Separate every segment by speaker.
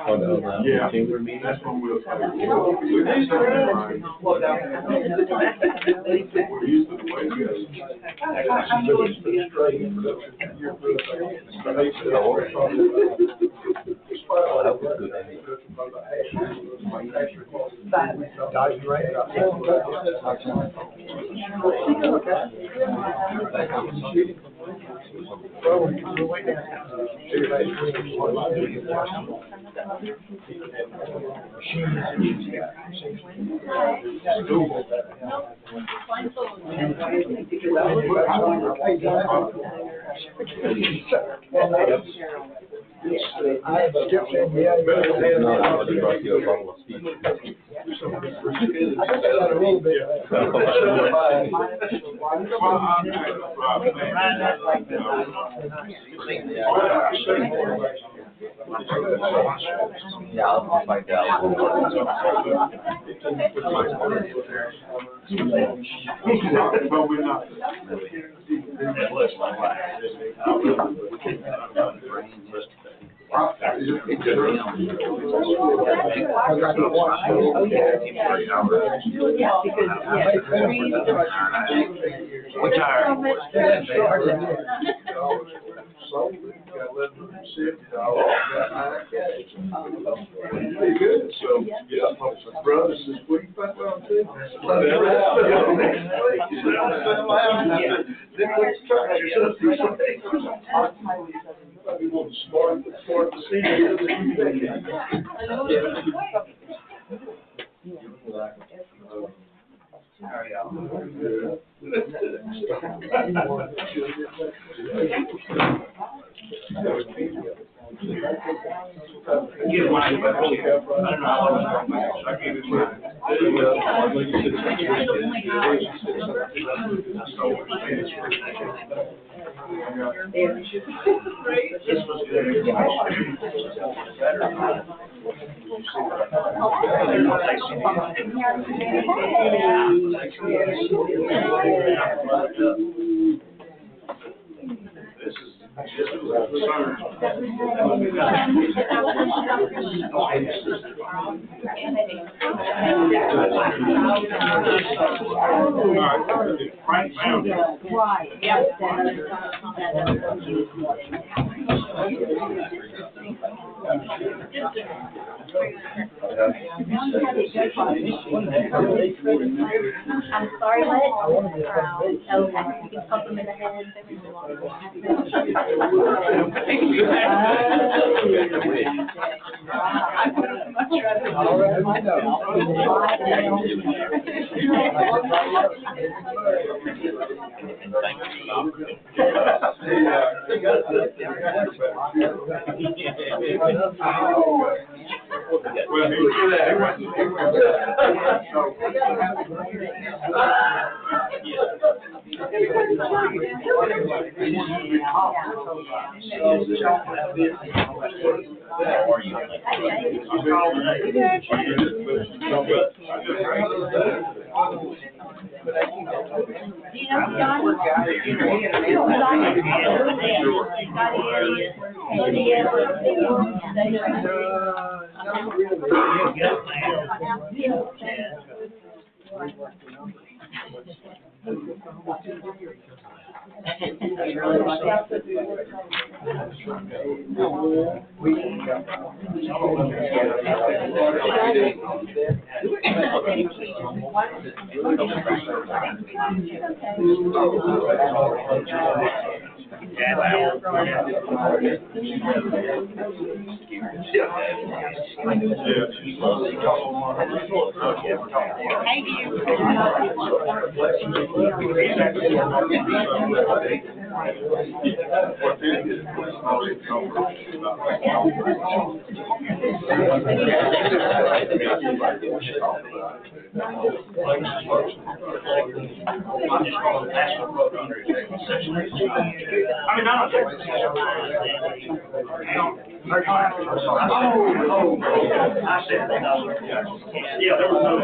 Speaker 1: On the chamber meeting.
Speaker 2: That's when we'll.
Speaker 1: Yeah, I'll find out.
Speaker 2: But we're not. Pretty good, so, yeah, brothers, what do you think about too? We want to start the season. Get mine, but I don't know how long I gave it mine. This was good. This is a concern. Frank found it.
Speaker 3: Right. I'm sorry, what? Okay, you can pump them in the head.
Speaker 2: Yeah, there was no.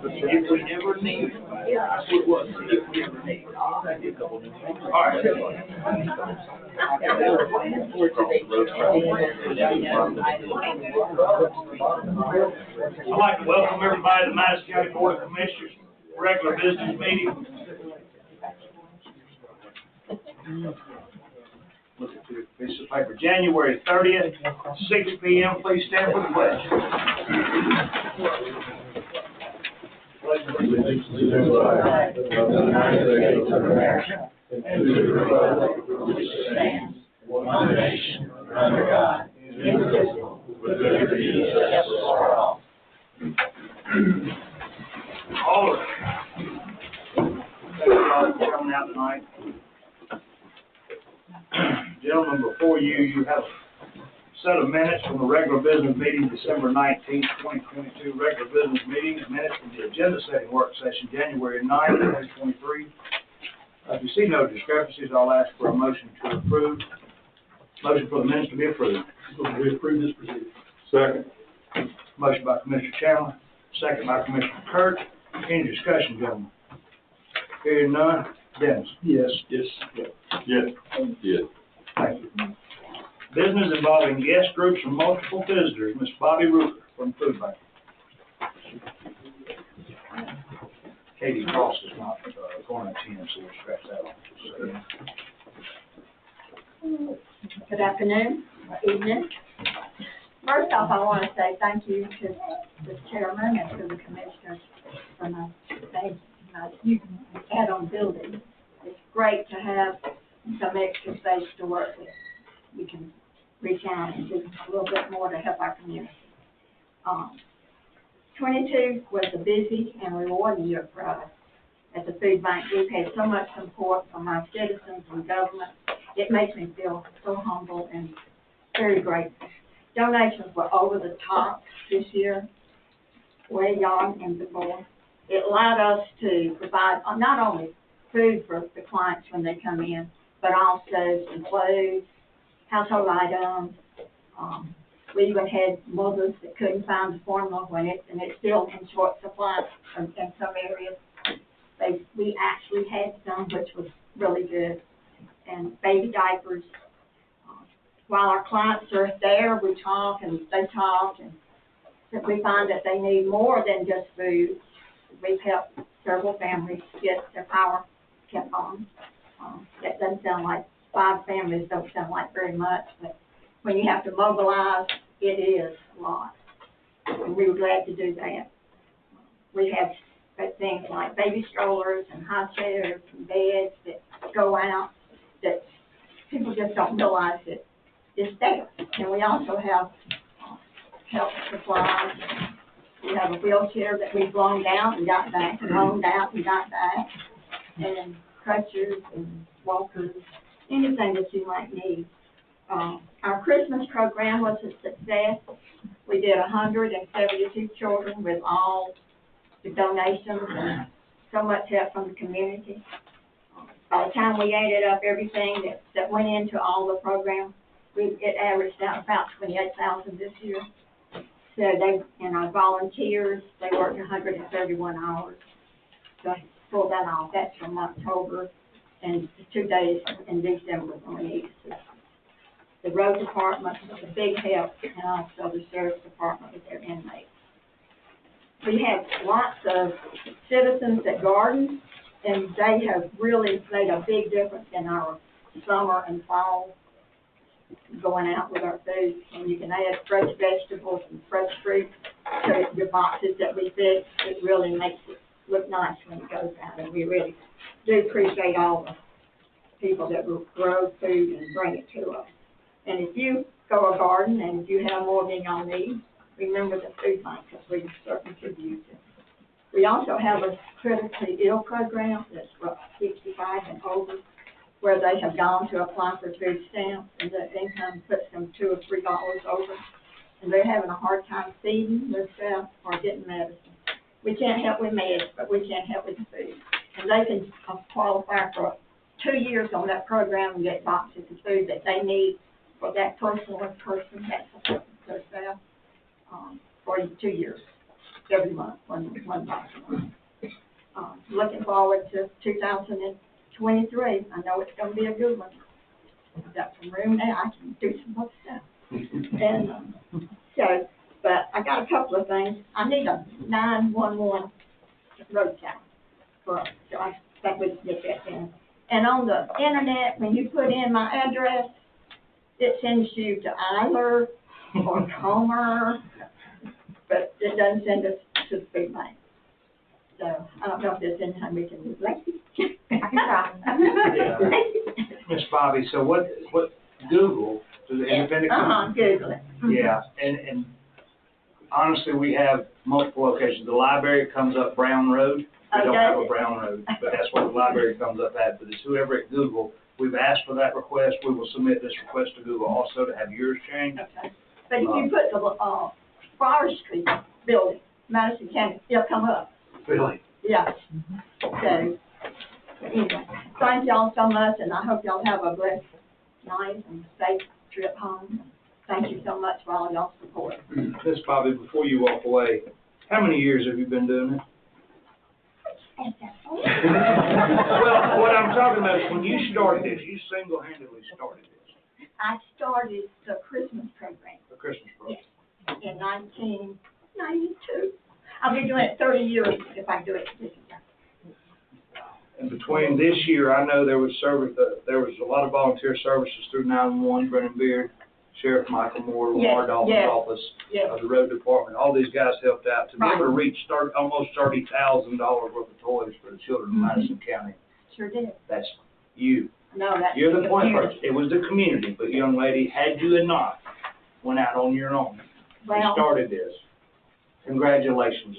Speaker 2: If we ever need it. That's what it was. If we ever need it. All right. I'd like to welcome everybody to the Madison County Board of Commissioners regular business meeting. Look at the piece of paper. January 30th, 6 p.m. Please stand for the pledge.
Speaker 4: One nation, under God, indivisible, with liberty and justice for all.
Speaker 2: All right. Thank you all for coming out tonight. Gentlemen, before you have a set of minutes from the regular business meeting, December 19th, 2022, regular business meeting, and minutes from the agenda setting work session, January 9th, 2023. If you see no discrepancies, I'll ask for a motion to approve. Motion for the minutes to be approved. We approve this procedure.
Speaker 5: Second.
Speaker 2: Motion by Commissioner Chandler, second by Commissioner Kurt. Any discussion, gentlemen? Hearing none. Dennis?
Speaker 5: Yes. Yes. Yes. Yes.
Speaker 2: Thank you. Business involving guest groups and multiple visitors, Ms. Bobby Ruger from Food Bank. Katie Cross is not going to attend, so we'll scratch that off.
Speaker 3: Good afternoon, evening. First off, I want to say thank you to the chairman and to the commissioners for my add-on building. It's great to have some extra space to work with. We can reach out and do a little bit more to help our community. 22 was a busy and rewarding year for us. At the food bank, we've had so much support from our citizens and government. It makes me feel so humble and very grateful. Donations were over the top this year, way beyond and before. It allowed us to provide not only food for the clients when they come in, but also some clothes, household items. We even had mothers that couldn't find the formula and it's still in short supply in some areas. We actually had some, which was really good, and baby diapers. While our clients are there, we talk and they talk, and we find that they need more than just food. We've helped several families get their power kept on. That doesn't sound like 5 families, don't sound like very much, but when you have to mobilize, it is a lot. And we were glad to do that. We have things like baby strollers and high chairs and beds that go out that people just don't realize that it's there. And we also have health supplies. We have a wheelchair that we've loaned out and got back, and loaned out and got back, and crutches and walkers, anything that you might need. Our Christmas program was a success. We did 172 children with all the donations and so much help from the community. By the time we added up everything that went into all the programs, it averaged out about $28,000 this year. So and our volunteers, they worked 131 hours. So I pulled that off. That's from October and 2 days in December when we needed to. The road department was a big help, and also the sheriff's department with their inmates. We had lots of citizens that gardened. And they have really made a big difference in our summer and fall going out with our food. And you can add fresh vegetables and fresh fruit to the boxes that we fix. It really makes it look nice when it goes out. And we really do appreciate all the people that will grow food and bring it to us. And if you go a garden and if you have more than y'all need, remember the food bank, because we certainly could use it. We also have a critically ill program that's for 65 and over, where they have gone to apply for food stamps, and the income puts them $2 or $3 over, and they're having a hard time feeding themselves or getting medicine. We can't help with meds, but we can help with food. And they can qualify for 2 years on that program and get boxes of food that they need for that person or person that's themselves for 2 years, every month, one box a month. Looking forward to 2023. I know it's going to be a good one. I've got some room now. I can do some more stuff. And so, but I got a couple of things. I need a 911 road sign for us, so I think we can get that in. And on the internet, when you put in my address, it sends you to Eiler or Comer, but it doesn't send us to the food bank. So I don't know if there's any time we can do it. I can try.
Speaker 2: Yeah. Miss Bobby, so what Google, to the independent company?
Speaker 3: Google it.
Speaker 2: Yeah, and honestly, we have multiple locations. The library comes up Brown Road. We don't have a Brown Road, but that's what the library comes up at. But it's whoever at Google, we've asked for that request. We will submit this request to Google also to have yours changed.
Speaker 3: Okay. But if you put the forestry building, Madison County, it'll come up.
Speaker 2: Really?
Speaker 3: Yeah. So, anyway, thank y'all so much, and I hope y'all have a blessed night and safe trip home. Thank you so much for all y'all's support.
Speaker 2: Miss Bobby, before you walk away, how many years have you been doing this? Well, what I'm talking about is when you started this, you single-handedly started this.
Speaker 3: I started the Christmas program.
Speaker 2: The Christmas program.
Speaker 3: Yes, in 1992. I'll be doing it 30 years if I do it this year.
Speaker 2: And between this year, I know there was a lot of volunteer services through 911, Brennan Beard, Sheriff Michael Moore, Lamar Dalton's office, the road department. All these guys helped out to be able to reach almost $30,000 worth of toys for the children of Madison County.
Speaker 3: Sure did.
Speaker 2: That's you.
Speaker 3: No, that's
Speaker 2: You're the point person. It was the community, but young lady, had you and not went out on your own and started this, congratulations.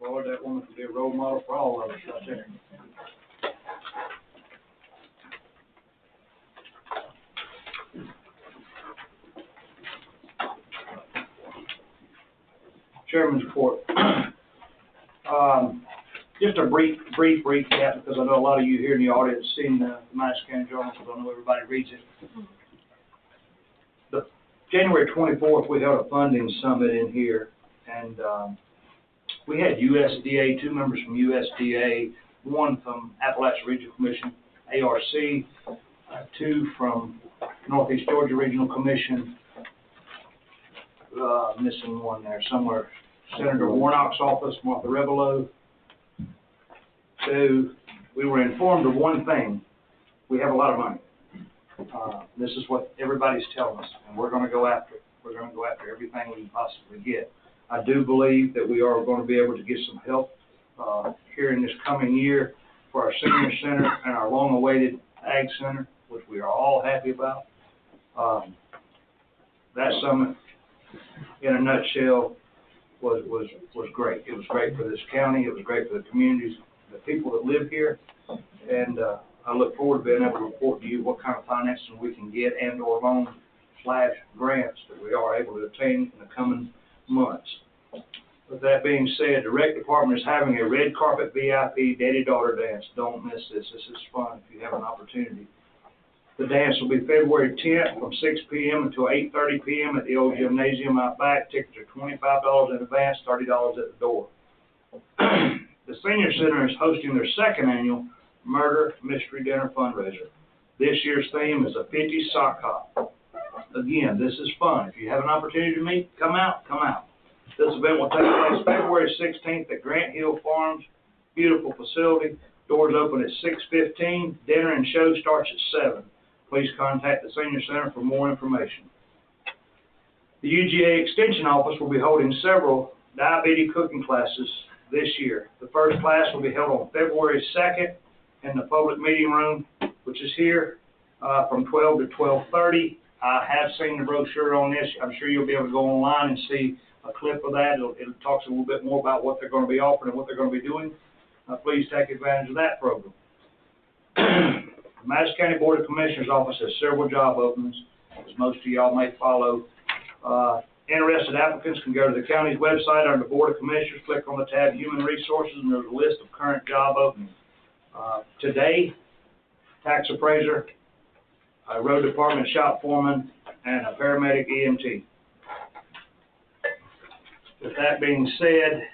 Speaker 2: Lord, that woman could be a role model for all of us right there. Chairman's report. Just a brief recap, because I know a lot of you here in the audience seen the Madison County Journal, because I know everybody reads it. The January 24th, we held a funding summit in here, and we had USDA, 2 members from USDA, 1 from Appalachian Regional Commission, ARC, 2 from Northeast Georgia Regional Commission, missing 1 there somewhere, Senator Warnock's office, Martha Revelo. So we were informed of one thing: we have a lot of money. This is what everybody's telling us, and we're going to go after it. We're going to go after everything we can possibly get. I do believe that we are going to be able to get some help here in this coming year for our senior center and our long-awaited Ag Center, which we are all happy about. That summit, in a nutshell, was great. It was great for this county. It was great for the communities, the people that live here, and I look forward to being able to report to you what kind of financing we can get and/or loan/grants that we are able to obtain in the coming months. With that being said, the rec department is having a red carpet VIP daddy-daughter dance. Don't miss this. This is fun if you have an opportunity. The dance will be February 10th from 6 p.m. until 8:30 p.m. at the old gymnasium out back. Tickets are $25 in advance, $30 at the door. The Senior Center is hosting their 2nd annual Murder Mystery Dinner Fundraiser. This year's theme is a 50s sock hop. Again, this is fun. If you have an opportunity to meet, come out, come out. This event will take place February 16th at Grant Hill Farms. Beautiful facility. Doors open at 6:15. Dinner and show starts at 7. Please contact the Senior Center for more information. The UGA Extension Office will be holding several diabetes cooking classes this year. The first class will be held on February 2nd in the public meeting room, which is here from 12 to 12:30. I have seen the brochure on this. I'm sure you'll be able to go online and see a clip of that. It talks a little bit more about what they're going to be offering and what they're going to be doing. Please take advantage of that program. The Madison County Board of Commissioners Office has several job openings, as most of y'all may follow. Interested applicants can go to the county's website under the Board of Commissioners, click on the tab Human Resources, and there's a list of current job openings. Today, tax appraiser, a road department shop foreman, and a paramedic EMT. With that being said,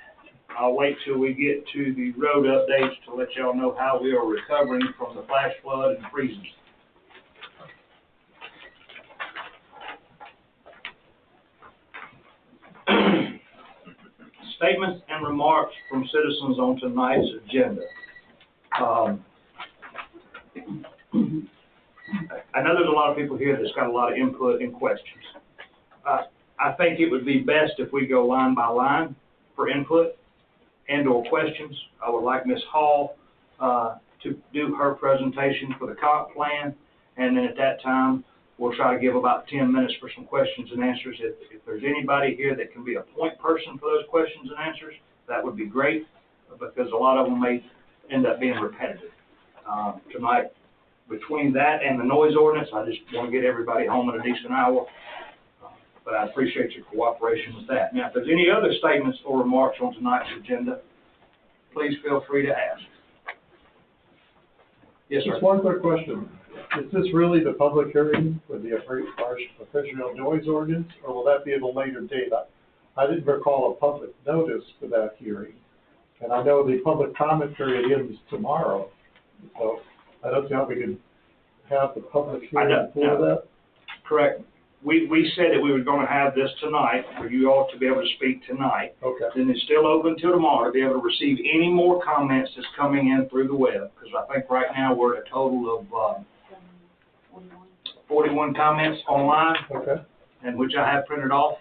Speaker 2: I'll wait till we get to the road updates to let y'all know how we are recovering from the flash flood and freezes. Statements and remarks from citizens on tonight's agenda. I know there's a lot of people here that's got a lot of input and questions. I think it would be best if we go line by line for input and or questions. I would like Ms. Hall to do her presentation for the comp plan, and then at that time, we'll try to give about 10 minutes for some questions and answers. If there's anybody here that can be a point person for those questions and answers, that would be great, because a lot of them may end up being repetitive. Tonight, between that and the noise ordinance, I just want to get everybody home in a decent hour. But I appreciate your cooperation with that. Now, if there's any other statements or remarks on tonight's agenda, please feel free to ask. Yes, sir.
Speaker 6: Just one quick question. Is this really the public hearing for the official noise ordinance, or will that be at a later date? I didn't recall a public notice for that hearing. And I know the public comment period ends tomorrow, so I don't see how we can have the public hearing for that.
Speaker 2: Correct. We said that we were going to have this tonight, for you all to be able to speak tonight.
Speaker 6: Okay.
Speaker 2: Then it's still open till tomorrow to be able to receive any more comments that's coming in through the web, because I think right now we're at a total of 41 comments online,
Speaker 6: Okay.
Speaker 2: and which I have printed off.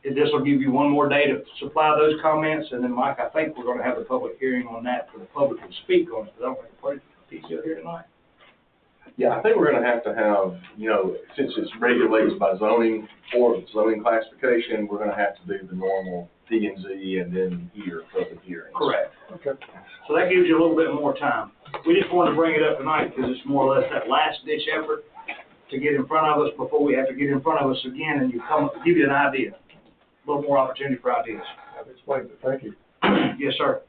Speaker 2: This will give you one more day to supply those comments, and then, Mike, I think we're going to have a public hearing on that for the public to speak on it. I don't think the party PCO here tonight.
Speaker 5: Yeah, I think we're gonna have to have, you know, since it's regulated by zoning or zoning classification, we're gonna have to do the normal P and Z and then hear public hearings.
Speaker 2: Correct.
Speaker 6: Okay.
Speaker 2: So that gives you a little bit more time. We just wanted to bring it up tonight because it's more or less that last ditch effort to get in front of us before we have to get in front of us again, and give you an idea, a little more opportunity for ideas.
Speaker 6: I've explained it. Thank you.
Speaker 2: Yes, sir.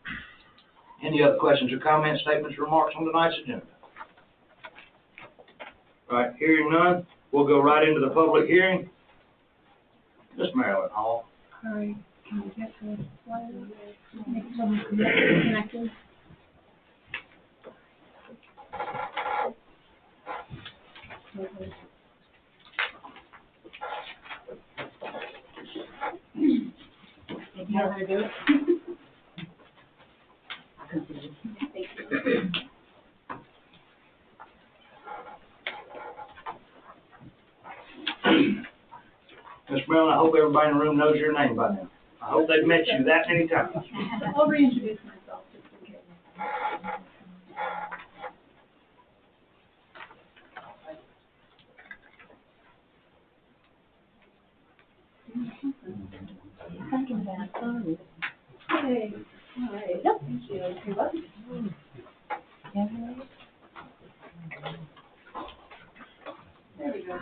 Speaker 2: Any other questions or comments, statements, remarks on tonight's agenda? All right, hearing none, we'll go right into the public hearing. Ms. Marilyn Hall.
Speaker 3: All right, can we get to the slide? Next one, connected. You know how to do it? Thank you.
Speaker 2: Ms. Marilyn, I hope everybody in the room knows your name by now. I hope they've met you that many times.
Speaker 3: I'll reintroduce myself just in case. Hey, all right, yep, thank you. You're welcome. There we go.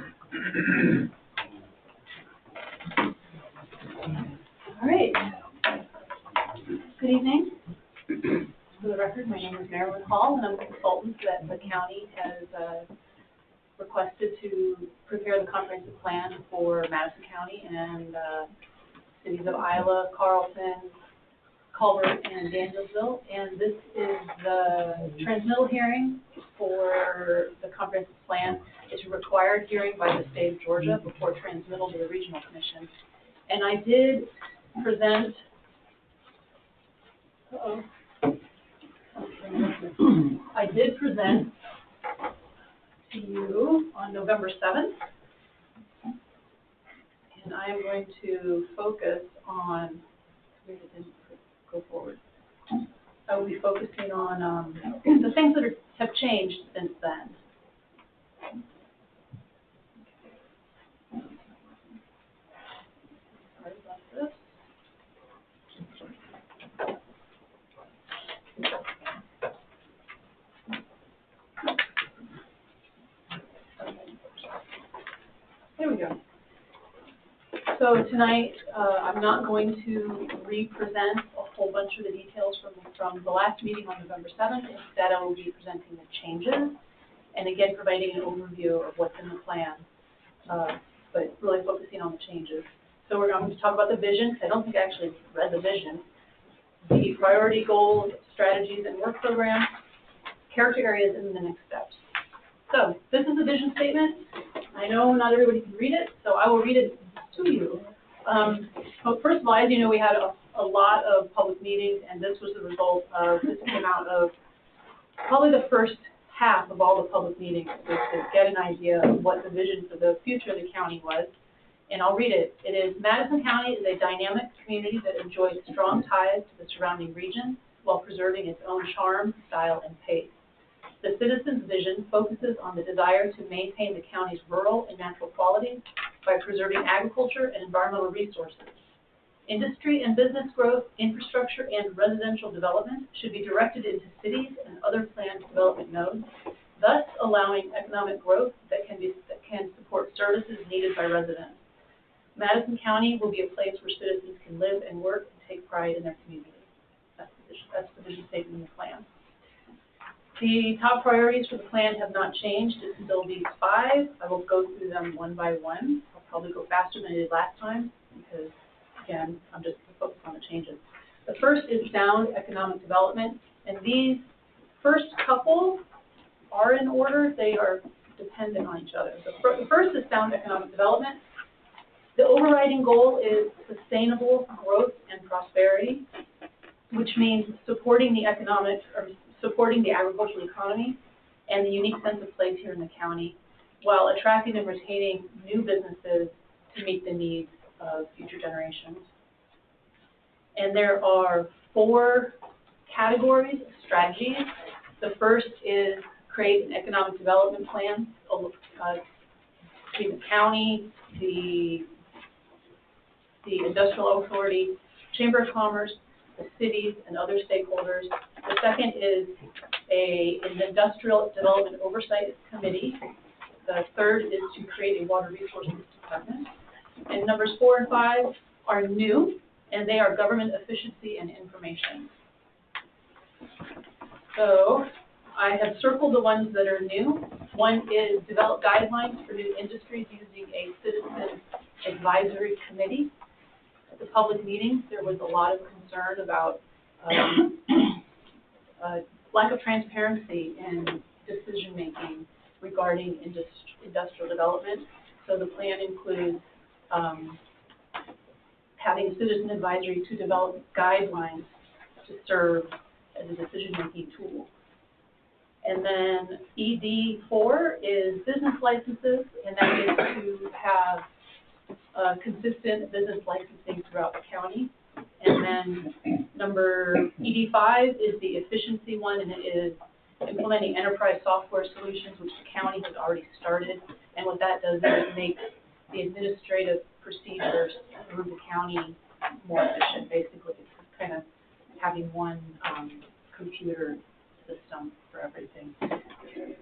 Speaker 3: All right. Good evening. For the record, my name is Marilyn Hall, and I'm a consultant that the county has requested to prepare the comprehensive plan for Madison County and cities of Isla, Carlton,
Speaker 7: Culver and Danielsville, and this is the transmittal hearing for the comprehensive plan. It's a required hearing by the state of Georgia before transmittal to the regional commission. And I did present, I did present to you on November 7th, and I am going to focus on, maybe it didn't go forward. I will be focusing on the things that have changed since then. Sorry about this. There we go. So tonight, I'm not going to re-present a whole bunch of the details from the last meeting on November 7th. Instead, I will be presenting the changes and again providing an overview of what's in the plan, but really focusing on the changes. So we're going to talk about the vision. I don't think I actually read the vision. The priority goals, strategies, and work programs, character areas, and the next steps. So this is the vision statement. I know not everybody can read it, so I will read it to you. But first of all, as you know, we had a lot of public meetings, and this was the result of, this came out of probably the first half of all the public meetings, was to get an idea of what the vision for the future of the county was. And I'll read it. It is, Madison County is a dynamic community that enjoys strong ties to the surrounding region while preserving its own charm, style, and pace. The citizens' vision focuses on the desire to maintain the county's rural and natural qualities by preserving agriculture and environmental resources. Industry and business growth, infrastructure, and residential development should be directed into cities and other planned development nodes, thus allowing economic growth that can support services needed by residents. Madison County will be a place where citizens can live and work and take pride in their community. That's the vision statement in the plan. The top priorities for the plan have not changed. It's still these 5. I will go through them one by one. I'll probably go faster than I did last time because, again, I'm just focused on the changes. The first is sound economic development, and these first couple are in order. They are dependent on each other. The first is sound economic development. The overriding goal is sustainable growth and prosperity, which means supporting the agricultural economy and the unique sense of place here in the county, while attracting and retaining new businesses to meet the needs of future generations. And there are 4 categories of strategies. The first is create an economic development plan between the county, the industrial authority, Chamber of Commerce, the cities, and other stakeholders. The second is an industrial development oversight committee. The third is to create a water resources department. And numbers 4 and 5 are new, and they are government efficiency and information. So I have circled the ones that are new. One is develop guidelines for new industries using a citizen advisory committee. At the public meetings, there was a lot of concern about lack of transparency in decision-making regarding industrial development. So the plan includes having a citizen advisory to develop guidelines to serve as a decision-making tool. And then ED4 is business licenses, and that is to have consistent business licensing throughout the county. And then number ED5 is the efficiency one, and it is implementing enterprise software solutions, which the county has already started. And what that does is it makes the administrative procedures through the county more efficient. Basically, it's kind of having one computer system for everything,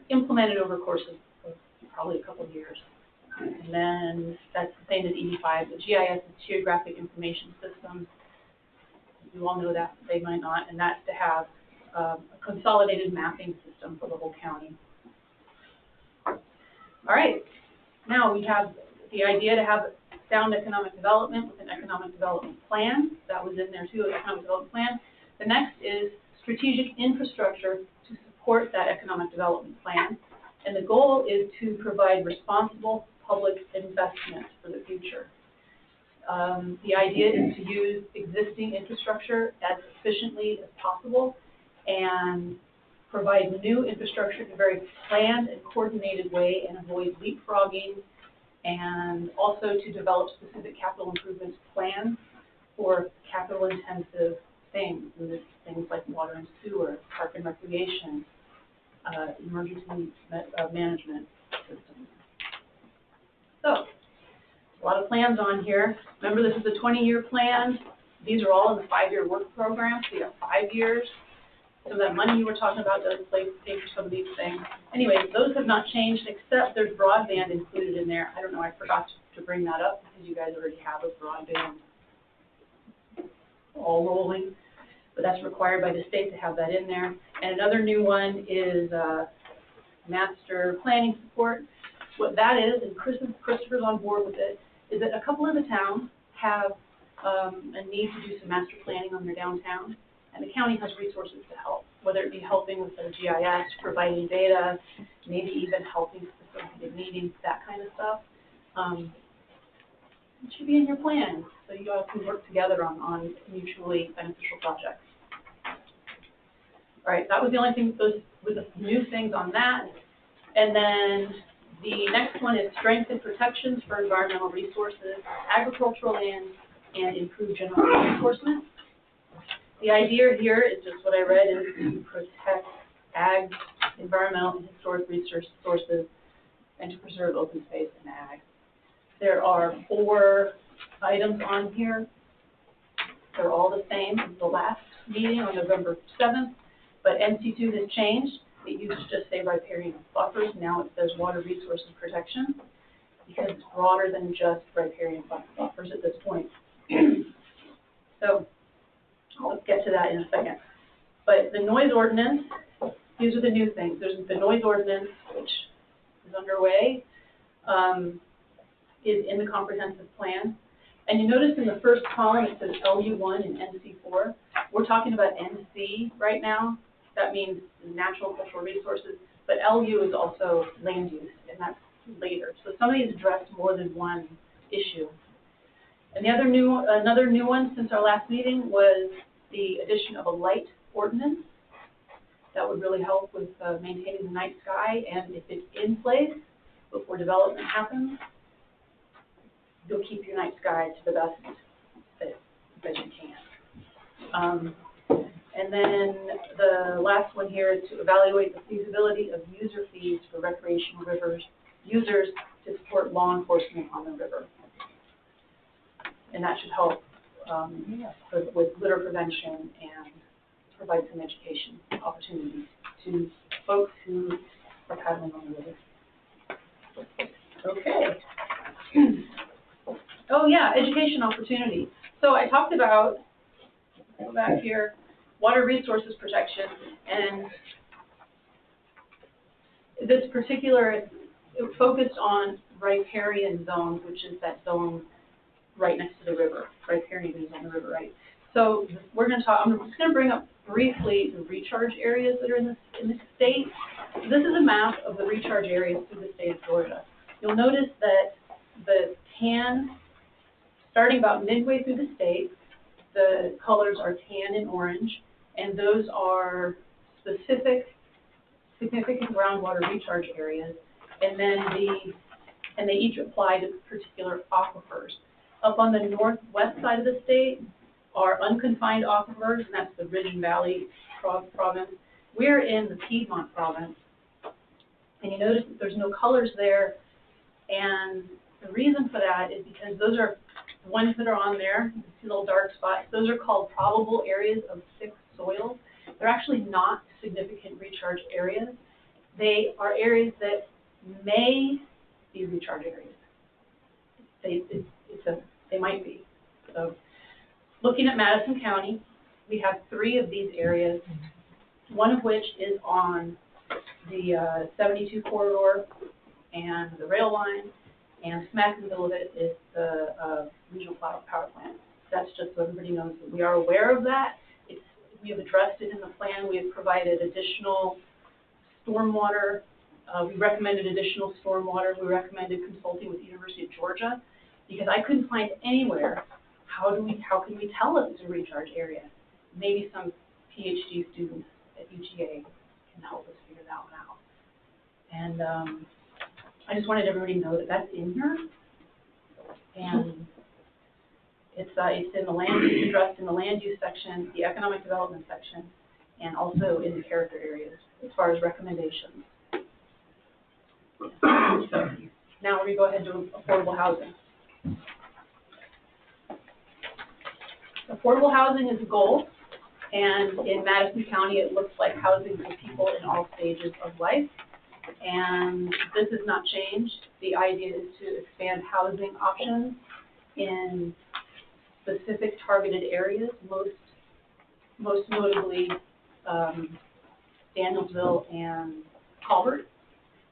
Speaker 7: implemented over the course of probably a couple of years. And then that's the same as ED5. The GIS is Geographic Information Systems. You all know that, they might not, and that's to have a consolidated mapping system for the whole county. All right, now we have the idea to have sound economic development with an economic development plan. That was in there too, an economic development plan. The next is strategic infrastructure to support that economic development plan. And the goal is to provide responsible public investment for the future. The idea is to use existing infrastructure as efficiently as possible and provide new infrastructure in a very planned and coordinated way and avoid leapfrogging, and also to develop specific capital improvement plans for capital-intensive things, things like water and sewer, park and recreation, emergency management systems. So, a lot of plans on here. Remember, this is a 20-year plan. These are all in the 5-year work program, so you have 5 years. So that money you were talking about does pay for some of these things. Anyway, those have not changed, except there's broadband included in there. I don't know, I forgot to bring that up because you guys already have a broadband all rolling, but that's required by the state to have that in there. And another new one is master planning support. What that is, and Christopher's on board with it, is that a couple of the towns have a need to do some master planning on their downtown. And the county has resources to help, whether it be helping with their GIS, providing data, maybe even helping facilitate meetings, that kind of stuff. It should be in your plan, so you all can work together on mutually beneficial projects. All right, that was the only thing, those were the new things on that. And then the next one is strengthen protections for environmental resources, agricultural land, and improve general enforcement. The idea here is just what I read, is to protect ag, environmental and historic resource sources, and to preserve open space in ag. There are 4 items on here. They're all the same as the last meeting on November 7th, but NC2 has changed. It used to just say riparian buffers. Now it says water resources protection, because it's broader than just riparian buffers at this point. So, I'll get to that in a second. But the noise ordinance, these are the new things. There's the noise ordinance, which is underway, is in the comprehensive plan. And you notice in the first column it says LU1 and NC4. We're talking about NC right now. That means natural cultural resources. But LU is also land use, and that's later. So some of these address more than one issue. And the other another new one since our last meeting was the addition of a light ordinance. That would really help with maintaining the night sky, and if it's in place before development happens, you'll keep your night sky to the best that you can. And then the last one here is to evaluate the feasibility of user fees for recreational rivers users to support law enforcement on the river. And that should help with litter prevention and provide some education opportunities to folks who are paddling on the river. Okay. Oh yeah, education opportunities. So I talked about, go back here, water resources protection, and this particular, it focused on riparian zones, which is that zone right next to the river. Riparian is on the river, right? So we're going to talk, I'm just going to bring up briefly the recharge areas that are in the state. This is a map of the recharge areas through the state of Florida. You'll notice that the tan, starting about midway through the state, the colors are tan and orange, and those are significant groundwater recharge areas, and then they each apply to particular aquifers. Up on the northwest side of the state are unconfined aquifers, and that's the Ridge and Valley province. We're in the Piedmont province, and you notice that there's no colors there, and the reason for that is because those are the ones that are on there, you can see little dark spots, those are called probable areas of thick soil. They're actually not significant recharge areas. They are areas that may be recharge areas. They might be. So, looking at Madison County, we have 3 of these areas, one of which is on the 72 corridor and the rail line, And smack in the middle of it is the regional power plant. That's just so everybody knows that we are aware of that. We have addressed it in the plan. We have provided additional stormwater. We recommended additional stormwater. We recommended consulting with the University of Georgia, because I couldn't find anywhere how can we tell if it's a recharge area. Maybe some PhD students at UGA can help us figure that one out. And I just wanted everybody to know that that's in here, and it's in the land use, addressed in the land use section, the economic development section, and also in the character areas as far as recommendations. So now we go ahead to affordable housing. Affordable housing is a goal, and in Madison County, it looks like housing for people in all stages of life. And this has not changed. The idea is to expand housing options in specific targeted areas, most notably Danielsville and Colbert,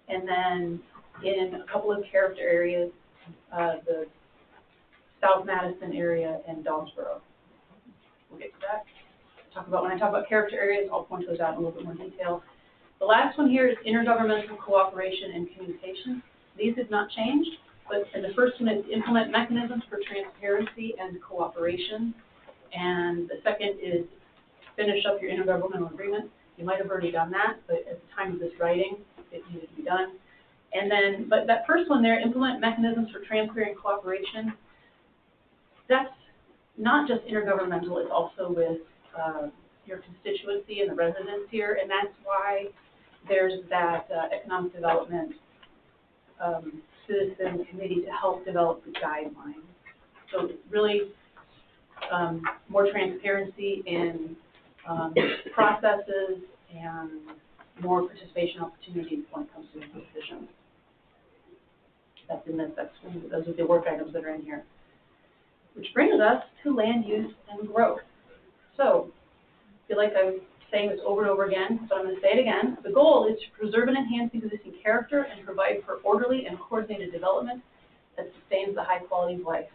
Speaker 7: and then in a couple of character areas, the South Madison area and Dogsboro. We'll get to that. When I talk about character areas, I'll point those out in a little bit more detail. The last one here is intergovernmental cooperation and communication. These have not changed, but and the first one is implement mechanisms for transparency and cooperation. And the second is finish up your intergovernmental agreement. You might have already done that, but at the time of this writing, it needed to be done. And then, but that first one there, implement mechanisms for transparency and cooperation, that's not just intergovernmental, it's also with your constituency and the residents here, and that's why there's that economic development citizen committee to help develop the guidelines. So it's really more transparency in processes and more participation opportunities when it comes to decisions. That's in this, those are the work items that are in here. Which brings us to land use and growth. So, I feel like I'm saying this over and over again, but I'm going to say it again. The goal is to preserve and enhance existing character and provide for orderly and coordinated development that sustains the high quality of life.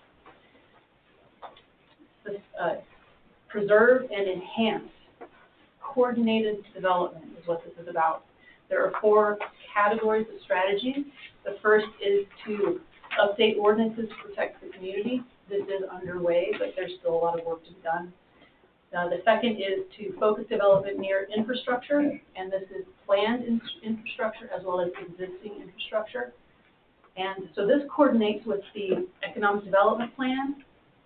Speaker 7: Preserve and enhance coordinated development is what this is about. There are 4 categories of strategies. The first is to update ordinances to protect the community. This is underway, but there's still a lot of work to be done. The second is to focus development near infrastructure, and this is planned infrastructure as well as existing infrastructure. And so this coordinates with the economic development plan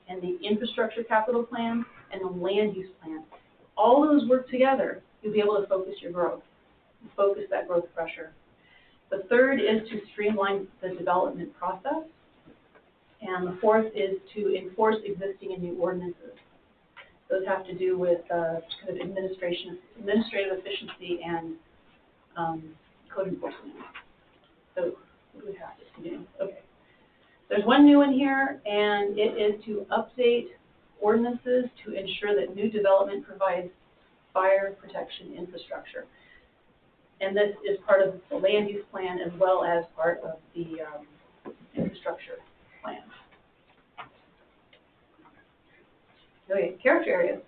Speaker 7: and the infrastructure capital plan and the land use plan. All those work together, you'll be able to focus your growth, focus that growth pressure. The third is to streamline the development process. And the fourth is to enforce existing and new ordinances. Those have to do with kind of administrative efficiency and code enforcement. So what do we have to do? Okay. There's one new one here, and it is to update ordinances to ensure that new development provides fire protection infrastructure. And this is part of the land use plan as well as part of the infrastructure plan. Okay, character areas.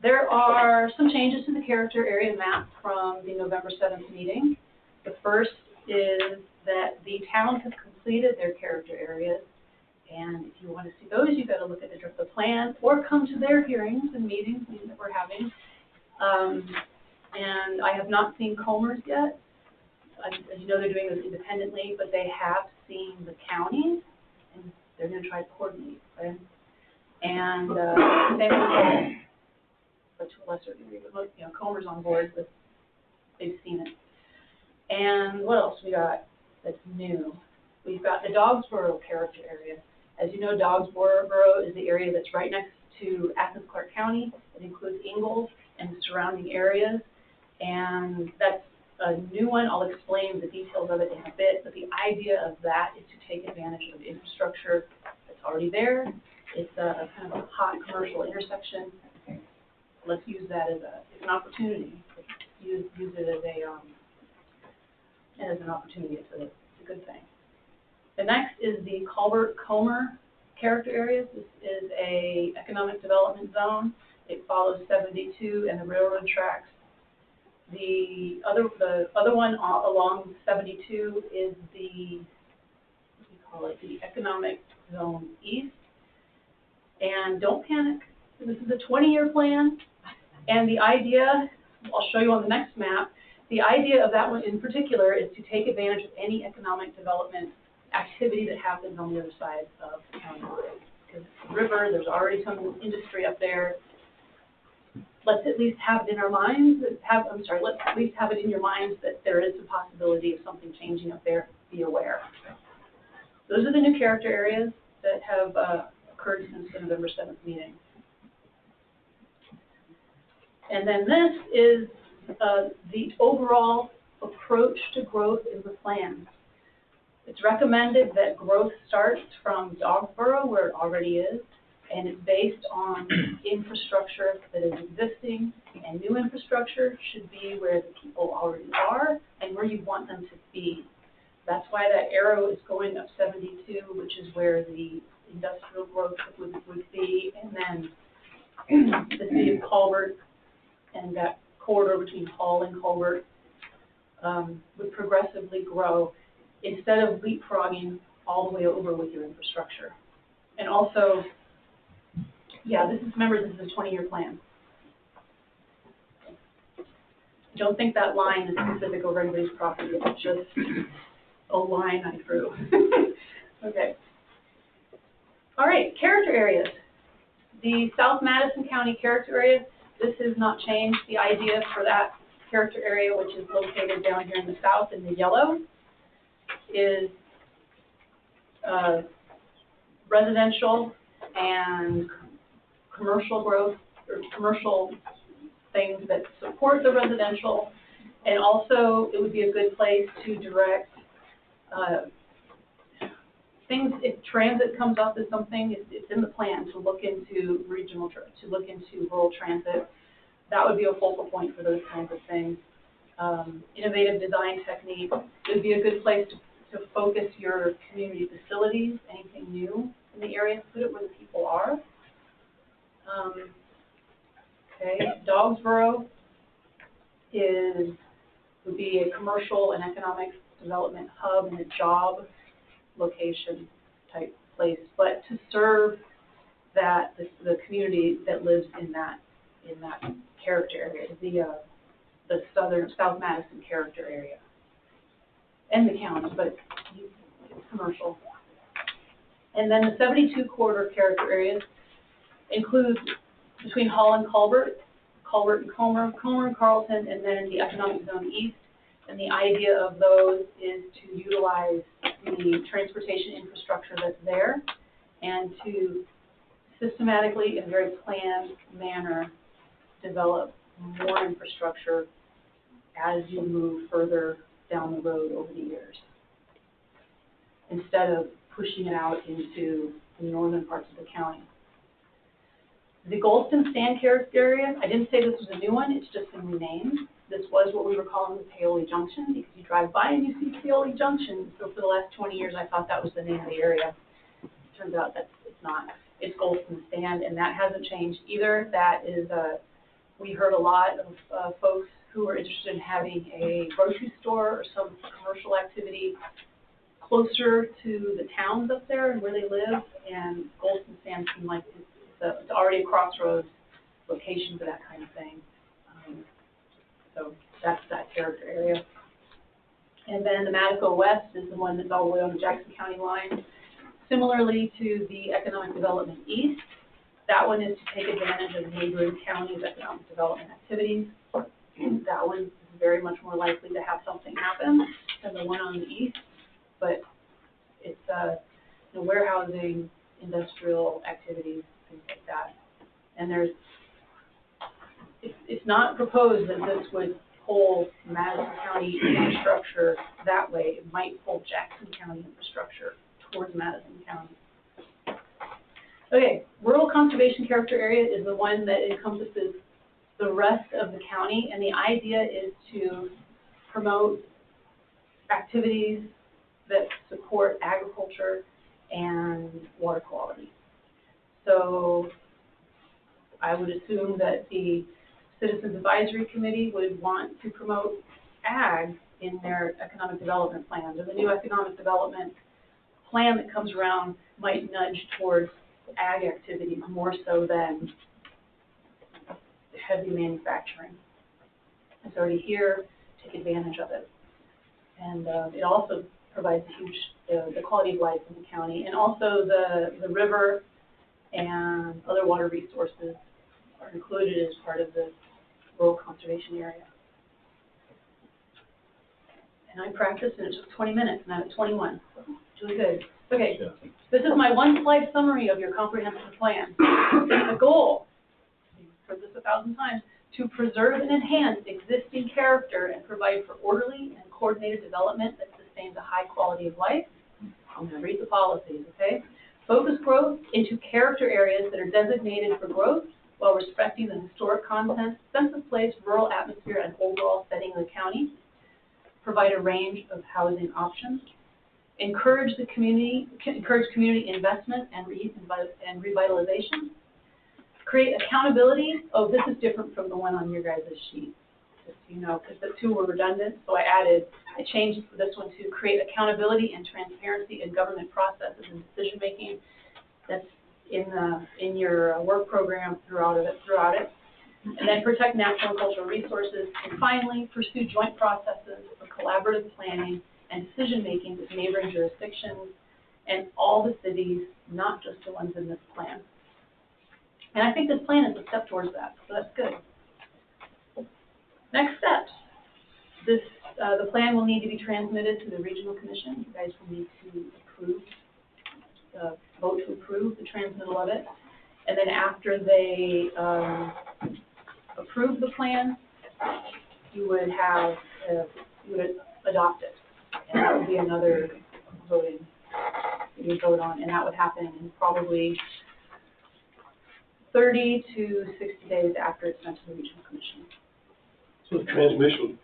Speaker 7: There are some changes to the character area map from the November 7th meeting. The first is that the towns have completed their character areas, and if you want to see those, you've got to look at the plan or come to their hearings and meetings that we're having. And I have not seen Comer's yet. As you know, they're doing this independently, but they have seen the counties, and they're going to try to coordinate, right? And same with but to a lesser degree. But you know, Comer's on board, but they've seen it. And what else we got that's new? We've got the Dogsboro character area. As you know, Dogsboro is the area that's right next to Athens-Clarke County. It includes Ingalls and the surrounding areas. And that's a new one. I'll explain the details of it in a bit, but the idea of that is to take advantage of infrastructure that's already there. It's a kind of a hot commercial intersection. Let's use that as an opportunity. Use it as an opportunity. It's a good thing. The next is the Colbert-Comer character areas. This is a economic development zone. It follows 72 and the railroad tracks. The other one along 72 is the, what do we call it, the Economic Zone East. And don't panic, this is a 20-year plan. And the idea, I'll show you on the next map, the idea of that one in particular is to take advantage of any economic development activity that happens on the other side of the county line. Because it's a river, there's already some industry up there. Let's at least have it in our minds, let's at least have it in your minds that there is a possibility of something changing up there. Be aware. Those are the new character areas that have occurred since the November 7th meeting. And then this is the overall approach to growth in the plan. It's recommended that growth starts from Dogsboro, where it already is, and it's based on infrastructure that is existing, and new infrastructure should be where the people already are and where you want them to be. That's why that arrow is going up 72, which is where the industrial growth would be, and then the city of Colbert and that corridor between Hall and Colbert would progressively grow instead of leapfrogging all the way over with your infrastructure. And also, yeah, remember, this is a 20-year plan. Don't think that line is specific over everybody's property. It's just a line I drew. Okay. All right, character areas. The South Madison County character area, this has not changed. The idea for that character area, which is located down here in the south in the yellow, is residential and commercial growth, or commercial things that support the residential, and also it would be a good place to direct things. If transit comes up as something, it's in the plan to look into rural transit. That would be a focal point for those kinds of things. Innovative design techniques. It would be a good place to focus your community facilities, anything new in the area, put it where the people are. Okay, Dogsboro would be a commercial and economic development hub and a job location type place, but to serve the community that lives in that character area, the South Madison character area, and the county, but it's commercial. And then the 72 corridor character areas include between Hall and Colbert, Colbert and Comer, Comer and Carlton, and then the Economic Zone East. And the idea of those is to utilize the transportation infrastructure that's there and to systematically, in a very planned manner, develop more infrastructure as you move further down the road over the years, instead of pushing it out into the northern parts of the county. The Goldston Stand character area, I didn't say this was a new one, it's just been renamed. This was what we were calling the Paoli Junction, because you drive by and you see Paoli Junction. So for the last 20 years, I thought that was the name of the area. Turns out that it's not. It's Goldston Stand, and that hasn't changed either. That is, we heard a lot of folks who are interested in having a grocery store or some commercial activity closer to the towns up there and where they live, and Goldston Stand seemed like it's already a crossroads location for that kind of thing. So that's that character area. And then the Madico West is the one that's all the way on the Jackson County line. Similarly to the Economic Development East, that one is to take advantage of neighboring counties' economic development activities. That one is very much more likely to have something happen than the one on the east, but it's warehousing, industrial activities, things like that. And it's not proposed that this would pull Madison County infrastructure that way. It might pull Jackson County infrastructure towards Madison County. Okay, rural conservation character area is the one that encompasses the rest of the county, and the idea is to promote activities that support agriculture and water quality. So I would assume that the Citizens Advisory Committee would want to promote ag in their economic development plans, or the new economic development plan that comes around might nudge towards ag activities more so than heavy manufacturing. It's already here, take advantage of it. And it also provides a huge, the quality of life in the county, and also the river and other water resources are included as part of the rural conservation area. And I practiced, and it took 20 minutes, and I'm at 21. It's really good. Okay, this is my one-slide summary of your comprehensive plan. The goal, you've heard this 1,000 times, to preserve and enhance existing character and provide for orderly and coordinated development that sustains a high quality of life. I'm going to read the policies, okay? Focus growth into character areas that are designated for growth while respecting the historic content, sense of place, rural atmosphere, and overall setting of the county. Provide a range of housing options. Encourage community investment and revitalization. Create accountability. Oh, this is different from the one on your guys' sheet, just so you know, because the two were redundant. So I changed this one to create accountability and transparency in government processes and decision making. That's in your work program throughout it. And then protect natural and cultural resources. And finally, pursue joint processes for collaborative planning and decision-making with neighboring jurisdictions and all the cities, not just the ones in this plan. And I think this plan is a step towards that, so that's good. Next steps. The plan will need to be transmitted to the Regional Commission. You guys will need to vote to approve the transmittal of it. And then after they approve the plan, you would adopt it. And that would be another voting you would vote on, and that would happen in probably 30 to 60 days after it's sent to the Regional Commission.
Speaker 8: So the transmission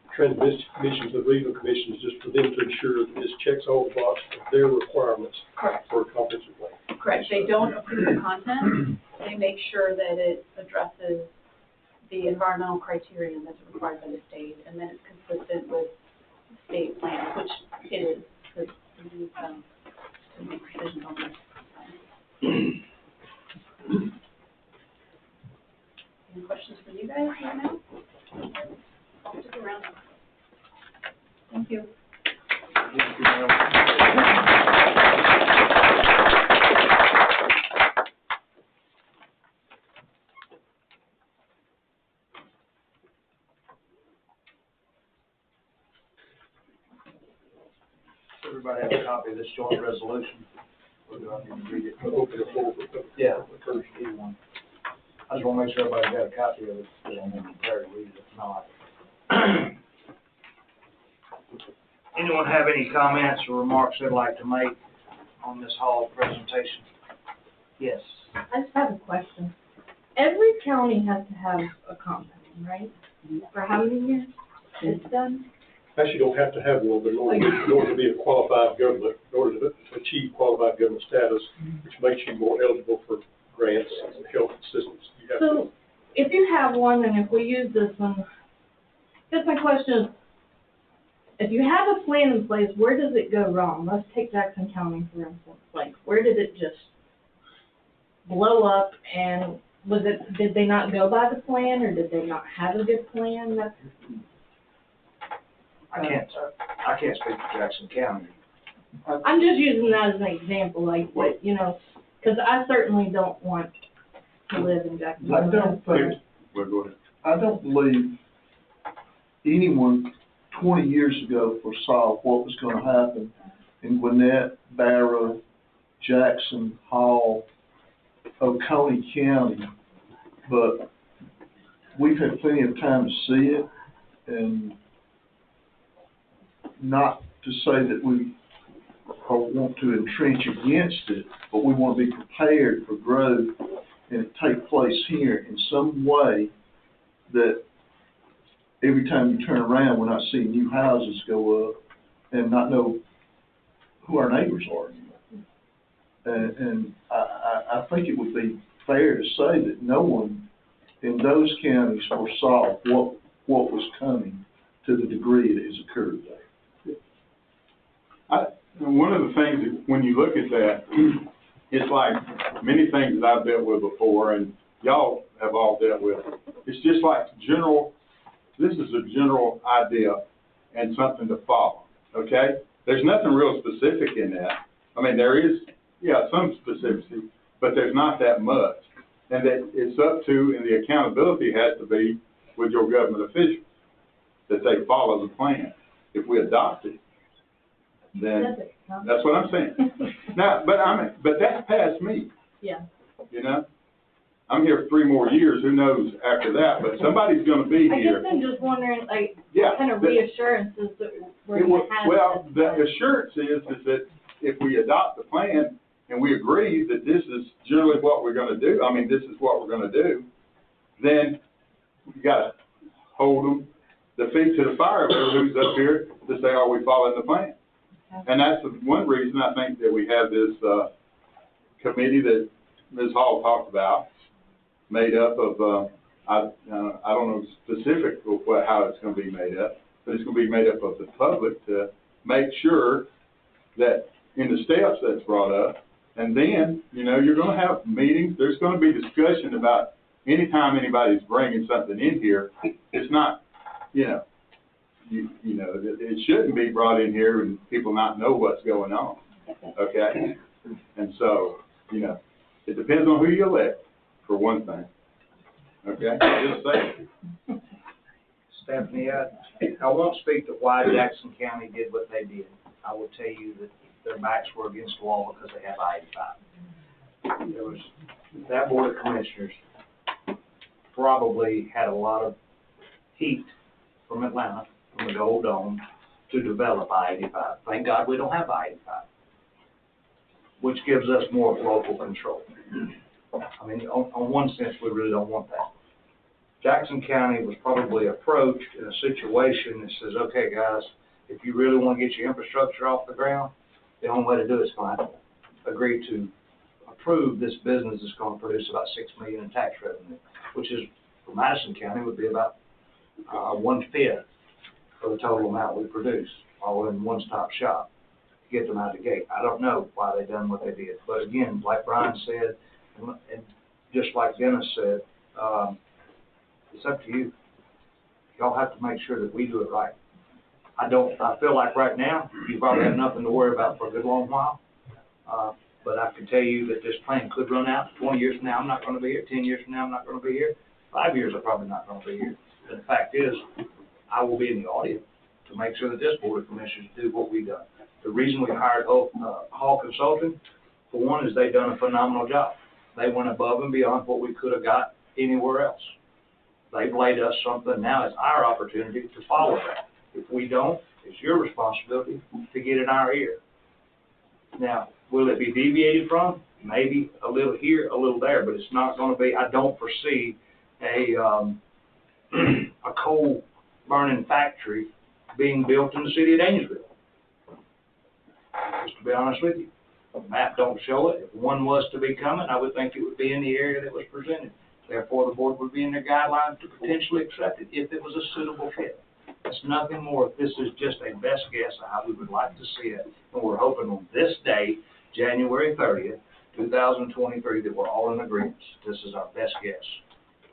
Speaker 8: to the Regional Commission is just for them to ensure that this checks all the boxes of their requirements.
Speaker 7: Correct.
Speaker 8: For a comprehensive plan.
Speaker 7: Correct. They don't approve the content. They make sure that it addresses the environmental criterion that's required by the state, and then it's consistent with state plans, which it is, because we need them to make decisions on this. Any questions for you guys right now? I'll stick around. Thank you.
Speaker 2: Everybody have a copy of this joint resolution? Or do I need to read it?
Speaker 8: Open the floor for
Speaker 2: Yeah, first either one. I just want to make sure everybody's got a copy of it, so I'm prepared to read it, if not. Anyone have any comments or remarks they'd like to make on this hall presentation? Yes.
Speaker 9: I just have a question. Every county has to have a compound, right? For how many years it's done?
Speaker 8: Actually, don't have to have one, but in order to be a qualified government, in order to achieve qualified government status, which makes you more eligible for grants and help assistance, you have
Speaker 9: So, if you have one, and if we use this one, I guess my question is, if you have a plan in place, where does it go wrong? Let's take Jackson County, for instance. Like, where did it just blow up, and did they not go by the plan, or did they not have a good plan?
Speaker 2: I can't speak for Jackson County.
Speaker 9: I'm just using that as an example, like, what, you know, because I certainly don't want to live in Jackson
Speaker 10: I
Speaker 9: County.
Speaker 10: don't think, I don't believe anyone 20 years ago foresaw what was going to happen in Gwinnett, Barrow, Jackson, Hall, Oconee County, but we've had plenty of time to see it, and not to say that we want to entrench against it, but we want to be prepared for growth and it take place here in some way that every time you turn around, we're not seeing new houses go up and not know who our neighbors are. And I think it would be fair to say that no one in those counties foresaw what was coming to the degree it has occurred there.
Speaker 11: One of the things, that when you look at that, it's like many things that I've dealt with before, and y'all have all dealt with. It's just like this is a general idea and something to follow, okay? There's nothing real specific in that. I mean, there is, some specificity, but there's not that much. And that it's up to, and the accountability has to be with your government officials, that they follow the plan. If we adopt it, then that's what I'm saying. Now, but that's past me.
Speaker 9: Yeah.
Speaker 11: You know? I'm here 3 more years, who knows after that, but somebody's gonna be
Speaker 9: I
Speaker 11: here.
Speaker 9: guess I'm just wondering, like,
Speaker 11: Yeah,
Speaker 9: what kind of
Speaker 11: but-
Speaker 9: reassurances that we're gonna have.
Speaker 11: Well, the assurance is that if we adopt the plan and we agree that this is generally what we're gonna do, I mean, this is what we're gonna do, then you gotta hold the feet to the fire of who's up here to say, are we following the plan? And that's the one reason I think that we have this, committee that Ms. Hall talked about, made up of, I don't know specific how it's gonna be made up, but it's gonna be made up of the public to make sure that in the steps that's brought up, and then, you're gonna have meetings, there's gonna be discussion about anytime anybody's bringing something in here, it's not, it shouldn't be brought in here and people not know what's going on, okay? And so, it depends on who you elect, for one thing, okay? Just saying.
Speaker 2: Stephanie, I won't speak to why Jackson County did what they did. I will tell you that their backs were against the wall because they have I-85. There was, that Board of Commissioners probably had a lot of heat from Atlanta, from the Gold Dome, to develop I-85. Thank God we don't have I-85, which gives us more local control. I mean, on one sense, we really don't want that. Jackson County was probably approached in a situation that says, okay, guys, if you really want to get your infrastructure off the ground, the only way to do it is going to agree to approve this business that's going to produce about $6 million in tax revenue, which is, for Madison County, would be about 1/5 of the total amount we produce, all in one-stop shop to get them out of the gate. I don't know why they done what they did, but again, like Brian said, and just like Dennis said, it's up to you. Y'all have to make sure that we do it right. I feel like right now, you probably have nothing to worry about for a good long while. But I can tell you that this plan could run out. 20 years from now, I'm not going to be here. 10 years from now, I'm not going to be here. 5 years, I'm probably not going to be here. But the fact is, I will be in the audience to make sure that this Board of Commissioners do what we've done. The reason we hired Hall Consulting, for one, is they've done a phenomenal job. They went above and beyond what we could have got anywhere else. They've laid us something. Now it's our opportunity to follow that. If we don't, it's your responsibility to get in our ear. Now, will it be deviated from? Maybe a little here, a little there, but it's not going to be. I don't foresee a coal burning factory being built in the city of Danielsville. Just to be honest with you, the map don't show it. If one was to be coming, I would think it would be in the area that was presented. Therefore, the board would be in their guidelines to potentially accept it if it was a suitable fit. It's nothing more. This is just a best guess of how we would like to see it. And we're hoping on this day, January 30th, 2023, that we're all in agreement. This is our best guess.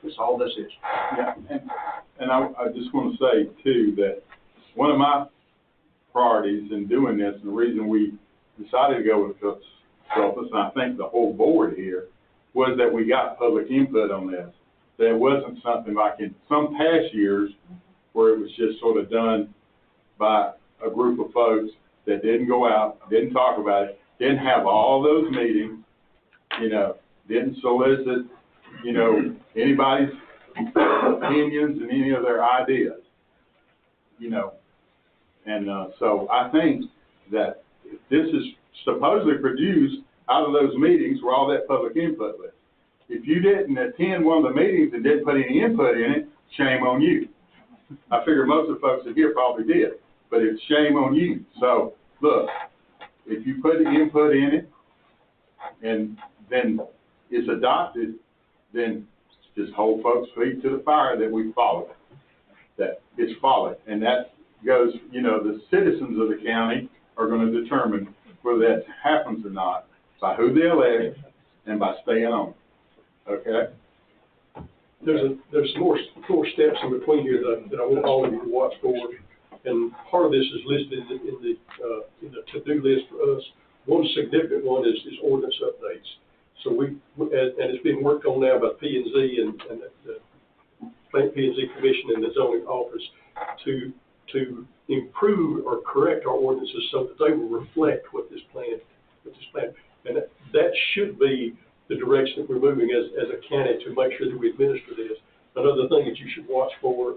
Speaker 2: That's all this is.
Speaker 11: Yeah, and I just want to say, too, that one of my priorities in doing this, and the reason we decided to go with consultants, and I think the whole board here, was that we got public input on this. That it wasn't something like in some past years where it was just sort of done by a group of folks that didn't go out, didn't talk about it, didn't have all those meetings, didn't solicit, anybody's opinions and any of their ideas, And so I think that if this is supposedly produced out of those meetings where all that public input was, if you didn't attend one of the meetings and didn't put any input in it, shame on you. I figure most of the folks that here probably did, but it's shame on you. So, look, if you put the input in it, and then it's adopted, then just hold folks' feet to the fire that we follow it, that it's followed. And that goes, you know, the citizens of the county are gonna determine whether that happens or not by who they elect and by staying on, okay?
Speaker 8: There's some more steps in between here that I want all of you to watch for. And part of this is listed in the to-do list for us. One significant one is ordinance updates. So and it's being worked on now by P&Z and the P&Z Commission and the zoning office to improve or correct our ordinances so that they will reflect what this plan. And that should be the direction that we're moving as a county to make sure that we administer this. Another thing that you should watch for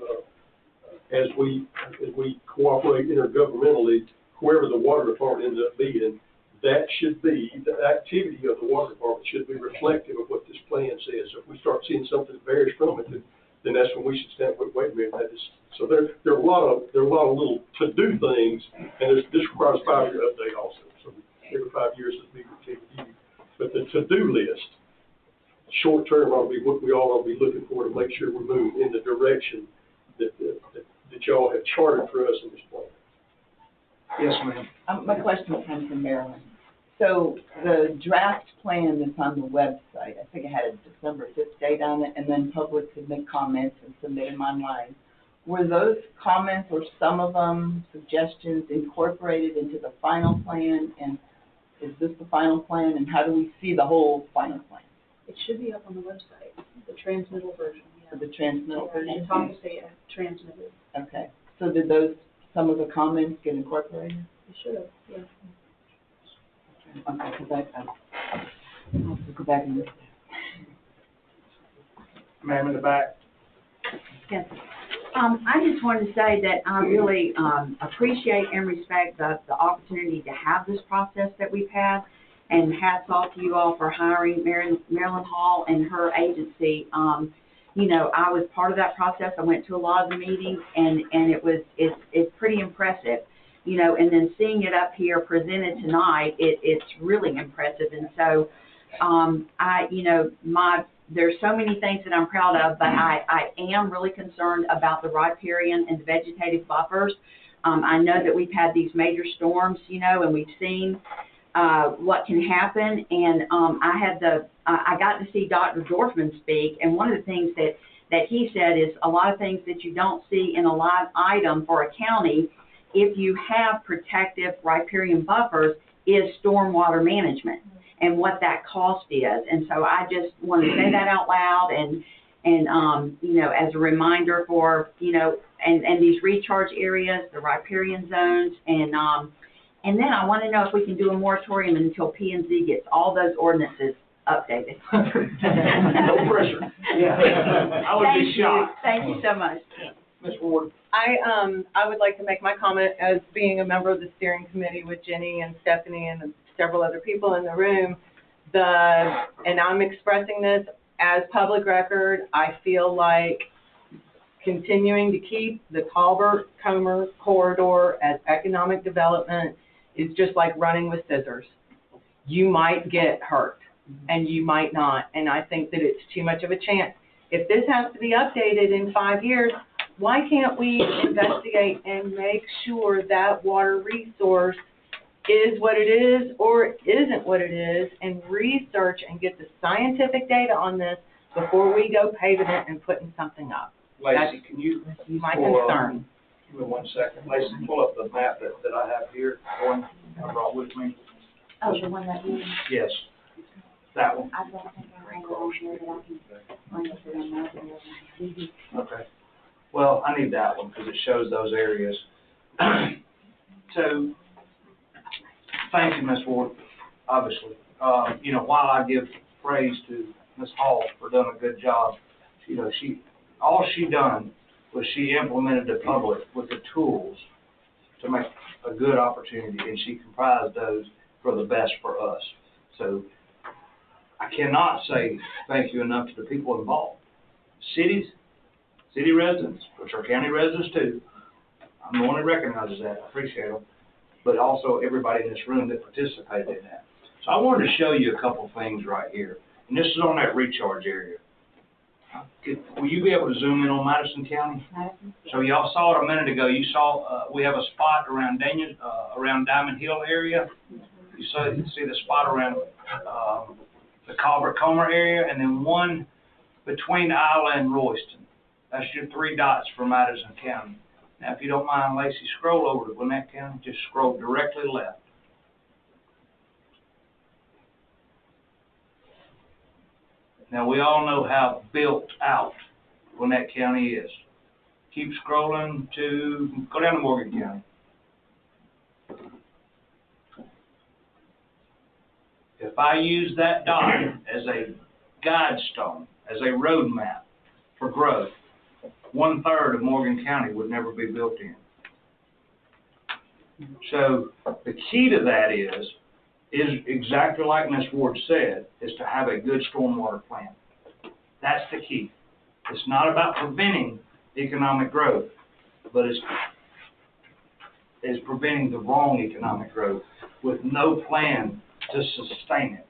Speaker 8: as we cooperate intergovernmentally, whoever the water department ends up being, that should be, the activity of the water department should be reflective of what this plan says. So if we start seeing something that varies from it, then that's when we should stand up, wait a minute, that is, so there are a lot of little to-do things, and this requires 5-year update also. So every 5 years it'll be reviewed. But the to-do list, short term, ought to be what we all ought to be looking for to make sure we're moving in the direction that y'all have charted for us in this plan.
Speaker 2: Yes, ma'am.
Speaker 12: My question comes from Maryland. So the draft plan that's on the website, I think it had a December 5th date on it, and then public could make comments and submit them online. Were those comments or some of them suggestions incorporated into the final plan? And is this the final plan? And how do we see the whole final plan?
Speaker 7: It should be up on the website, the transmittal version.
Speaker 12: So the transmittal version?
Speaker 7: And Tom will say transmitted.
Speaker 12: Okay. So did some of the comments get incorporated?
Speaker 7: It should have, yeah.
Speaker 12: Okay, because I'll have to go back and listen.
Speaker 2: Ma'am in the back.
Speaker 13: Yes. I just wanted to say that I really appreciate and respect the opportunity to have this process that we've had, and hats off to you all for hiring Marilyn Hall and her agency. You know, I was part of that process. I went to a lot of the meetings, and it's pretty impressive. You know, and then seeing it up here presented tonight, it's really impressive. And so, there's so many things that I'm proud of, but I am really concerned about the riparian and the vegetative buffers. I know that we've had these major storms, you know, and we've seen what can happen. And I got to see Dr. Dorfman speak, and one of the things that he said is a lot of things that you don't see in a live item for a county, if you have protective riparian buffers, is stormwater management and what that cost is. And so I just want to say that out loud and you know, as a reminder for, you know, and these recharge areas, the riparian zones, and then I want to know if we can do a moratorium until P&Z gets all those ordinances updated.
Speaker 2: No pressure. Yeah. I would be shocked.
Speaker 13: Thank you so much.
Speaker 2: Ms. Ward.
Speaker 14: I would like to make my comment as being a member of the steering committee with Jenny and Stephanie and several other people in the room. And I'm expressing this as public record. I feel like continuing to keep the Talbot-Comer corridor as economic development is just like running with scissors. You might get hurt and you might not. And I think that it's too much of a chance. If this has to be updated in 5 years, why can't we investigate and make sure that water resource is what it is or isn't what it is, and research and get the scientific data on this before we go paving it and putting something up?
Speaker 2: Lacey, can you?
Speaker 14: My concern.
Speaker 2: Give me 1 second. Lacey, pull up the map that I have here, one I brought with me.
Speaker 13: Oh, the one that you...
Speaker 2: Yes, that one.
Speaker 13: I don't think I have it on here that I can find it on that.
Speaker 2: Okay. Well, I need that one because it shows those areas. So, thank you, Ms. Ward, obviously. You know, while I give praise to Ms. Hall for doing a good job, you know, all she done was she implemented the public with the tools to make a good opportunity, and she comprised those for the best for us. So, I cannot say thank you enough to the people involved. City residents, which are county residents too. I'm the one that recognizes that. I appreciate them. but also everybody in this room that participated in that. So I wanted to show you a couple things right here, and this is on that recharge area. Will you be able to zoom in on Madison County? So y'all saw it a minute ago. You saw, we have a spot around Diamond Hill area. You see the spot around, the Culver-Comer area, and then one between Isla and Royston. That's your 3 dots for Madison County. Now, if you don't mind, Lacey, scroll over to Gwinnett County. Just scroll directly left. Now, we all know how built out Gwinnett County is. Keep scrolling go down to Morgan County. If I use that dot as a guide stone, as a road map for growth, 1/3 of Morgan County would never be built in. So the key to that is exactly like Ms. Ward said, is to have a good stormwater plan. That's the key. It's not about preventing economic growth, but it's preventing the wrong economic growth with no plan to sustain it.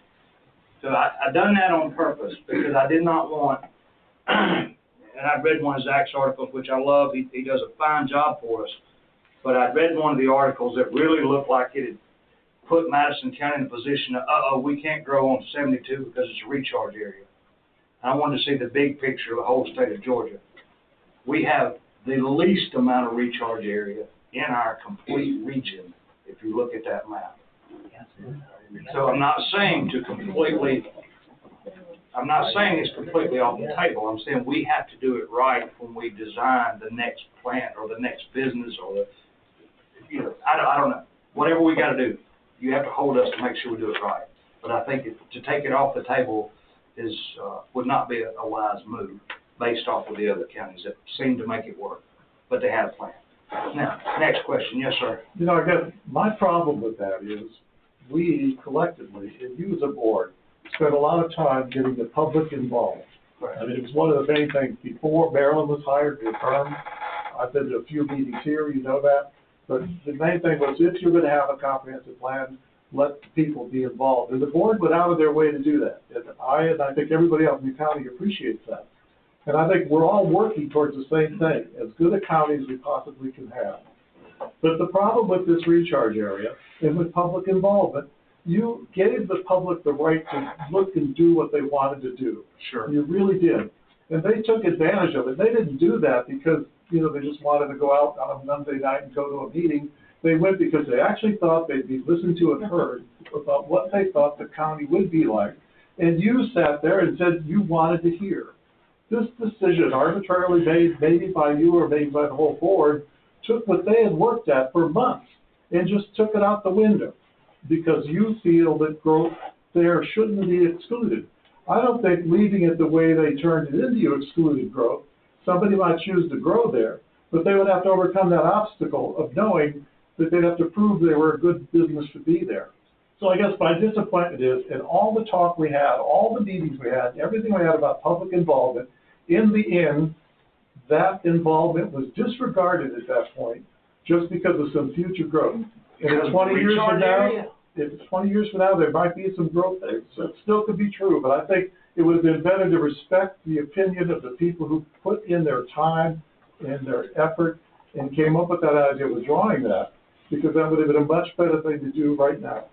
Speaker 2: So I done that on purpose because I did not want, and I read one of Zach's articles, which I love. He does a fine job for us. But I read one of the articles that really looked like it had put Madison County in a position of, we can't grow on 72 because it's a recharge area. I wanted to see the big picture of the whole state of Georgia. We have the least amount of recharge area in our complete region, if you look at that map. So I'm not saying it's completely off the table. I'm saying we have to do it right when we design the next plant or the next business or I don't know. Whatever we got to do, you have to hold us to make sure we do it right. But I think to take it off the table would not be a wise move based off of the other counties that seem to make it work, but they have a plan. Now, next question. Yes, sir.
Speaker 6: I guess my problem with that is we collectively, and you as a board, spent a lot of time getting the public involved.
Speaker 2: Right.
Speaker 6: I mean, it was one of the main things before Maryland was hired to firm. I've been to a few meetings here, you know that. But the main thing was if you're going to have a comprehensive plan, let the people be involved. And the board went out of their way to do that. And I think everybody else in the county appreciates that. And I think we're all working towards the same thing, as good a county as we possibly can have. But the problem with this recharge area and with public involvement, you gave the public the right to look and do what they wanted to do.
Speaker 2: Sure.
Speaker 6: You really did. And they took advantage of it. They didn't do that because, they just wanted to go out on a Monday night and go to a meeting. They went because they actually thought they'd be listened to and heard about what they thought the county would be like. And you sat there and said you wanted to hear. This decision, arbitrarily made maybe by you or maybe by the whole board, took what they had worked at for months and just took it out the window because you feel that growth there shouldn't be excluded. I don't think leaving it the way they turned it into excluded growth. Somebody might choose to grow there, but they would have to overcome that obstacle of knowing that they'd have to prove they were a good business to be there. So I guess my disappointment is, in all the talk we had, all the meetings we had, everything we had about public involvement, in the end, that involvement was disregarded at that point just because of some future growth. And if 20 years from now, there might be some growth there. So it still could be true, but I think it would have been better to respect the opinion of the people who put in their time and their effort and came up with that idea of drawing that, because that would have been a much better thing to do right now.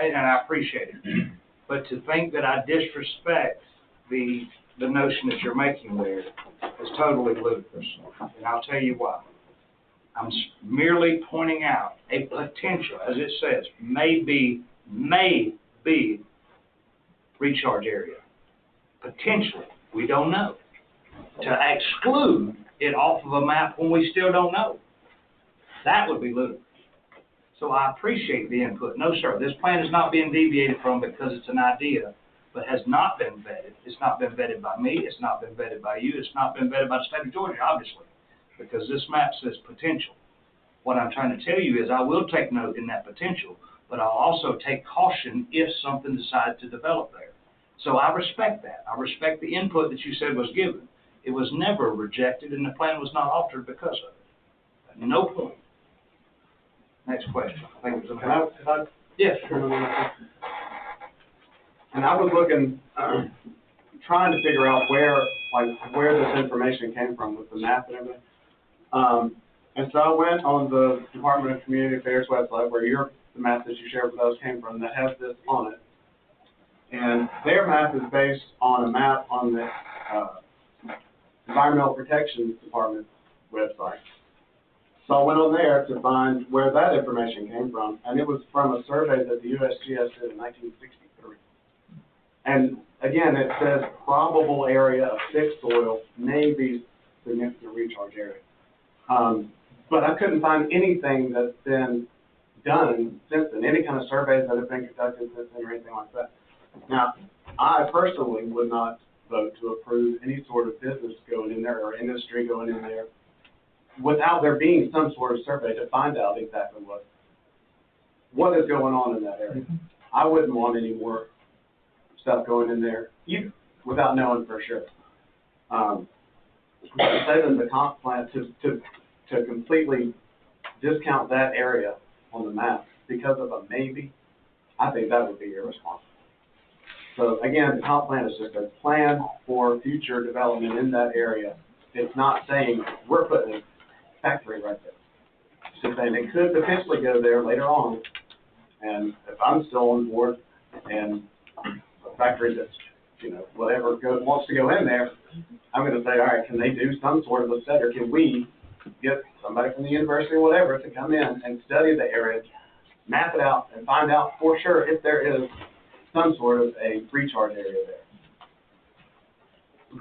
Speaker 2: And I appreciate it. But to think that I disrespect the notion that you're making there is totally ludicrous. And I'll tell you why. I'm merely pointing out a potential, as it says, may be recharge area. Potentially. We don't know. To exclude it off of a map when we still don't know, that would be ludicrous. So I appreciate the input. No, sir, this plan is not being deviated from because it's an idea, but has not been vetted. It's not been vetted by me. It's not been vetted by you. It's not been vetted by the state of Georgia, obviously, because this map says potential. What I'm trying to tell you is I will take note in that potential, but I'll also take caution if something decides to develop there. So I respect that. I respect the input that you said was given. It was never rejected, and the plan was not altered because of it. At no point. Next question. I think it was
Speaker 15: Can I? Yes. And I was looking, trying to figure out where this information came from with the map and everything. And so I went on the Department of Community Affairs website where the map that you shared with us came from that has this on it. And their map is based on a map on the Environmental Protection Department website. So I went on there to find where that information came from, and it was from a survey that the USGS did in 1963. And again, it says probable area of fixed soil may be significant recharge area. But I couldn't find anything that's been done since then, any kind of surveys that have been conducted since then or anything like that. Now, I personally would not vote to approve any sort of business going in there or industry going in there without there being some sort of survey to find out exactly what is going on in that area. I wouldn't want any more stuff going in there, even without knowing for sure. Say that the comp plan to completely discount that area on the map because of a maybe, I think that would be irresponsible. So again, the comp plan is just a plan for future development in that area. It's not saying we're putting a factory right there. It's just saying it could potentially go there later on. And if I'm still on board and a factory that's, whatever wants to go in there, I'm going to say, all right, can they do some sort of a study, or can we get somebody from the university or whatever to come in and study the area, map it out, and find out for sure if there is some sort of a recharge area there.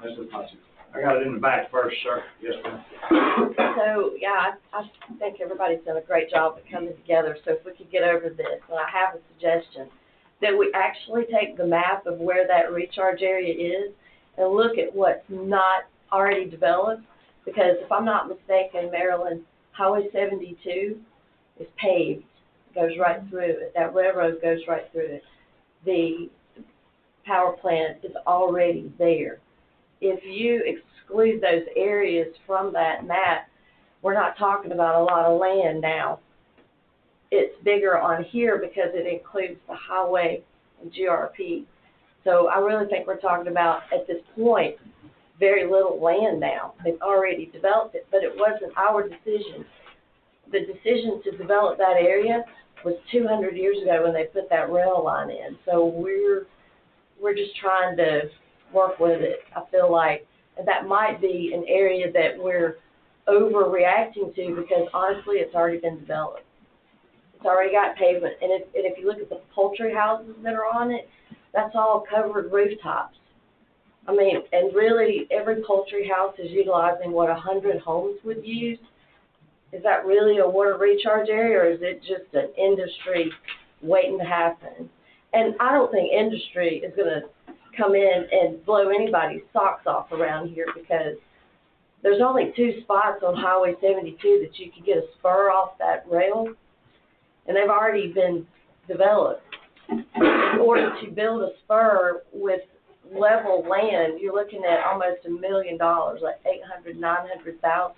Speaker 15: That's just my two.
Speaker 2: I got it in the back first, sir. Yes, ma'am.
Speaker 16: So, yeah, I think everybody's done a great job of coming together. So if we could get over this, and I have a suggestion, that we actually take the map of where that recharge area is and look at what's not already developed. Because if I'm not mistaken, Maryland, Highway 72 is paved, goes right through it. That railroad goes right through it. The power plant is already there. If you exclude those areas from that map, we're not talking about a lot of land now. It's bigger on here because it includes the highway and GRP. So I really think we're talking about, at this point, very little land now. They've already developed it, but it wasn't our decision. The decision to develop that area was 200 years ago when they put that rail line in. So we're just trying to work with it. I feel like that might be an area that we're overreacting to because honestly it's already been developed. It's already got pavement. And if you look at the poultry houses that are on it, that's all covered rooftops. I mean, and really every poultry house is utilizing what 100 homes would use. Is that really a water recharge area, or is it just an industry waiting to happen? And I don't think industry is going to come in and blow anybody's socks off around here because there's only 2 spots on Highway 72 that you can get a spur off that rail, and they've already been developed. In order to build a spur with level land, you're looking at almost $1 million, like $800,000–900,000.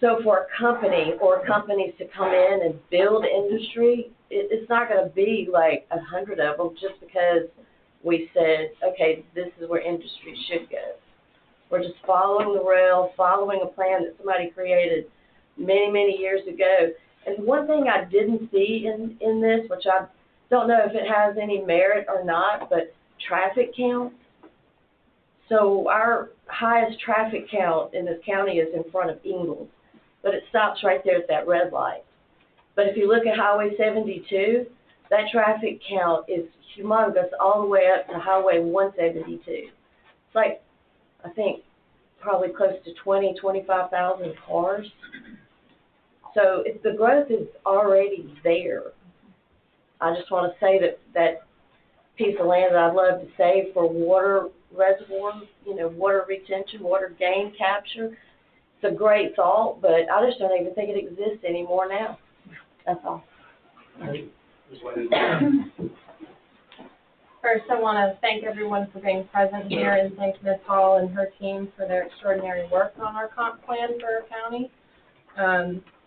Speaker 16: So for a company or companies to come in and build industry, it's not going to be like 100 of them just because we said, okay, this is where industry should go. We're just following the rail, following a plan that somebody created many, many years ago. And one thing I didn't see in this, which I don't know if it has any merit or not, but traffic count. So our highest traffic count in this county is in front of Ingalls, but it stops right there at that red light. But if you look at Highway 72, that traffic count is humongous all the way up to Highway 172. It's like, I think, probably close to 25,000 cars. So if the growth is already there, I just want to say that piece of land that I'd love to save for water reservoir, water retention, water gain capture. It's a great thought, but I just don't even think it exists anymore now. That's all.
Speaker 7: First, I want to thank everyone for being present here and thank Ms. Hall and her team for their extraordinary work on our comp plan for our county.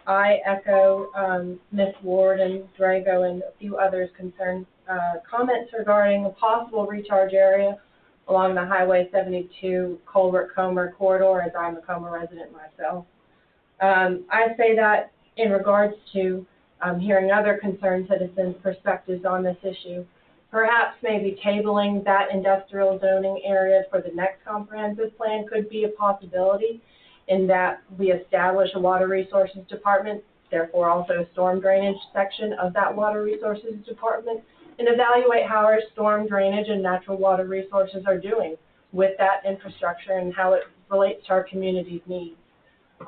Speaker 17: I echo Ms. Ward and Drago and a few others' concerned comments regarding a possible recharge area along the Highway 72 Colbert-Comer corridor, as I'm a Comer resident myself. I say that in regards to hearing other concerned citizens' perspectives on this issue. Perhaps maybe tabling that industrial zoning area for the next comprehensive plan could be a possibility, in that we establish a water resources department, therefore also a storm drainage section of that water resources department, and evaluate how our storm drainage and natural water resources are doing with that infrastructure and how it relates to our community's needs.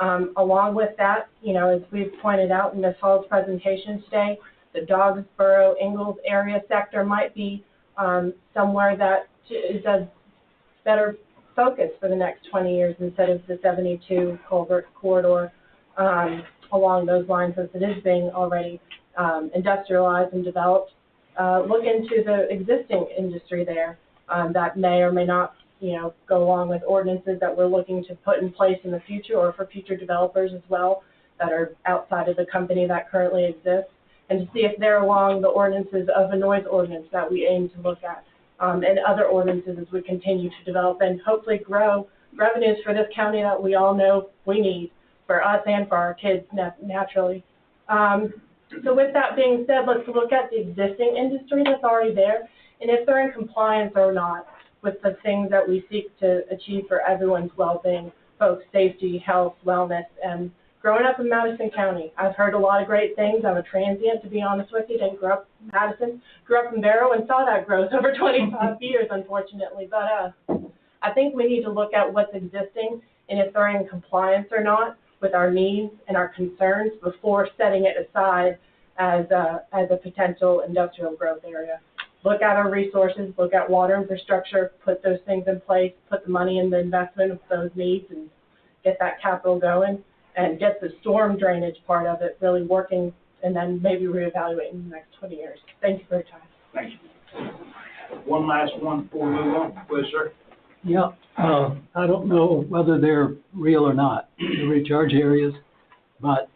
Speaker 17: Along with that, you know, as we've pointed out in Ms. Hall's presentation today, the Dogsboro, Ingalls area sector might be somewhere that is a better focus for the next 20 years instead of the 72 Colbert corridor along those lines, as it is being already industrialized and developed. Look into the existing industry there that may or may not, you know, go along with ordinances that we're looking to put in place in the future, or for future developers as well that are outside of the company that currently exists, and to see if they're along the ordinances of a noise ordinance that we aim to look at, and other ordinances as we continue to develop and hopefully grow revenues for this county that we all know we need for us and for our kids naturally. So with that being said, let's look at the existing industry that's already there, and if they're in compliance or not with the things that we seek to achieve for everyone's well-being, folks' safety, health, wellness. And growing up in Madison County, I've heard a lot of great things. I'm a transient, to be honest with you. Didn't grow up in Madison, grew up in Barrow and saw that growth over 25 years, unfortunately. But I think we need to look at what's existing and if they're in compliance or not with our needs and our concerns before setting it aside as a potential industrial growth area. Look at our resources, look at water infrastructure, put those things in place, put the money in the investment of those needs, and get that capital going, and get the storm drainage part of it really working, and then maybe reevaluate in the next 20 years. Thank you for your time.
Speaker 2: Thank you. One last one before we move on, please, sir.
Speaker 18: Yeah, I don't know whether they're real or not, the recharge areas, but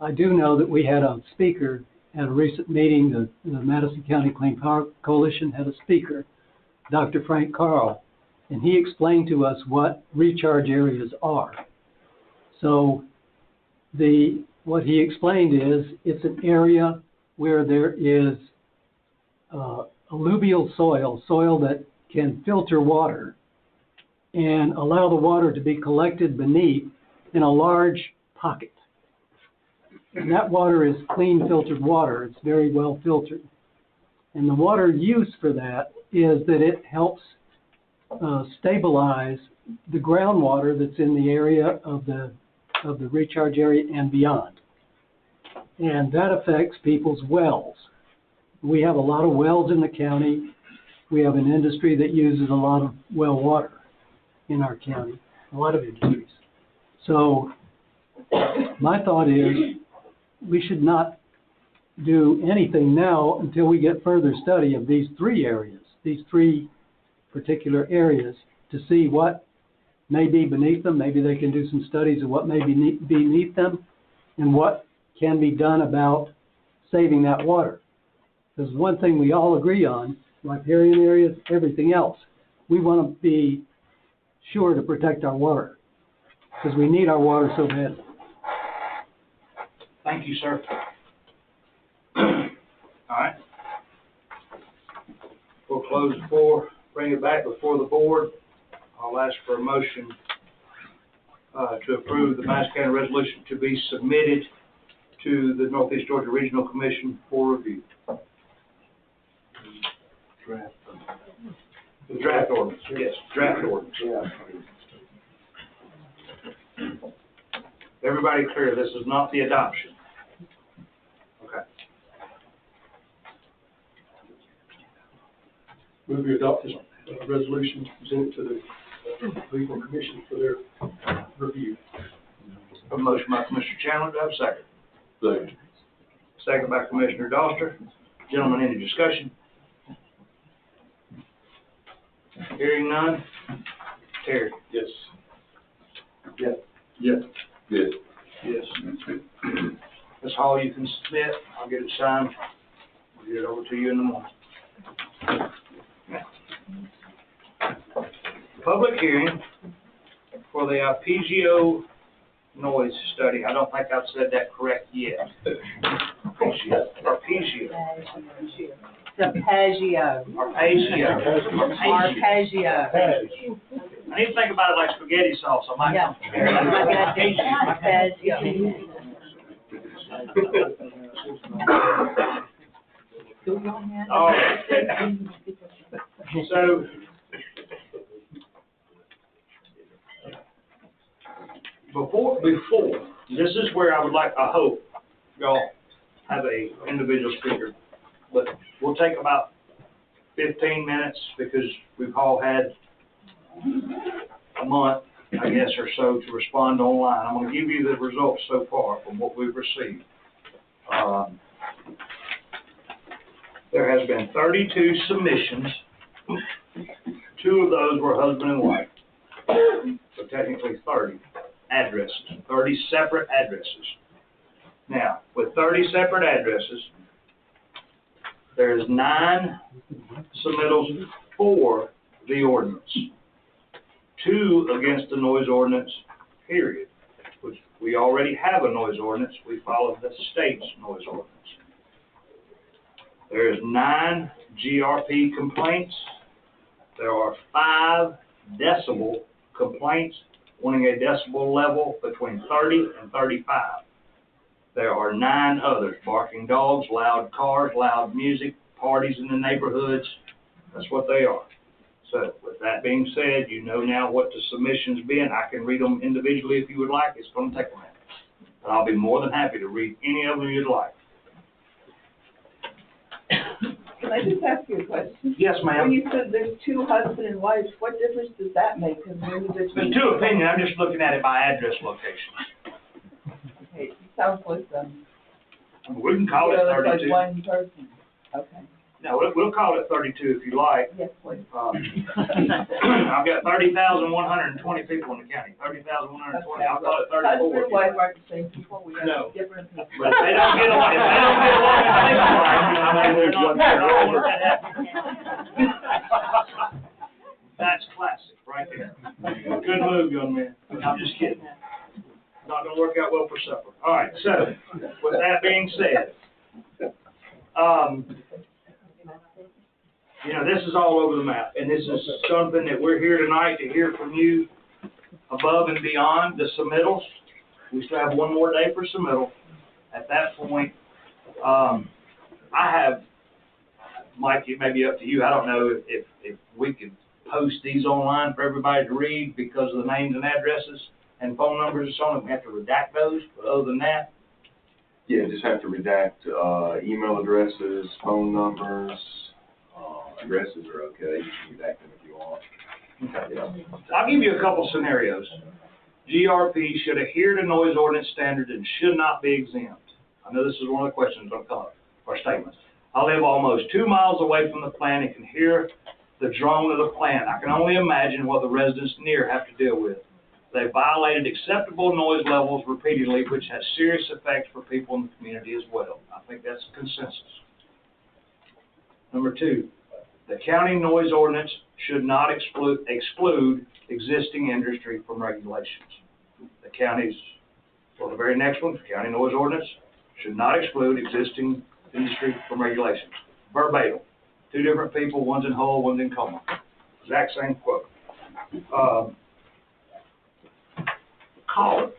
Speaker 18: I do know that we had a speaker at a recent meeting. The Madison County Clean Power Coalition had a speaker, Dr. Frank Carl, and he explained to us what recharge areas are. So what he explained is it's an area where there is alluvial soil that can filter water and allow the water to be collected beneath in a large pocket. And that water is clean filtered water. It's very well filtered. And the water use for that is that it helps stabilize the groundwater that's in the area of the recharge area and beyond. And that affects people's wells. We have a lot of wells in the county. We have an industry that uses a lot of well water in our county, a lot of industries. So my thought is we should not do anything now until we get further study of these three areas, these three particular areas, to see what may be beneath them. Maybe they can do some studies of what may be beneath them and what can be done about saving that water. There's one thing we all agree on, riparian areas, everything else. We want to be sure to protect our water because we need our water so bad.
Speaker 2: Thank you, sir. All right. We'll close the floor, bring it back before the board. I'll ask for a motion to approve the Madison County resolution to be submitted to the Northeast Georgia Regional Commission for review.
Speaker 11: Draft.
Speaker 2: The draft ordinance, yes, draft ordinance.
Speaker 11: Yeah.
Speaker 2: Everybody clear, this is not the adoption. Okay.
Speaker 8: Move we adopt this resolution, present it to the Legal Commission for their review.
Speaker 2: A motion by Commissioner Chandler, do I have a second?
Speaker 11: Second.
Speaker 2: Second by Commissioner Doster. Gentlemen, any discussion? Hearing none. Terry?
Speaker 11: Yes. Yes. Yes.
Speaker 2: Yes. Hall, you can submit. I'll get it signed. We'll get it over to you in the morning. Public hearing for the arpeggio noise study. I don't think I've said that correct yet. Arpeggio.
Speaker 12: Arpeggio.
Speaker 2: Arpeggio.
Speaker 12: Arpeggio.
Speaker 2: I need to think about it like spaghetti sauce. I might. All right. So, before, this is where I hope y'all have a individual speaker, but we'll take about 15 minutes because we've all had a month, I guess, or so to respond online. I'm going to give you the results so far from what we've received. There has been 32 submissions. 2 of those were husband and wife. So technically 30 addresses, 30 separate addresses. Now, with 30 separate addresses, there's 9 submittals for the ordinance. 2 against the noise ordinance, period, which we already have a noise ordinance. We follow the state's noise ordinance. There is 9 GRP complaints. There are 5 decibel complaints, wanting a decibel level between 30 and 35. There are 9 others, barking dogs, loud cars, loud music, parties in the neighborhoods. That's what they are. So with that being said, you know now what the submissions been. I can read them individually if you would like. It's going to take a minute. But I'll be more than happy to read any of them you'd like.
Speaker 12: Can I just ask you a question?
Speaker 2: Yes, ma'am.
Speaker 12: When you said there's 2 husband and wives, what difference does that make? Because
Speaker 2: There's 2 opinions. I'm just looking at it by address location.
Speaker 12: Okay, it sounds like
Speaker 2: We can call it 32.
Speaker 12: like one person. Okay.
Speaker 2: No, we'll call it 32 if you like.
Speaker 12: Yes, please.
Speaker 2: I've got 30,120 people in the county. 30,120. I'll call it 34.
Speaker 12: Husband and wife aren't the same people. We
Speaker 2: No.
Speaker 12: have different people.
Speaker 2: But if they don't get along, and think alike, I mean, there's one there. I don't want that happening. That's classic, right there. Good move, young man. I'm just kidding. Not gonna work out well for supper. All right, so, with that being said, you know, this is all over the map, and this is something that we're here tonight to hear from you above and beyond the submittals. We still have one more day for submittal. At that point, I have, Mike, it may be up to you. I don't know if we could post these online for everybody to read because of the names and addresses and phone numbers and so on. We have to redact those, but other than that.
Speaker 5: Yeah, just have to redact, email addresses, phone numbers, addresses are okay. You can redact them if you want.
Speaker 2: Okay. Yeah. I'll give you a couple scenarios. GRP should adhere to noise ordinance standards and should not be exempt. I know this is one of the questions going to come up, or statements. I live almost 2 miles away from the plant and can hear the drone of the plant. I can only imagine what the residents near have to deal with. They violated acceptable noise levels repeatedly, which has serious effects for people in the community as well. I think that's a consensus. Number 2, the county noise ordinance should not exclude existing industry from regulations. The county's, well, the very next one, the county noise ordinance should not exclude existing industry from regulations. Verbatim. 2 different people, one's in Hull, one's in Como. Exact same quote. Caller.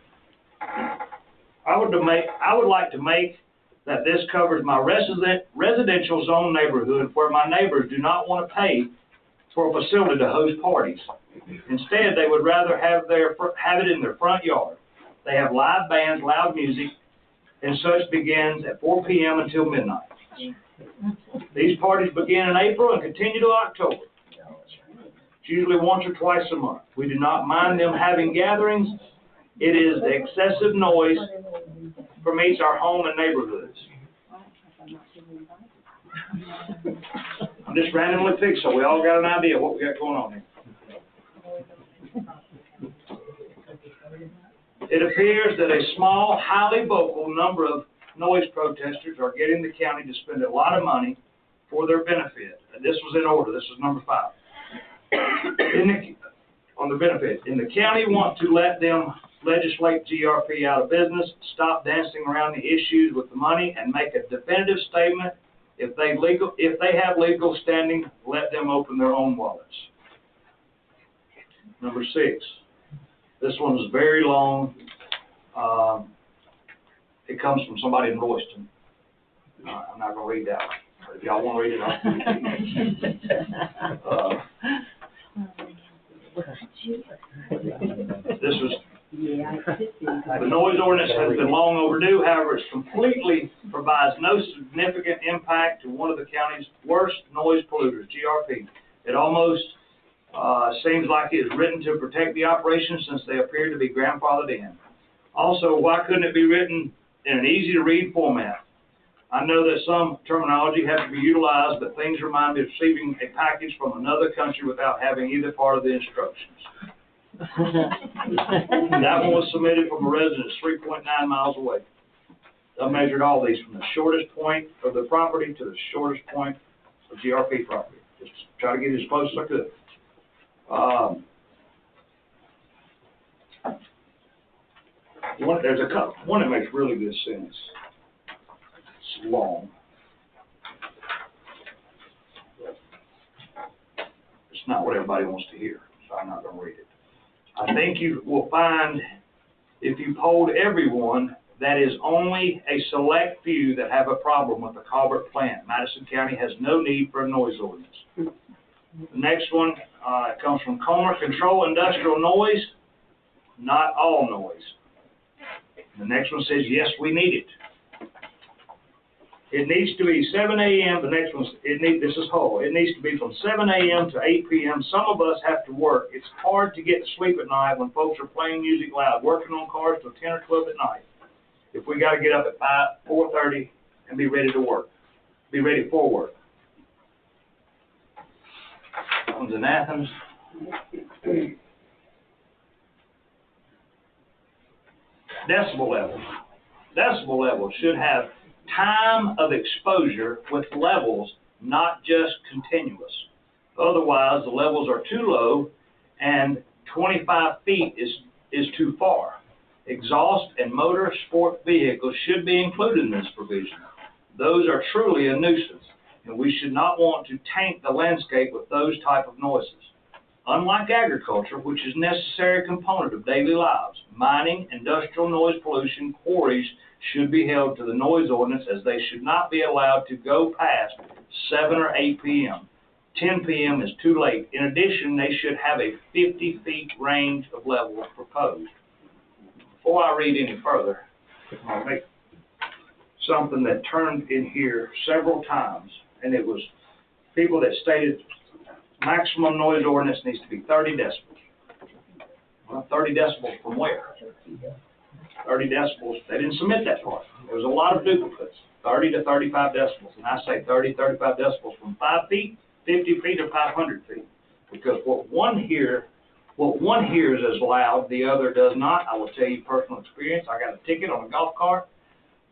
Speaker 2: I would like to make that this covers my residential zone neighborhood where my neighbors do not want to pay for a facility to host parties. Instead, they would rather have it in their front yard. They have live bands, loud music, and such begins at 4 p.m. until midnight. These parties begin in April and continue to October. It's usually once or twice a month. We do not mind them having gatherings. It is the excessive noise permeates our home and neighborhoods. I'm just randomly picked, so we all got an idea what we got going on here. It appears that a small, highly vocal number of noise protesters are getting the county to spend a lot of money for their benefit. And this was in order, this was number 5. On the benefit, and the county want to let them legislate GRP out of business, stop dancing around the issues with the money, and make a definitive statement. If they have legal standing, let them open their own wallets. Number 6, this one's very long. It comes from somebody in Royston. I'm not gonna read that one, but if y'all wanna read it, I'll this was, the noise ordinance has been long overdue, however, it completely provides no significant impact to one of the county's worst noise polluters, GRP. It almost seems like it is written to protect the operation since they appear to be grandfathered in. Also, why couldn't it be written in an easy-to-read format? I know that some terminology has to be utilized, but things remind me of receiving a package from another country without having either part of the instructions. That one was submitted from a resident 3.9 miles away. I measured all these from the shortest point of the property to the shortest point of GRP property. Just try to get as close as I could. There's a couple. One that makes really good sense. It's long. It's not what everybody wants to hear, so I'm not going to read it. I think you will find, if you polled everyone, that is only a select few that have a problem with the Colbert plant. Madison County has no need for a noise ordinance. The next one comes from Comer. Control industrial noise, not all noise. The next one says, yes, we need it. It needs to be 7 a.m. The next one's, this is whole. It needs to be from 7 a.m. to 8 p.m. Some of us have to work. It's hard to get to sleep at night when folks are playing music loud, working on cars till 10 or 12 at night. If we got to get up at 4:30 and be ready to work, be ready for work. That one's in Athens. Decibel levels. Decibel levels should have time of exposure with levels, not just continuous. Otherwise, the levels are too low and 25 feet is too far. Exhaust and motor sport vehicles should be included in this provision. Those are truly a nuisance, and we should not want to taint the landscape with those type of noises. Unlike agriculture, which is a necessary component of daily lives, mining, industrial noise pollution, quarries should be held to the noise ordinance, as they should not be allowed to go past 7 or 8 p.m. 10 p.m. is too late. In addition, they should have a 50-feet range of levels proposed. Before I read any further, I'll make something that turned in here several times, and it was people that stated maximum noise ordinance needs to be 30 decibels. Well, 30 decibels from where? 30 decibels, they didn't submit that part. There was a lot of duplicates, 30 to 35 decibels. And I say 30, 35 decibels from 5 feet, 50 feet, or 500 feet. Because what one hears as loud, the other does not. I will tell you personal experience. I got a ticket on a golf cart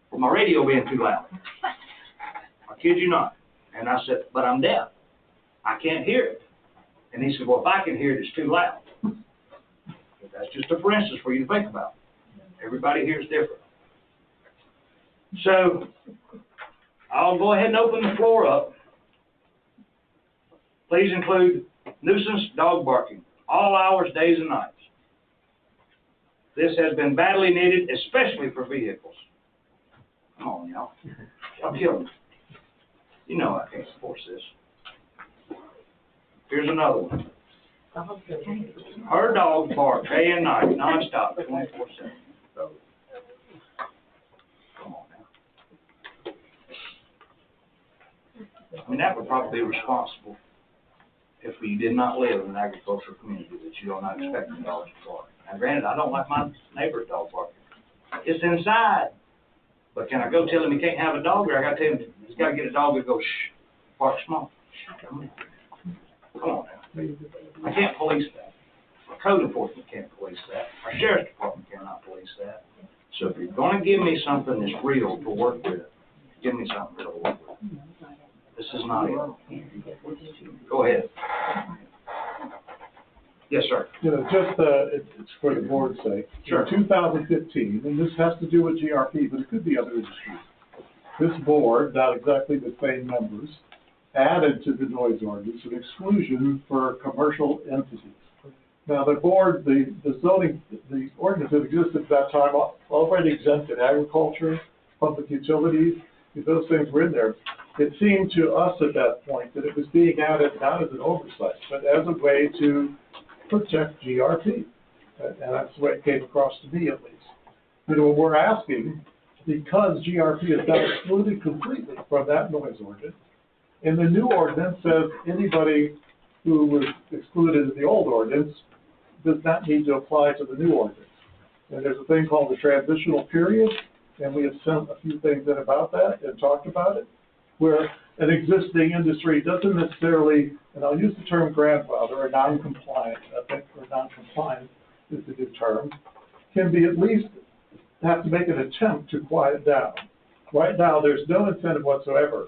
Speaker 2: for my radio being too loud. I kid you not. And I said, but I'm deaf. I can't hear it. And he said, well, if I can hear it, it's too loud. But that's just a for instance for you to think about. Everybody hears different. So I'll go ahead and open the floor up. Please include nuisance dog barking, all hours, days, and nights. This has been badly needed, especially for vehicles. Come on, y'all. Y'all kill me. You know I can't enforce this. Here's another one. Her dogs bark day and night, nonstop, 24/7. Come on now. I mean, that would probably be responsible if we did not live in an agricultural community, that you are not expecting dogs to bark. Now, granted, I don't like my neighbor's dog barking. It's inside. But can I go tell him he can't have a dog, or I got to tell him he's got to get a dog that goes, shh, bark small. Come on now. I can't police that. Our code enforcement can't police that. Our sheriff's department cannot police that. So if you're gonna give me something that's real to work with, give me something real to work with. This is not it. Go ahead. Yes, sir.
Speaker 6: You know, just, it's for the board's sake.
Speaker 2: Sure.
Speaker 6: In 2015, and this has to do with GRP, but it could be other industries. This board, not exactly the same members, added to the noise ordinance an exclusion for commercial entities. Now, the board, the zoning, the ordinance that existed at that time already exempted agriculture, public utilities, if those things were in there. It seemed to us at that point that it was being added not as an oversight, but as a way to protect GRP. And that's the way it came across to me at least. You know, we're asking, because GRP is now excluded completely from that noise ordinance, and the new ordinance says anybody who was excluded in the old ordinance does not need to apply to the new ordinance. And there's a thing called the transitional period, and we have sent a few things in about that and talked about it, where an existing industry doesn't necessarily, and I'll use the term grandfather or non-compliant, I think, or non-compliant is the good term, can be at least have to make an attempt to quiet down. Right now, there's no incentive whatsoever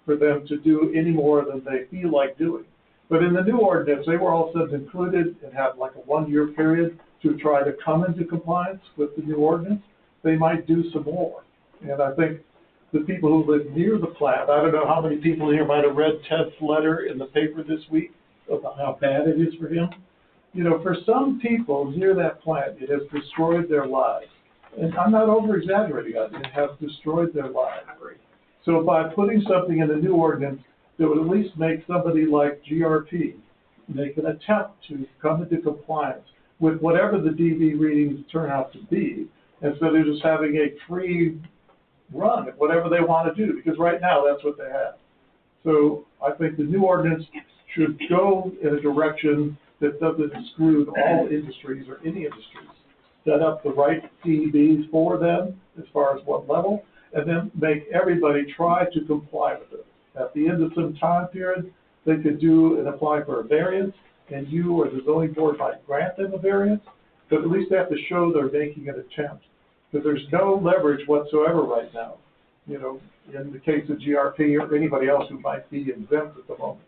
Speaker 6: for them to do any more than they feel like doing. But in the new ordinance, they were all of a sudden included and had like a 1-year period to try to come into compliance with the new ordinance. They might do some more. And I think the people who live near the plant, I don't know how many people here might have read Ted's letter in the paper this week about how bad it is for him. You know, for some people near that plant, it has destroyed their lives. And I'm not over-exaggerating it has destroyed their lives. So by putting something in the new ordinance that would at least make somebody like GRP make an attempt to come into compliance with whatever the DV readings turn out to be, instead of just having a free run at whatever they want to do, because right now that's what they have. So I think the new ordinance should go in a direction that doesn't exclude all industries or any industries. Set up the right DVs for them as far as what level, and then make everybody try to comply with it. At the end of some time period, they could do and apply for a variance, and you or the zoning board might grant them a variance, but at least they have to show they're making an attempt. Because there's no leverage whatsoever right now, you know, in the case of GRP or anybody else who might be exempt at the moment.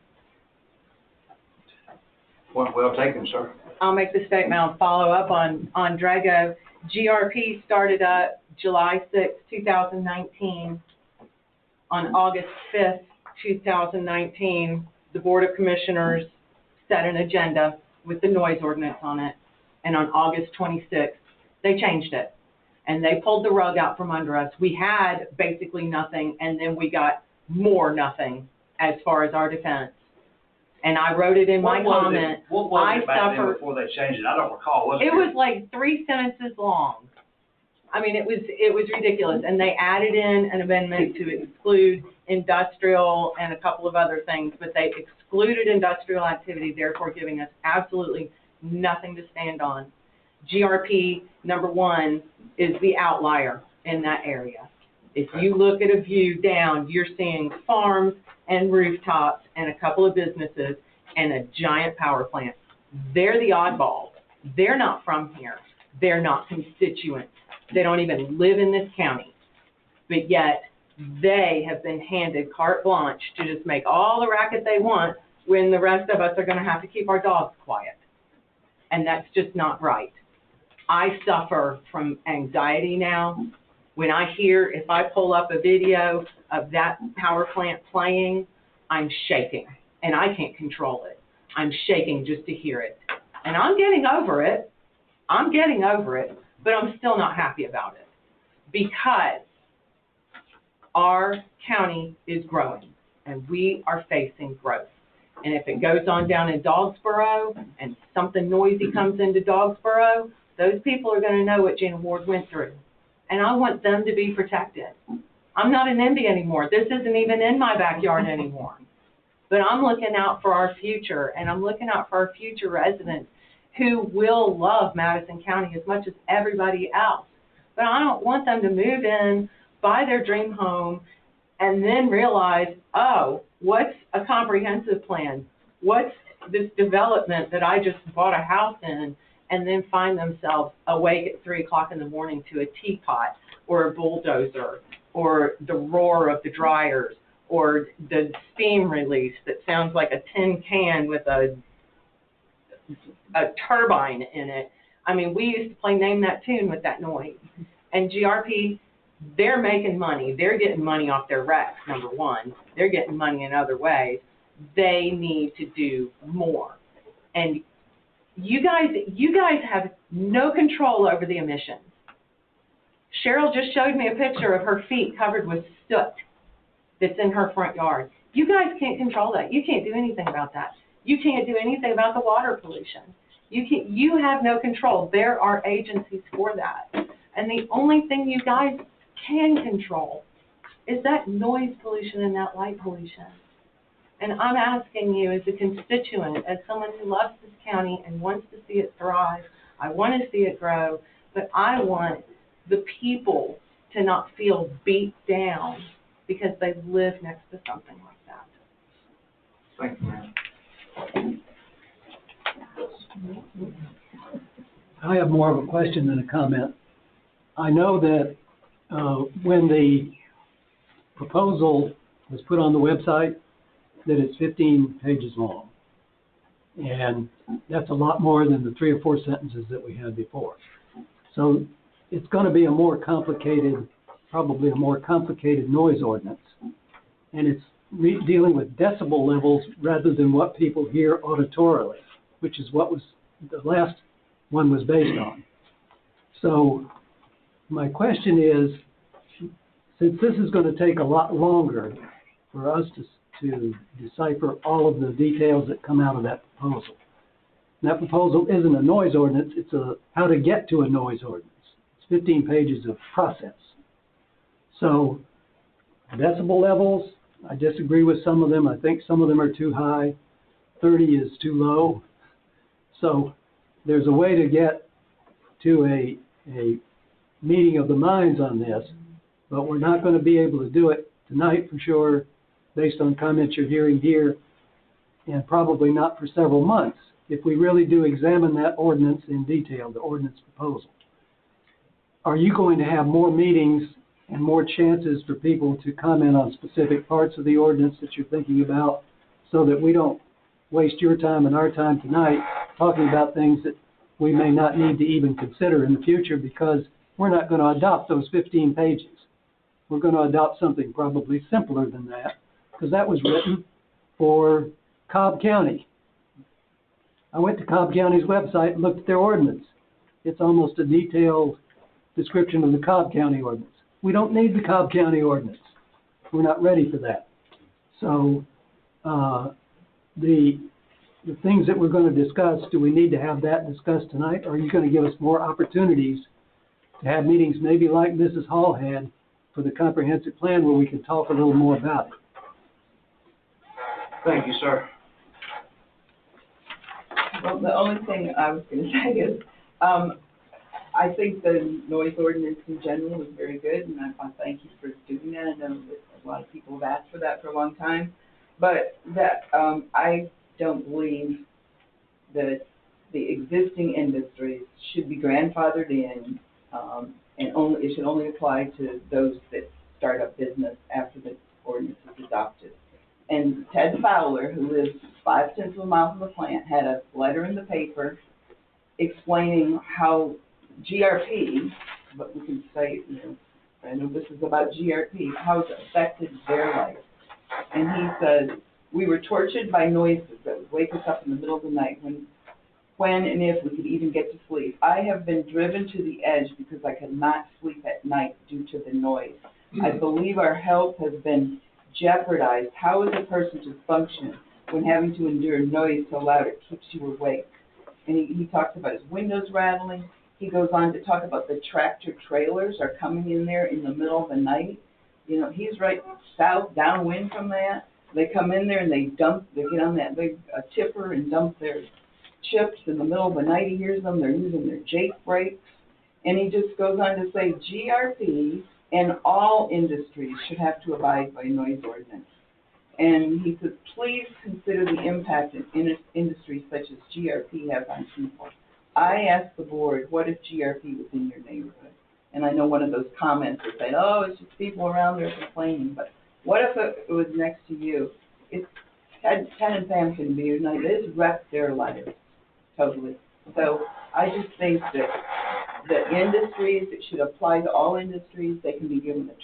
Speaker 2: Well taken, sir.
Speaker 14: I'll make the statement, I'll follow up on Drago. GRP started up July 6, 2019. On August 5th, 2019, the Board of Commissioners set an agenda with the noise ordinance on it. And on August 26th, they changed it. And they pulled the rug out from under us. We had basically nothing, and then we got more nothing as far as our defense. And I wrote it in my comment.
Speaker 2: What was it back then before they changed it? I don't recall.
Speaker 14: It was like 3 sentences long. I mean, it was ridiculous. And they added in an amendment to exclude industrial and a couple of other things, but they excluded industrial activity, therefore giving us absolutely nothing to stand on. GRP, number 1, is the outlier in that area. If you look at a view down, you're seeing farms and rooftops and a couple of businesses and a giant power plant. They're the oddballs. They're not from here. They're not constituents. They don't even live in this county. But yet, they have been handed carte blanche to just make all the racket they want when the rest of us are going to have to keep our dogs quiet. And that's just not right. I suffer from anxiety now. When I hear, if I pull up a video of that power plant playing, I'm shaking, and I can't control it. I'm shaking just to hear it. And I'm getting over it. But I'm still not happy about it because our county is growing, and we are facing growth. And if it goes on down in Dogsboro and something noisy comes into Dogsboro, those people are going to know what Gina Ward went through. And I want them to be protected. I'm not an NIMBY anymore. This isn't even in my backyard anymore. But I'm looking out for our future, and I'm looking out for our future residents who will love Madison County as much as everybody else. But I don't want them to move in, buy their dream home, and then realize, oh, what's a comprehensive plan? What's this development that I just bought a house in? and then find themselves awake at 3 o'clock in the morning to a teapot or a bulldozer or the roar of the dryers or the steam release that sounds like a tin can with a turbine in it. I mean, we used to play Name That Tune with that noise. And GRP, they're making money. They're getting money off their wrecks, number one. They're getting money in other ways. They need to do more. And you guys have no control over the emissions. Cheryl just showed me a picture of her feet covered with soot that's in her front yard. You guys can't control that. You can't do anything about that. You can't do anything about the water pollution. You have no control. There are agencies for that. And the only thing you guys can control is that noise pollution and that light pollution. And I'm asking you as a constituent, as someone who loves this county and wants to see it thrive, I want to see it grow, but I want the people to not feel beat down because they live next to something like that.
Speaker 2: Thank you, ma'am.
Speaker 18: I have more of a question than a comment. I know that when the proposal was put on the website, that it's 15 pages long. And that's a lot more than the 3 or 4 sentences that we had before. So it's going to be a more complicated, probably a more complicated noise ordinance. And it's dealing with decibel levels rather than what people hear auditorily, which is what was the last one was based on. So my question is, since this is going to take a lot longer for us to decipher all of the details that come out of that proposal. And that proposal isn't a noise ordinance, it's a how to get to a noise ordinance. It's 15 pages of process. So decibel levels, I disagree with some of them. I think some of them are too high. 30 is too low. So there's a way to get to a meeting of the minds on this, but we're not going to be able to do it tonight for sure, based on comments you're hearing here, and probably not for several months, if we really do examine that ordinance in detail, the ordinance proposal. Are you going to have more meetings and more chances for people to comment on specific parts of the ordinance that you're thinking about, so that we don't waste your time and our time tonight talking about things that we may not need to even consider in the future, because we're not going to adopt those 15 pages. We're going to adopt something probably simpler than that, because that was written for Cobb County. I went to Cobb County's website and looked at their ordinance. It's almost a detailed description of the Cobb County ordinance. We don't need the Cobb County ordinance. We're not ready for that. So the things that we're going to discuss, do we need to have that discussed tonight, or are you going to give us more opportunities to have meetings maybe like Mrs. Hall had for the comprehensive plan, where we can talk a little more about it?
Speaker 2: Thank you, sir.
Speaker 12: Well, the only thing I was going to say is, I think the noise ordinance in general is very good, and I thank you for doing that. I know that a lot of people have asked for that for a long time, but that I don't believe that the existing industries should be grandfathered in, and it should only apply to those that start up business after the ordinance is adopted. And Ted Fowler, who lives 5/10 of a mile from the plant, had a letter in the paper explaining how GRP, but we can say, I know this is about GRP, how it's affected their life. And he said, we were tortured by noises that would wake us up in the middle of the night when and if we could even get to sleep. I have been driven to the edge because I could not sleep at night due to the noise. I believe our health has been jeopardized. How is a person to function when having to endure noise so loud it keeps you awake? And he talks about his windows rattling. He goes on to talk about the tractor trailers are coming in there in the middle of the night. He's right south, downwind from that. They come in there and they get on that big tipper and dump their chips in the middle of the night. He hears them. They're using their Jake brakes. And he just goes on to say GRP and all industries should have to abide by noise ordinance. And he said, please consider the impact in industries such as GRP have on people. I asked the board, what if GRP was in your neighborhood? And I know one of those comments would say, oh, it's just people around there complaining, but what if it was next to you? It's, Ted and Pam can be united, it's wrecked their lives, totally. So I just think that the industries, it should apply to all industries, they can be given a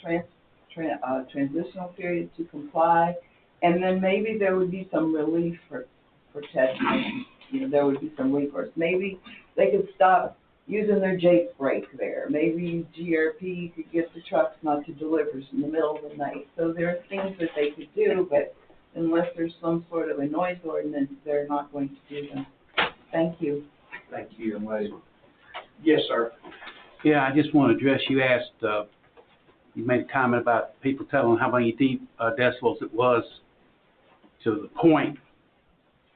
Speaker 12: transitional period to comply, and then maybe there would be some relief for Ted, you know, there would be some recourse. Maybe they could stop using their Jake break there. Maybe GRP could get the trucks not to deliver in the middle of the night. So there are things that they could do, but unless there's some sort of a noise ordinance, they're not going to do them. Thank you.
Speaker 2: Thank you, young lady. Yes, sir.
Speaker 19: Yeah, I just want to address, you asked, you made a comment about people telling how many decibels it was to the point,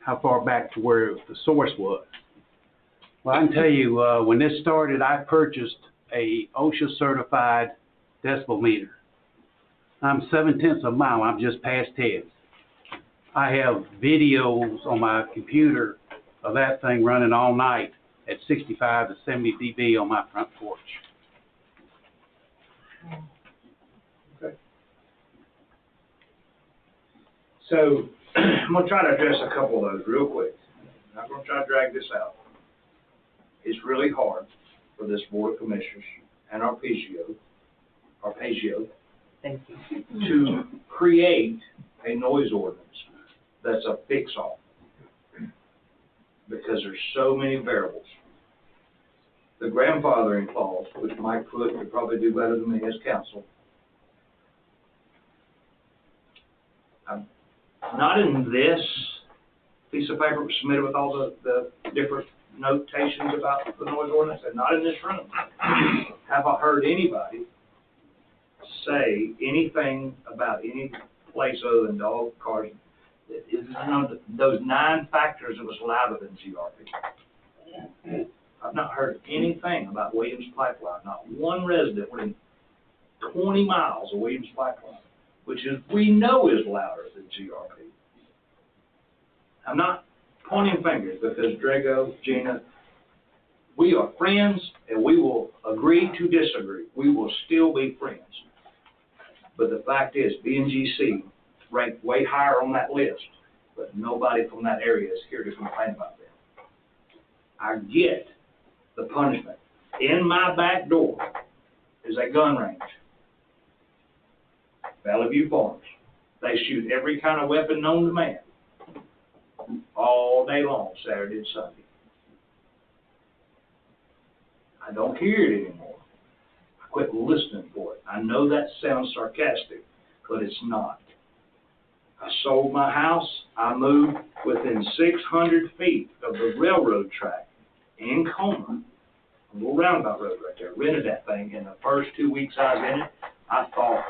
Speaker 19: how far back to where the source was. Well, I can tell you, when this started, I purchased a OSHA certified decibel meter. I'm 0.7 of a mile, I'm just past Ted's. I have videos on my computer of that thing running all night at 65 to 70 dB on my front porch.
Speaker 2: Okay. So, I'm gonna try to address a couple of those real quick. I'm not gonna try to drag this out. It's really hard for this Board of Commissioners and our PGO,
Speaker 12: Thank you.
Speaker 2: to create a noise ordinance that's a fix-all. Because there's so many variables. The grandfathering clause, which Mike Pruitt could probably do better than me as counsel. Not in this piece of paper submitted with all the different notations about the noise ordinance, and not in this room. Have I heard anybody say anything about any place other than dog, cars? Those 9 factors that was louder than GRP. I've not heard anything about Williams Pipeline, not one resident within 20 miles of Williams Pipeline, which is, we know is louder than GRP. I'm not pointing fingers because Drago, Gina, we are friends and we will agree to disagree. We will still be friends. But the fact is, BNGC ranked way higher on that list, but nobody from that area is here to complain about them. I get the punishment. In my back door is a gun range. Valley View Farms. They shoot every kind of weapon known to man all day long, Saturday and Sunday. I don't hear it anymore. I quit listening for it. I know that sounds sarcastic, but it's not. I sold my house. I moved within 600 feet of the railroad track in Comer, a little roundabout road right there. Rented that thing. In the first 2 weeks I was in it, I thought,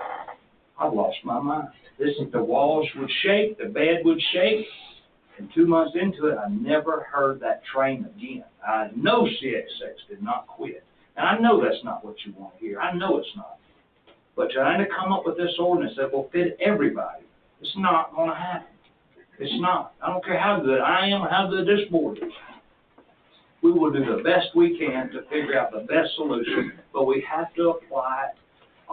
Speaker 2: I've lost my mind. The walls would shake, the bed would shake, and 2 months into it, I never heard that train again. I know CXX did not quit. And I know that's not what you want to hear. I know it's not. But trying to come up with this ordinance that will fit everybody, it's not going to happen. It's not. I don't care how good I am or how good this board is. We will do the best we can to figure out the best solution, but we have to apply it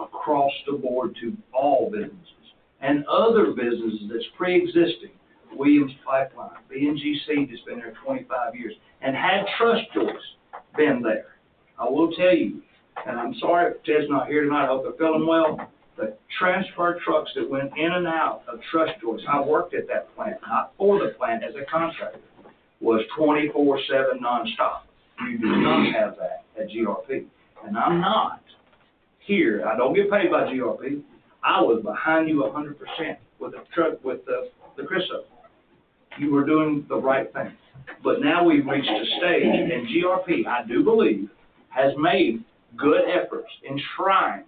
Speaker 2: across the board to all businesses and other businesses that's pre-existing. Williams Pipeline, BNGC has been there 25 years, and had Trust Choice been there, I will tell you, and I'm sorry if Ted's not here tonight, I hope they're feeling well, the transfer trucks that went in and out of Trust Choice, I worked at that plant, not for the plant, as a contractor, was 24/7 nonstop. You do not have that at GRP, and I'm not here. I don't get paid by GRP. I was behind you 100% with the truck, with the Crisso. You were doing the right thing. But now we've reached a stage, and GRP, I do believe, has made good efforts in trying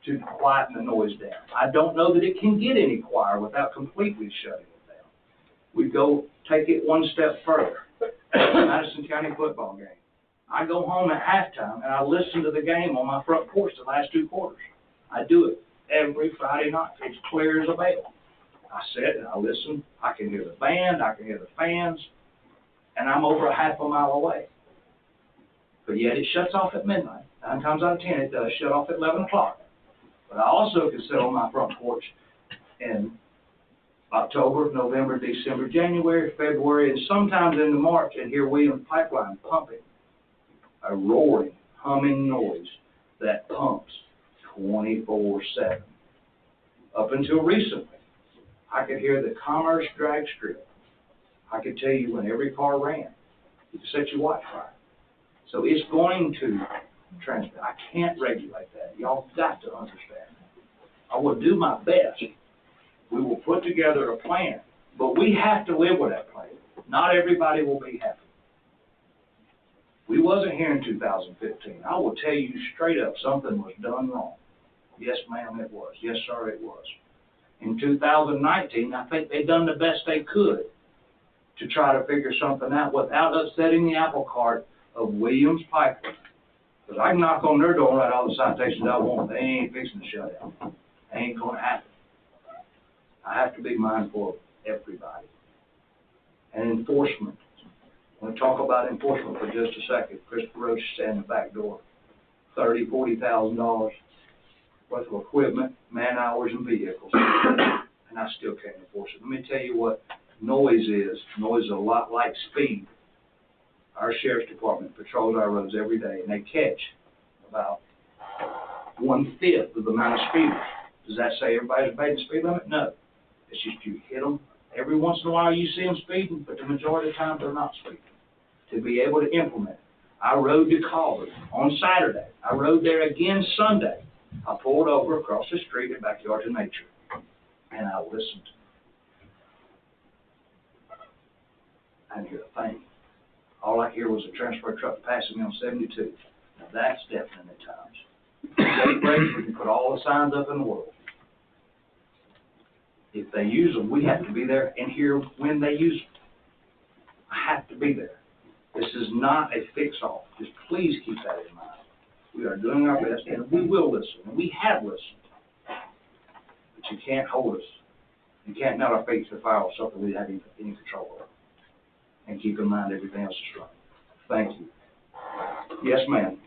Speaker 2: to quieten the noise down. I don't know that it can get any quieter without completely shutting it down. We go take it one step further. Madison County football game. I go home at halftime and I listen to the game on my front porch the last 2 quarters. I do it every Friday night. It's clear as a bell. I sit and I listen. I can hear the band. I can hear the fans. And I'm over a half a mile away. but yet it shuts off at midnight. 9 times out of 10, it does shut off at 11 o'clock. But I also can sit on my front porch in October, November, December, January, February, and sometimes into March, and hear Williams Pipeline pumping, a roaring, humming noise that pumps 24/7. Up until recently, I could hear the Commerce drag strip. I could tell you when every car ran. You can set your watch right. So it's going to transmit. I can't regulate that. Y'all got to understand. I will do my best. We will put together a plan, but we have to live with that plan. Not everybody will be happy. We wasn't here in 2015. I will tell you straight up, something was done wrong. Yes, ma'am, it was. Yes, sir, it was. In 2019, I think they done the best they could to try to figure something out without upsetting the apple cart of Williams Pipeline. Because I can knock on their door and write all the citations I want. They ain't fixing to shut down. They ain't going to happen. I have to be mindful of everybody. And enforcement. I want to talk about enforcement for just a second. Christopher Roach is standing in the back door. $30,000, $40,000 worth of equipment, man hours, and vehicles. And I still can't enforce it. Let me tell you what noise is. Noise is a lot like speed. Our sheriff's department patrols our roads every day, and they catch about 1/5 of the amount of speeders. Does that say everybody's obeying the speed limit? No. It's just you hit them. Every once in a while you see them speeding, but the majority of the time they're not speeding. To be able to implement it. I rode to Calvert on Saturday. I rode there again Sunday. I pulled over across the street at Backyards of Nature, and I listened. I didn't hear a thing. All I hear was a transfer truck passing me on 72. Now that's deafening at times. State breaks, we can put all the signs up in the world. If they use them, we have to be there and hear when they use them. I have to be there. This is not a fix-all. Just please keep that in mind. We are doing our best, and we will listen, and we have listened. But you can't hold us. You can't melt our feet to the fire with something we have any control over. And keep in mind everything else is right. Thank you. Yes, ma'am.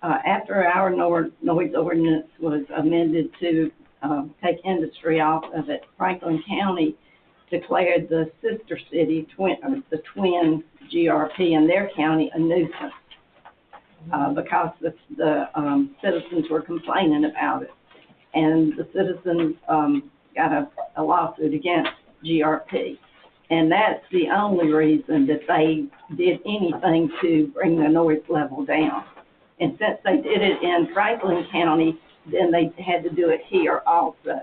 Speaker 20: After our noise ordinance was amended to take industry off of it, Franklin County declared the sister city, the twin GRP in their county a nuisance because the citizens were complaining about it. And the citizens got a lawsuit against GRP. And that's the only reason that they did anything to bring the noise level down. And since they did it in Franklin County, then they had to do it here also.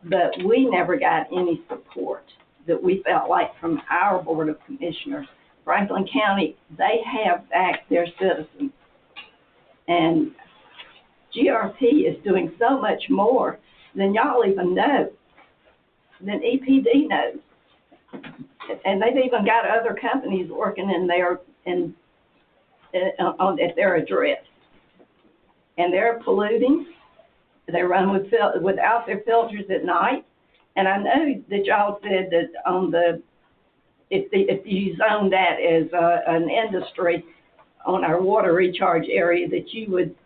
Speaker 20: But we never got any support that we felt like from our Board of Commissioners. Franklin County, they have backed their citizens. And GRP is doing so much more than y'all even know, than EPD knows. And they've even got other companies working in there at their address. And they're polluting. They run without their filters at night. And I know that y'all said that if you zone that as an industry on our water recharge area, that you would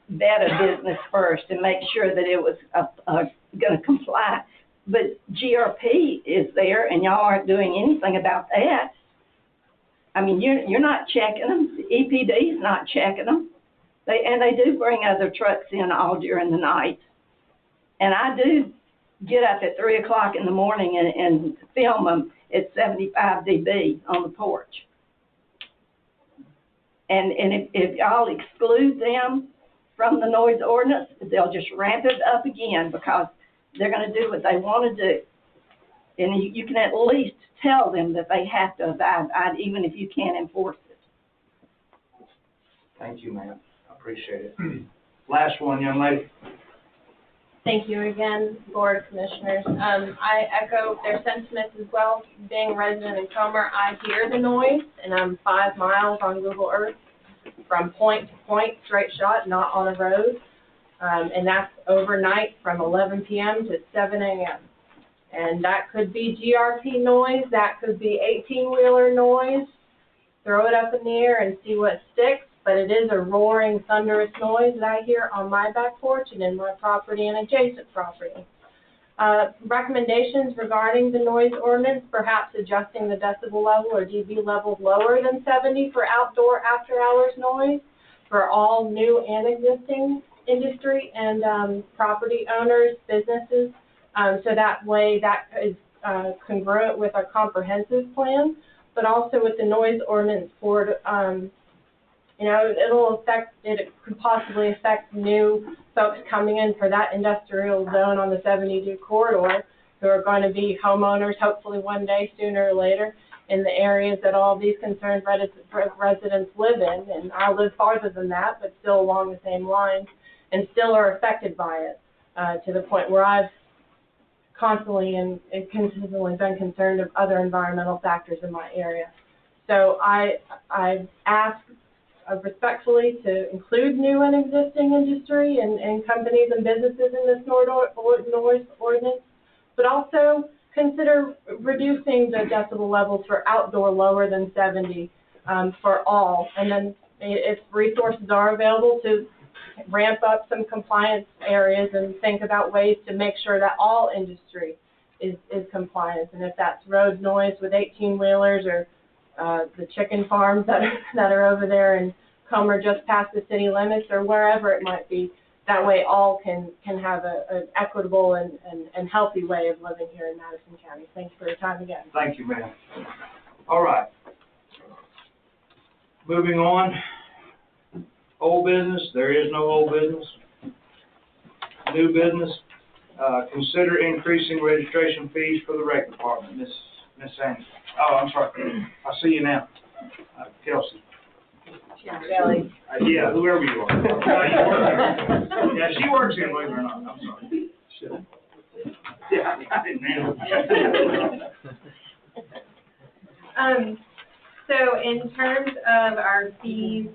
Speaker 20: vet a business first and make sure that it was going to comply. But GRP is there, and y'all aren't doing anything about that. I mean, you're not checking them. The EPD is not checking them. They do bring other trucks in all during the night. And I do get up at 3 o'clock in the morning and film them at 75 dB on the porch. And if y'all exclude them from the noise ordinance, they'll just ramp it up again because they're going to do what they want to do. And you can at least tell them that they have to abide by it, even if you can't enforce it.
Speaker 2: Thank you, ma'am. I appreciate it. Last one, young lady.
Speaker 17: Thank you again, Board of Commissioners. I echo their sentiments as well. Being a resident in Comer, I hear the noise, and I'm 5 miles on Google Earth from point to point, straight shot, not on a road. And that's overnight from 11 p.m. to 7 a.m. And that could be GRP noise, that could be 18-wheeler noise. throw it up in the air and see what sticks, but it is a roaring, thunderous noise that I hear on my back porch and in my property and adjacent property. Recommendations regarding the noise ordinance, perhaps adjusting the decibel level or dB level lower than 70 for outdoor after-hours noise for all new and existing industry and property owners, businesses, so that way that is congruent with our comprehensive plan, but also with the noise ordinance for, you know, it could possibly affect new folks coming in for that industrial zone on the 72 corridor who are going to be homeowners, hopefully one day, sooner or later, in the areas that all these concerned residents live in. And I live farther than that, but still along the same lines, and still are affected by it, to the point where I've constantly and consistently been concerned of other environmental factors in my area. So I ask respectfully to include new and existing industry and companies and businesses in this noise ordinance, but also consider reducing the decibel levels for outdoor lower than 70 for all. And then if resources are available, to ramp up some compliance areas and think about ways to make sure that all industry is compliant. And if that's road noise with 18-wheelers or the chicken farms that are over there in Comer just past the city limits or wherever it might be, that way all can have an equitable and healthy way of living here in Madison County. Thanks for your time again.
Speaker 2: Thank you, ma'am. All right. Moving on. Old business, there is no old business. New business, consider increasing registration fees for the rec department. Miss Sandy. Oh, I'm sorry. I see you now. Kelsey.
Speaker 14: Kelly.
Speaker 2: Yeah, whoever you are. Yeah, she works here, believe it or not. I'm sorry. Yeah, I didn't know.
Speaker 17: So in terms of our fees,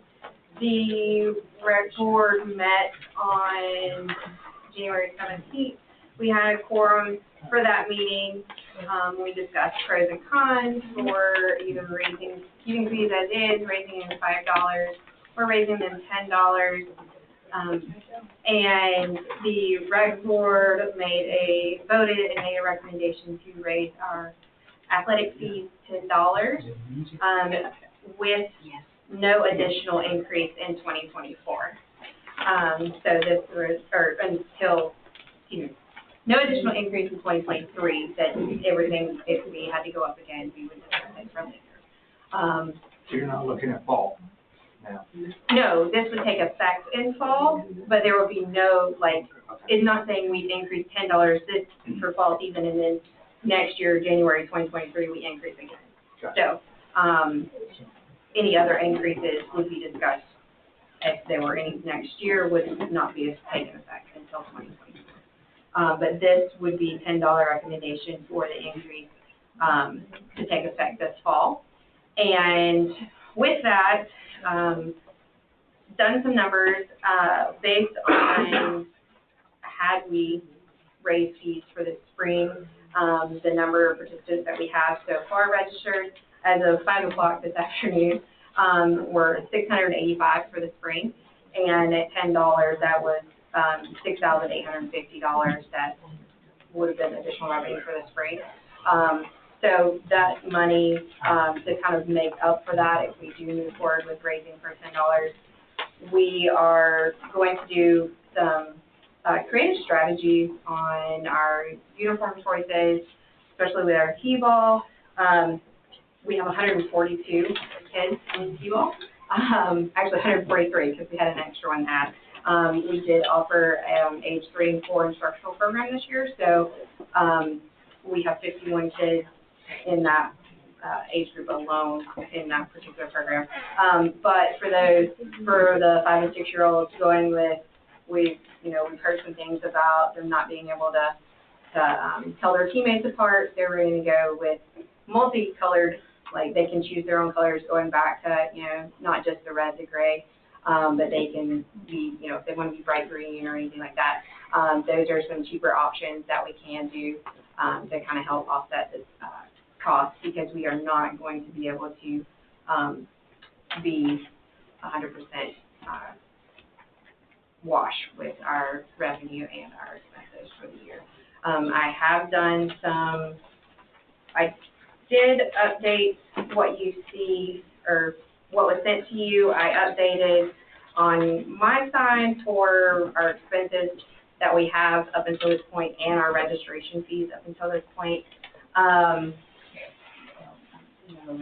Speaker 17: the rec board met on January 17th. We had a quorum for that meeting. We discussed pros and cons for either keeping fees as is, raising them $5, or raising them $10. And the rec board voted and made a recommendation to raise our athletic fees $10 with no additional increase in 2024. So this was, or until, no additional increase in 2023, that everything, if we had to go up again, we would discuss it from there.
Speaker 2: So you're not looking at fall now?
Speaker 17: No, this would take effect in fall, but there will be no, it's not saying we'd increase $10 this for fall season, and then next year, January 2023, we increase again.
Speaker 2: Gotcha.
Speaker 17: So, any other increases would be discussed if there were any next year, would not be taking effect until 2024. But this would be $10 recommendation for the increase to take effect this fall. And with that, done some numbers based on had we raised fees for the spring, the number of participants that we have so far registered as of 5 o'clock this afternoon were 685 for the spring, and at $10 that was $6,850 that would have been additional revenue for the spring. So that money, to kind of make up for that, if we do move forward with raising for $10, we are going to do some creative strategies on our uniform choices, especially with our T-ball. We have 142 kids in T-ball, actually 143 because we had an extra one that. We did offer age 3 and 4 instructional program this year, so we have 51 kids in that age group alone in that particular program. But for the 5 and 6 year olds going with, we've heard some things about them not being able to tell their teammates apart. They're ready to go with multicolored, like they can choose their own colors going back to, not just the red, the gray, but they can be, if they want to be bright green or anything like that. Those are some cheaper options that we can do to kind of help offset this cost, because we are not going to be able to
Speaker 21: be 100% wash with our revenue and our expenses for the year. I have done I did update what you see, or what was sent to you. I updated on my side for our expenses that we have up until this point and our registration fees up until this point.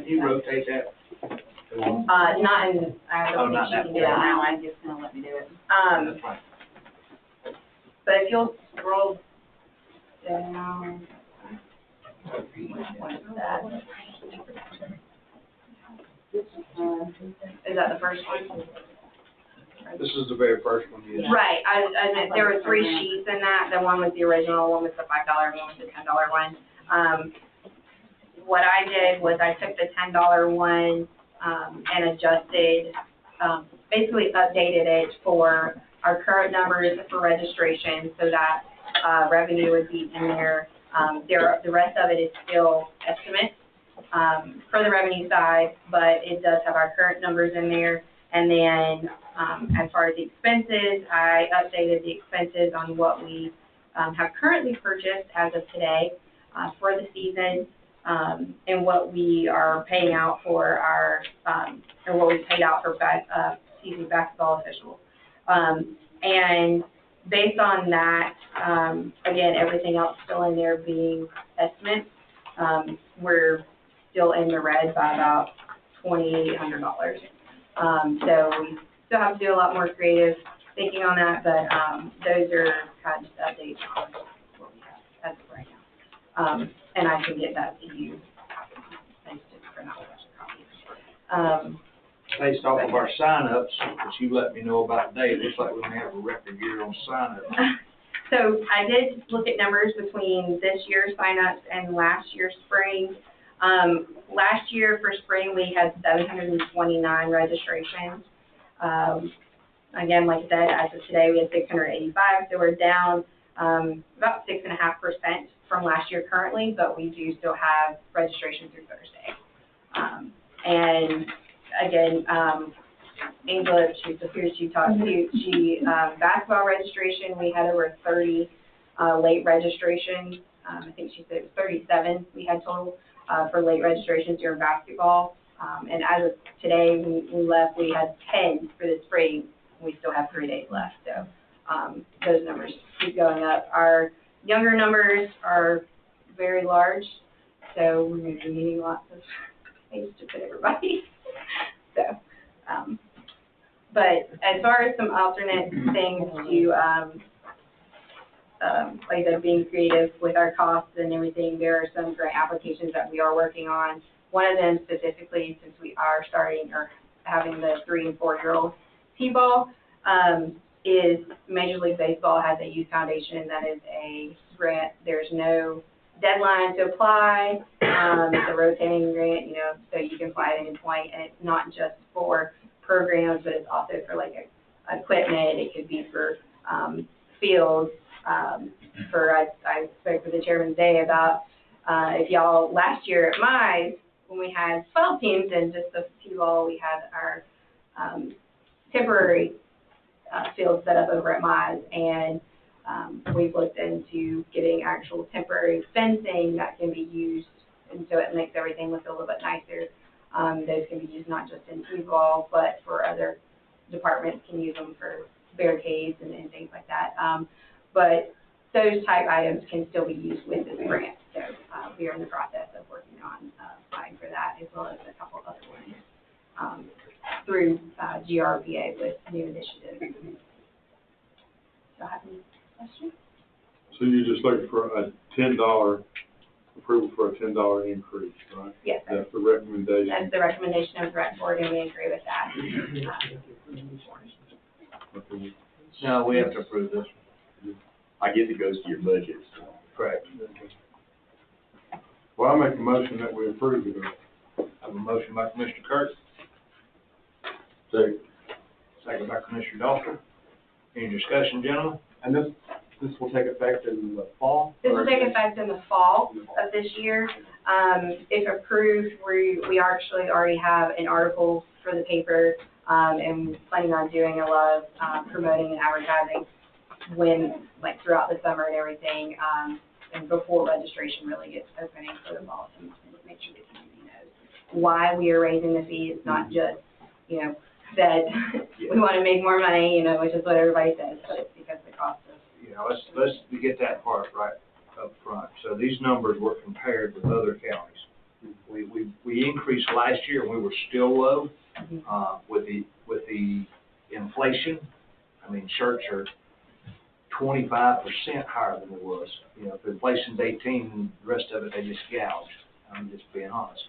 Speaker 2: You rotate that.
Speaker 21: Not in, I don't think
Speaker 2: not
Speaker 21: she
Speaker 2: that
Speaker 21: can do it
Speaker 2: far.
Speaker 21: now, I'm just gonna let me do it.
Speaker 2: That's fine.
Speaker 21: But if you'll scroll down, what is that? Is that the first one?
Speaker 2: This is the very first one, yes.
Speaker 21: Right, I meant there were 3 sheets in that, the one was the original, one was the $5, one was the $10 one. What I did was I took the $10 one, and adjusted, basically updated it for our current numbers for registration so that, revenue would be in there. The rest of it is still estimates, for the revenue side, but it does have our current numbers in there. And then, as far as the expenses, I updated the expenses on what we have currently purchased as of today for the season, and what we are paying out for our, or what we paid out for season basketball officials. And based on that, again, everything else still in there being estimates, we're still in the red by about $2,800. So we still have to do a lot more creative thinking on that, but those are kind of just updates on what we have as of right now. And I can get that to you. Thanks to print out a
Speaker 2: Based off of our signups, which you let me know about today, it looks like we're gonna have a record year on signups.
Speaker 21: So I did look at numbers between this year's signups and last year's spring. Last year for spring, we had 729 registrations. Again, like I said, as of today, we had 685, so we're down about 6.5% from last year currently, but we do still have registration through Thursday. And again, Angela, she's the peer she talked to, basketball registration, we had over 30 late registrations. I think she said it was 37 we had total for late registrations during basketball. And as of today, we left, we had 10 for the spring. We still have 3 days left, so those numbers keep going up. Our younger numbers are very large, so we're going to be needing lots of space to put everybody. So, but as far as some alternate things to, like I said, being creative with our costs and everything, there are some grant applications that we are working on. One of them specifically, since we are starting or having the 3- and 4-year-old T-ball, is Major League Baseball has a youth foundation that is a grant. There's no deadline to apply. It's a rotating grant, you know, so you can apply at any point, and it's not just for programs, but it's also for like equipment. It could be for fields. I spoke with the chairman today about if y'all last year at Mize, when we had 12 teams and just the T-ball, we had our temporary field set up over at Mize, and we've looked into getting actual temporary fencing that can be used, and so it makes everything look a little bit nicer. Those can be used not just in T-ball, but for other departments can use them for barricades and things like that. But those type items can still be used with this grant. So we are in the process of working on applying for that, as well as a couple other ones through GRBA with new initiatives. So, have any questions?
Speaker 11: So you're just looking for a $10 approval for a $10 increase, right?
Speaker 21: Yes, sir.
Speaker 11: That's the recommendation.
Speaker 21: That's the recommendation of the rec board, and we agree with that.
Speaker 2: No, we have to approve this.
Speaker 1: I guess it goes to your budget, so.
Speaker 2: Correct.
Speaker 11: Well, I make a motion that we approve it.
Speaker 2: I have a motion by Commissioner Kurtz, second by Commissioner Doster. Any discussion, gentlemen?
Speaker 15: And this will take effect in the fall?
Speaker 21: This will take effect in the fall of this year. If approved, we actually already have an article for the paper, and planning on doing a lot of, promoting and advertising when, like, throughout the summer and everything, and before registration really gets opening for the fall season, to make sure the community knows why we are raising the fee. It's not just, you know, that we want to make more money, you know, which is what everybody says, but it's because the cost of.
Speaker 2: You know, let's get that part right up front. So these numbers were compared with other counties. We increased last year and we were still low, with the inflation. I mean, shirts are 25% higher than it was. You know, if inflation's 18, and the rest of it they just gouge. I'm just being honest.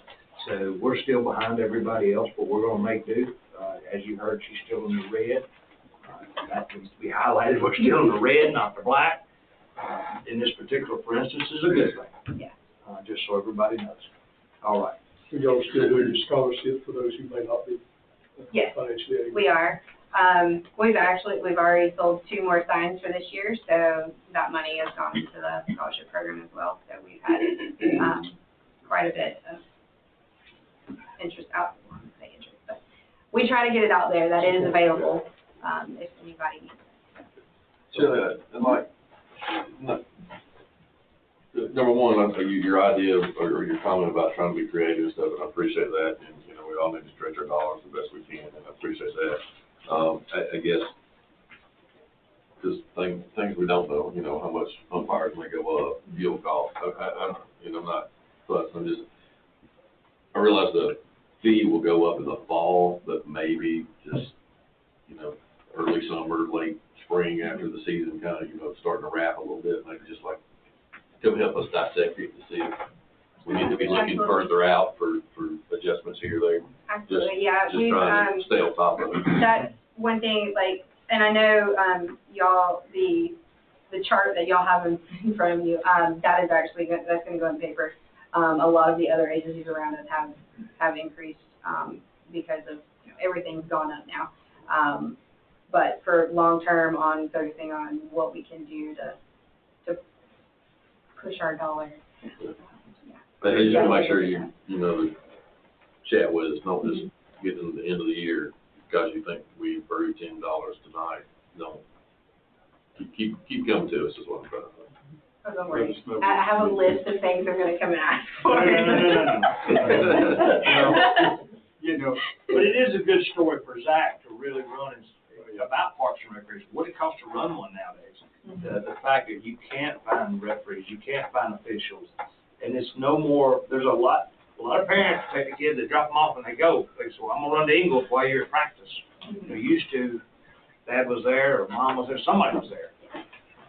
Speaker 2: So we're still behind everybody else, but we're gonna make do. As you heard, she's still in the red. That needs to be highlighted. We're still in the red, not the black. In this particular, for instance, is a good thing.
Speaker 21: Yeah.
Speaker 2: Just so everybody knows. All right.
Speaker 8: So y'all still doing your scholarship for those who may not be
Speaker 21: Yes,
Speaker 8: financially able?
Speaker 21: we are. We've already sold 2 more signs for this year, so that money has gone into the scholarship program as well. So we've had, quite a bit of interest out, I won't say interest, but we try to get it out there that it is available, if anybody needs it.
Speaker 5: So, and like, number one, your idea or your comment about trying to be creative and stuff, and I appreciate that. And, you know, we all need to stretch our dollars the best we can, and I appreciate that. I guess, just things we don't know, you know, how much umpires may go up, fuel costs. You know, I'm not fussing, I realize the fee will go up in the fall, but maybe just, you know, early summer, late spring after the season kind of, you know, starting to wrap a little bit, maybe just like, come help us dissect it to see if we need to be looking further out for adjustments here or there.
Speaker 21: Absolutely, yeah.
Speaker 5: Just trying to stay on top of it.
Speaker 21: That's one thing, like, and I know, y'all, the chart that y'all have in front of you, that is actually, that's gonna go in paper. A lot of the other agencies around us have increased, because of, you know, everything's gone up now. But for long-term, on focusing on what we can do to push our dollar.
Speaker 5: But you gotta make sure you know, chat with us, not just getting to the end of the year because you think we approved $10 tonight. No. Keep coming to us is what I'm trying to say.
Speaker 21: Oh, don't worry. I have a list of things I'm gonna come and ask for.
Speaker 2: No. You know, but it is a good story for Zach to really run about Parks and Recreation, what it costs to run one nowadays. The fact that you can't find referees, you can't find officials, and it's no more, there's a lot of parents take the kids, they drop them off and they go. They say, well, I'm gonna run to Ingles while you're at practice. You know, used to, Dad was there, or Mom was there, somebody was there.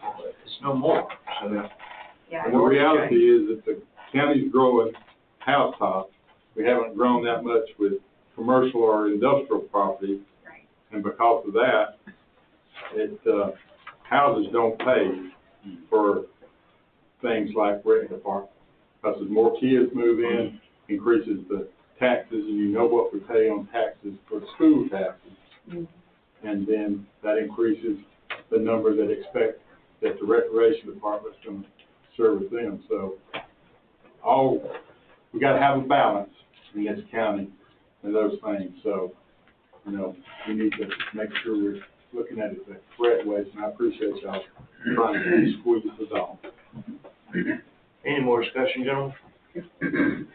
Speaker 2: But it's no more, so.
Speaker 21: Yeah.
Speaker 11: And the reality is that the county's growing housetops. We haven't grown that much with commercial or industrial property.
Speaker 21: Right.
Speaker 11: And because of that, houses don't pay for things like rec department. Because as more kids move in, increases the taxes, and you know what we pay on taxes for school taxes. Mm-hmm. And then that increases the number that expect that the recreation department's going to service them. So we got to have a balance in this county and those things. So, you know, we need to make sure we're looking at it the correct ways, and I appreciate y'all trying to squeeze this off.
Speaker 2: Any more discussion, gentlemen?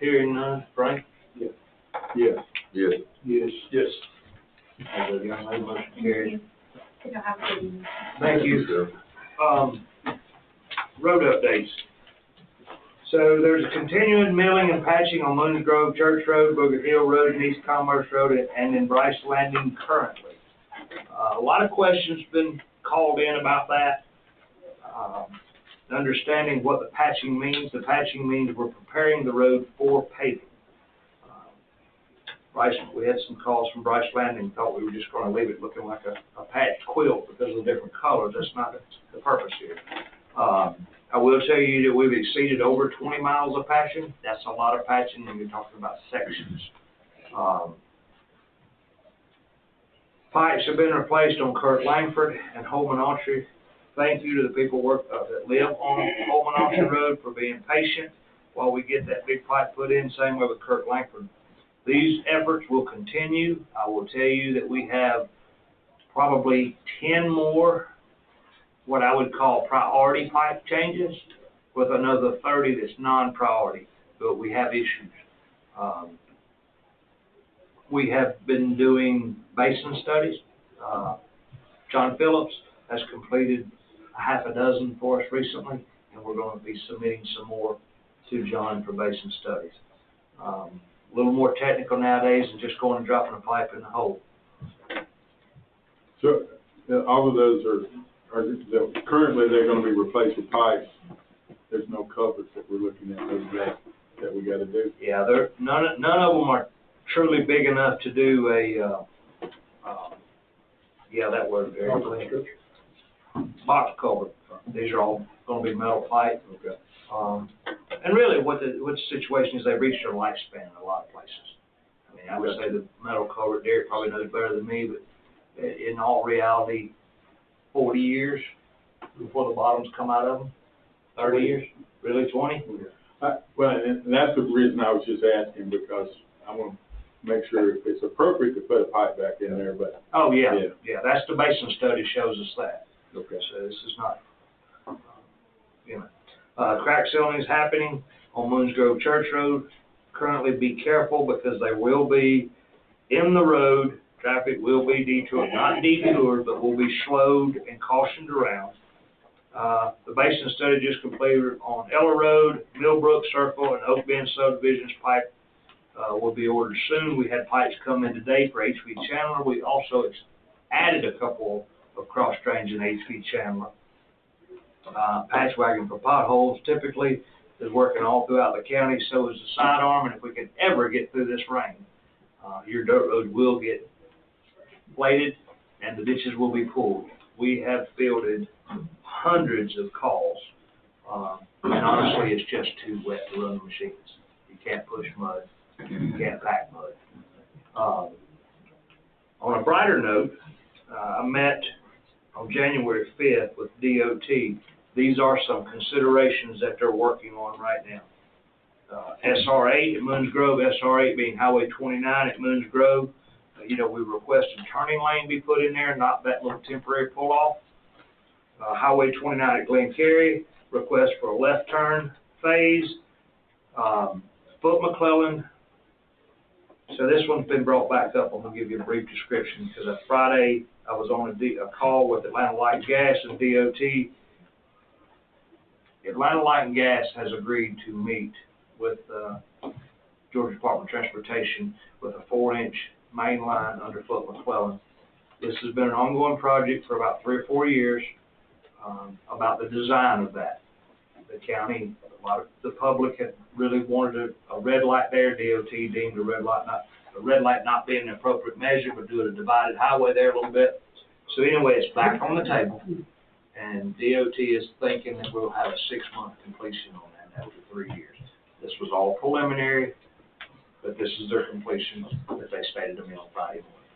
Speaker 2: Hearing none, Frank?
Speaker 11: Yes. Yes.
Speaker 5: Yes.
Speaker 11: Yes. Yes.
Speaker 2: All those young ladies, motion carried.
Speaker 21: Thank
Speaker 2: Thank you, sir. Road updates. So there's a continuing milling and patching on Moons Grove, Church Road, Booger Hill Road, and East Commerce Road, and in Bryce Landing currently. A lot of questions been called in about that. Understanding what the patching means. The patching means we're preparing the road for paving. Bryce, we had some calls from Bryce Landing, thought we were just going to leave it looking like a patched quilt because of the different colors. That's not the purpose here. I will tell you that we've exceeded over 20 miles of patching. That's a lot of patching, and you're talking about sections. Pipes have been replaced on Kurt Langford and Holman Archery. Thank you to the people that live on Holman Archery Road for being patient while we get that big pipe put in. Same way with Kurt Langford. These efforts will continue. I will tell you that we have probably 10 more, what I would call priority pipe changes, with another 30 that's non-priority, but we have issues. We have been doing basin studies. John Phillips has completed a half a dozen for us recently, and we're going to be submitting some more to John for basin studies. A little more technical nowadays than just going and dropping a pipe in the hole.
Speaker 11: So, all of those are currently they're gonna be replaced with pipes. There's no covers that we're looking at, that we gotta do.
Speaker 2: Yeah, none of them are truly big enough to do a, that word, very box cover. These are all gonna be metal pipe.
Speaker 11: Okay.
Speaker 2: And really, what the situation is, they've reached their lifespan in a lot of places. I mean, I would say the metal cover, Derek probably knows better than me, but in all reality, 40 years before the bottoms come out of them. 30 years? Really, 20?
Speaker 11: Well, and that's the reason I was just asking, because I want to make sure it's appropriate to put a pipe back in there, but.
Speaker 2: Oh, yeah, that's the basin study shows us that.
Speaker 11: Okay.
Speaker 2: So this is not, crack sealing is happening on Moons Grove Church Road. Currently, be careful because they will be in the road. Traffic will be detoured, not detoured, but will be slowed and cautioned around. The basin study just completed on Ella Road, Millbrook Circle, and Oak Bend subdivisions. Pipe will be ordered soon. We had pipes come in today for HV Chandler. We also added a couple of cross drains in HV Chandler. Patch wagon for potholes typically is working all throughout the county. So is the sidearm, and if we can ever get through this rain, your dirt road will get bladed and the ditches will be pulled. We have fielded hundreds of calls, and honestly, it's just too wet to run the machines. You can't push mud, you can't pack mud. On a brighter note, I met on January 5th with DOT. These are some considerations that they're working on right now. SR8 at Moons Grove, SR8 being Highway 29 at Moons Grove. We requested turning lane be put in there, not that little temporary pull-off. Highway 29 at Glen Cary, request for a left turn phase. Foote McClellan. So this one's been brought back up. I'm going to give you a brief description because Friday I was on a call with Atlanta Light and Gas and DOT. Atlanta Light and Gas has agreed to meet with Georgia Department of Transportation with a 4-inch main line under Foote McClellan. This has been an ongoing project for about 3 or 4 years, about the design of that. The county, a lot of the public had really wanted a red light there. DOT deemed the red light not being an appropriate measure, but doing a divided highway there a little bit. So anyway, it's back on the table, and DOT is thinking that we'll have a 6-month completion on that after 3 years. This was all preliminary, but this is their completion that they stated to me on Friday morning.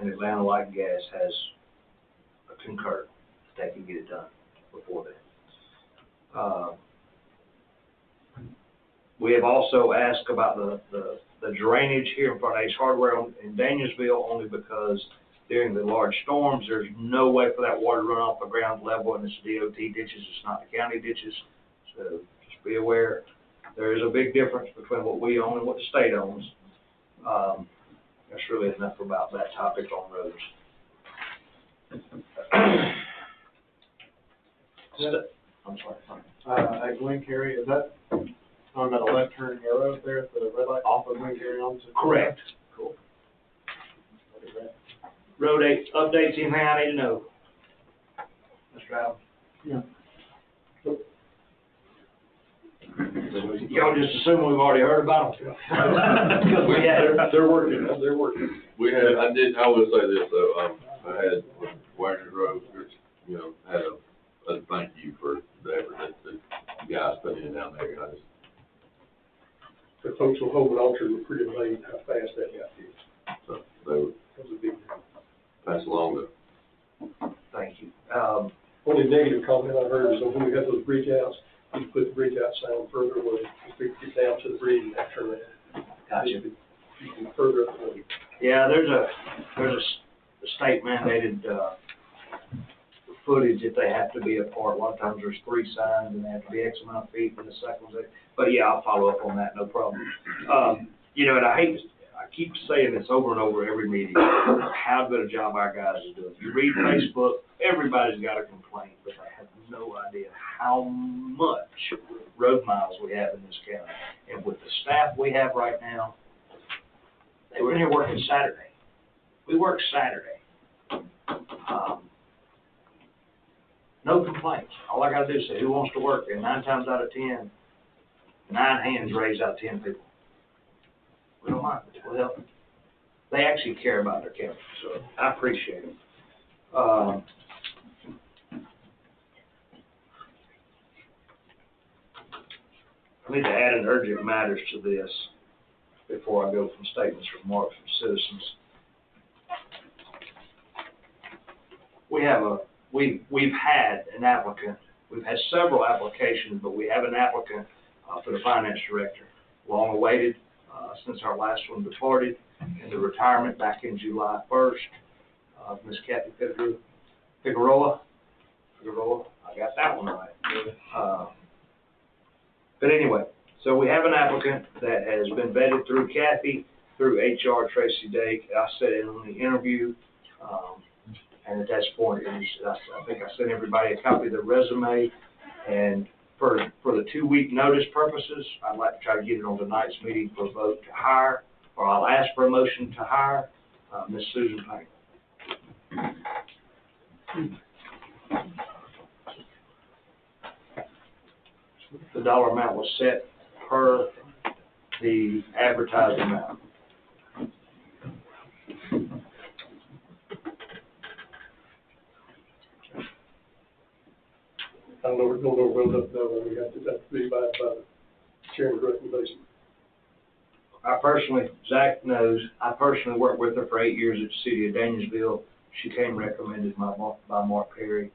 Speaker 2: And Atlanta Light and Gas has concurred that they can get it done before then. We have also asked about the drainage here in front of Ace Hardware in Danielsville, only because during the large storms, there's no way for that water to run off the ground level, and it's DOT ditches, it's not the county ditches. So just be aware, there is a big difference between what we own and what the state owns. That's really enough about that topic on roads. I'm sorry.
Speaker 6: At Glen Cary, is that on that left turn arrow there at the red light off of Glen Cary onto?
Speaker 2: Correct. Cool. Road 8 updates, anything I need to know? Mr. Allen?
Speaker 6: Yeah.
Speaker 2: Y'all just assume we've already heard about them.
Speaker 8: They're working.
Speaker 5: I will say this though, I had Wagner Grove, had a thank you for the effort that the guys put in down there, and I just.
Speaker 8: The folks on Hope and Orchard were pretty amazed how fast that got here.
Speaker 5: So they would pass along
Speaker 2: Thank you.
Speaker 8: Only negative comment I heard is when we had those bridge outs, we put the bridge out sound further away, just to get down to the bridge and that turn in.
Speaker 2: Gotcha.
Speaker 8: you can further up the.
Speaker 2: Yeah, there's a state mandated, footage that they have to be apart. A lot of times there's 3 signs and they have to be X amount of feet and the second one's, but yeah, I'll follow up on that, no problem. You know, and I keep saying this over and over every meeting, how good a job our guys are doing. You read Facebook, everybody's got a complaint, but they have no idea how much road miles we have in this county. And with the staff we have right now, they were in here working Saturday. We work Saturday. No complaints. All I gotta do is say, who wants to work? And 9 times out of 10, 9 hands raised out of 10 people. We don't mind. We'll help them. They actually care about their county, so I appreciate it. I need to add an urgent matters to this before I go from statements, remarks from citizens. We've had an applicant. We've had several applications, but we have an applicant for the finance director, long awaited since our last one departed into retirement back in July 1st. Ms. Kathy Figueroa, I got that one right. But anyway, so we have an applicant that has been vetted through Kathy, through HR Tracy Dake. I sat in on the interview, and at that point, I think I sent everybody a copy of the resume. And for the 2-week notice purposes, I'd like to try to get it on tonight's meeting for a vote to hire, or I'll ask for a motion to hire Ms. Susan Payne. The dollar amount was set per the advertised amount.
Speaker 8: I don't know well enough to know when we have to be by the chairman's recommendation.
Speaker 2: Zach knows, I personally worked with her for 8 years at the city of Danielsville. She came recommended by Mark Perry,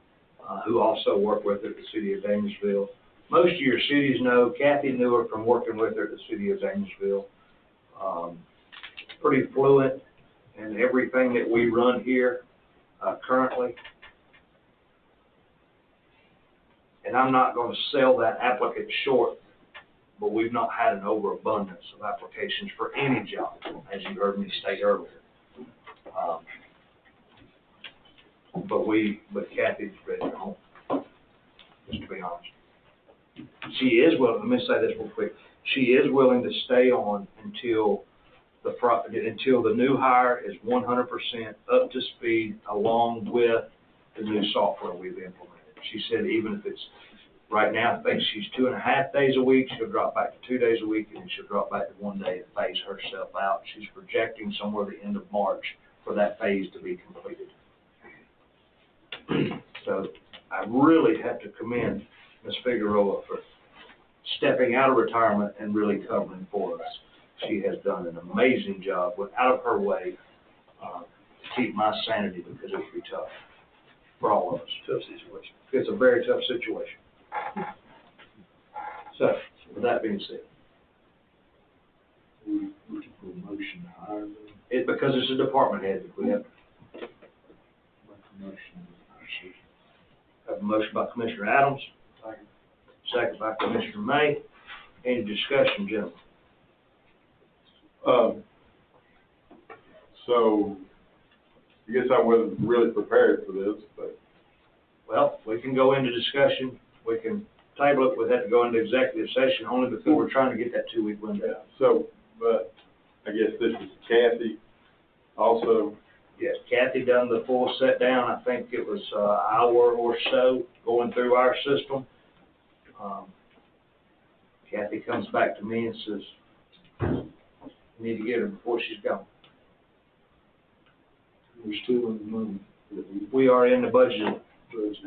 Speaker 2: who also worked with her at the city of Danielsville. Most of your cities know, Kathy knew her from working with her at the city of Danielsville. Pretty fluent in everything that we run here currently. And I'm not going to sell that applicant short, but we've not had an overabundance of applications for any job, as you heard me state earlier. But Kathy's ready to home, just to be honest. She is willing, let me say this real quick, she is willing to stay on until the new hire is 100% up to speed, along with the new software we've implemented. She said even if it's, right now, I think she's 2.5 days a week, she'll drop back to 2 days a week, and then she'll drop back to 1 day to phase herself out. She's projecting somewhere the end of March for that phase to be completed. So I really have to commend Ms. Figueroa for stepping out of retirement and really covering for us. She has done an amazing job, went out of her way to keep my sanity, because it would be tough for all of us.
Speaker 8: Tough situation.
Speaker 2: It's a very tough situation. So, with that being said.
Speaker 11: We looking for a motion to hire them.
Speaker 2: Because it's a department head, we have a motion by Commissioner Adams, second by Commissioner May. Any discussion, gentlemen?
Speaker 11: So, I guess I wasn't really prepared for this, but.
Speaker 2: Well, we can go into discussion, we can table it, we'll have to go into executive session only because we're trying to get that 2-week window.
Speaker 11: Yeah, so, but I guess this is Kathy also.
Speaker 2: Yes, Kathy done the full set down, I think it was an hour or so going through our system. Kathy comes back to me and says, you need to get her before she's gone.
Speaker 11: We're still in the money.
Speaker 2: We are in the budget,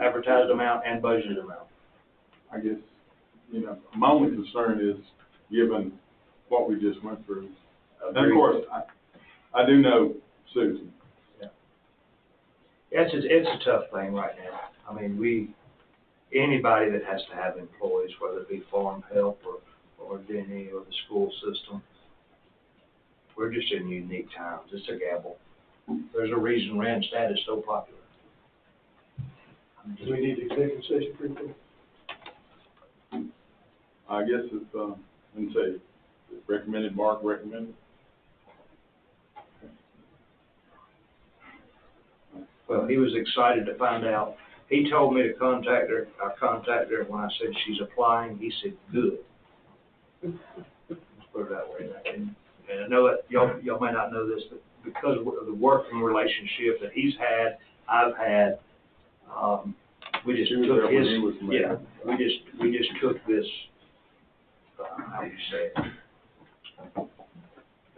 Speaker 2: advertised amount and budgeted amount.
Speaker 11: I guess, my only concern is, given what we just went through. And of course, I do know Susan.
Speaker 2: Yeah. It's a tough thing right now. I mean, anybody that has to have employees, whether it be farm help or Denny or the school system, We're just in unique times. It's a gamble. There's a reason Randstad is so popular.
Speaker 8: Do we need executive session for anything?
Speaker 11: I guess it's, let me say, recommended, Mark recommended.
Speaker 2: Well, he was excited to find out. He told me to contact her. I contacted her when I said she's applying. He said, good. Let's put it that way. And I know that y'all may not know this, but because of the working relationship that he's had, I've had, we just took his, yeah, we just took this, how do you say it?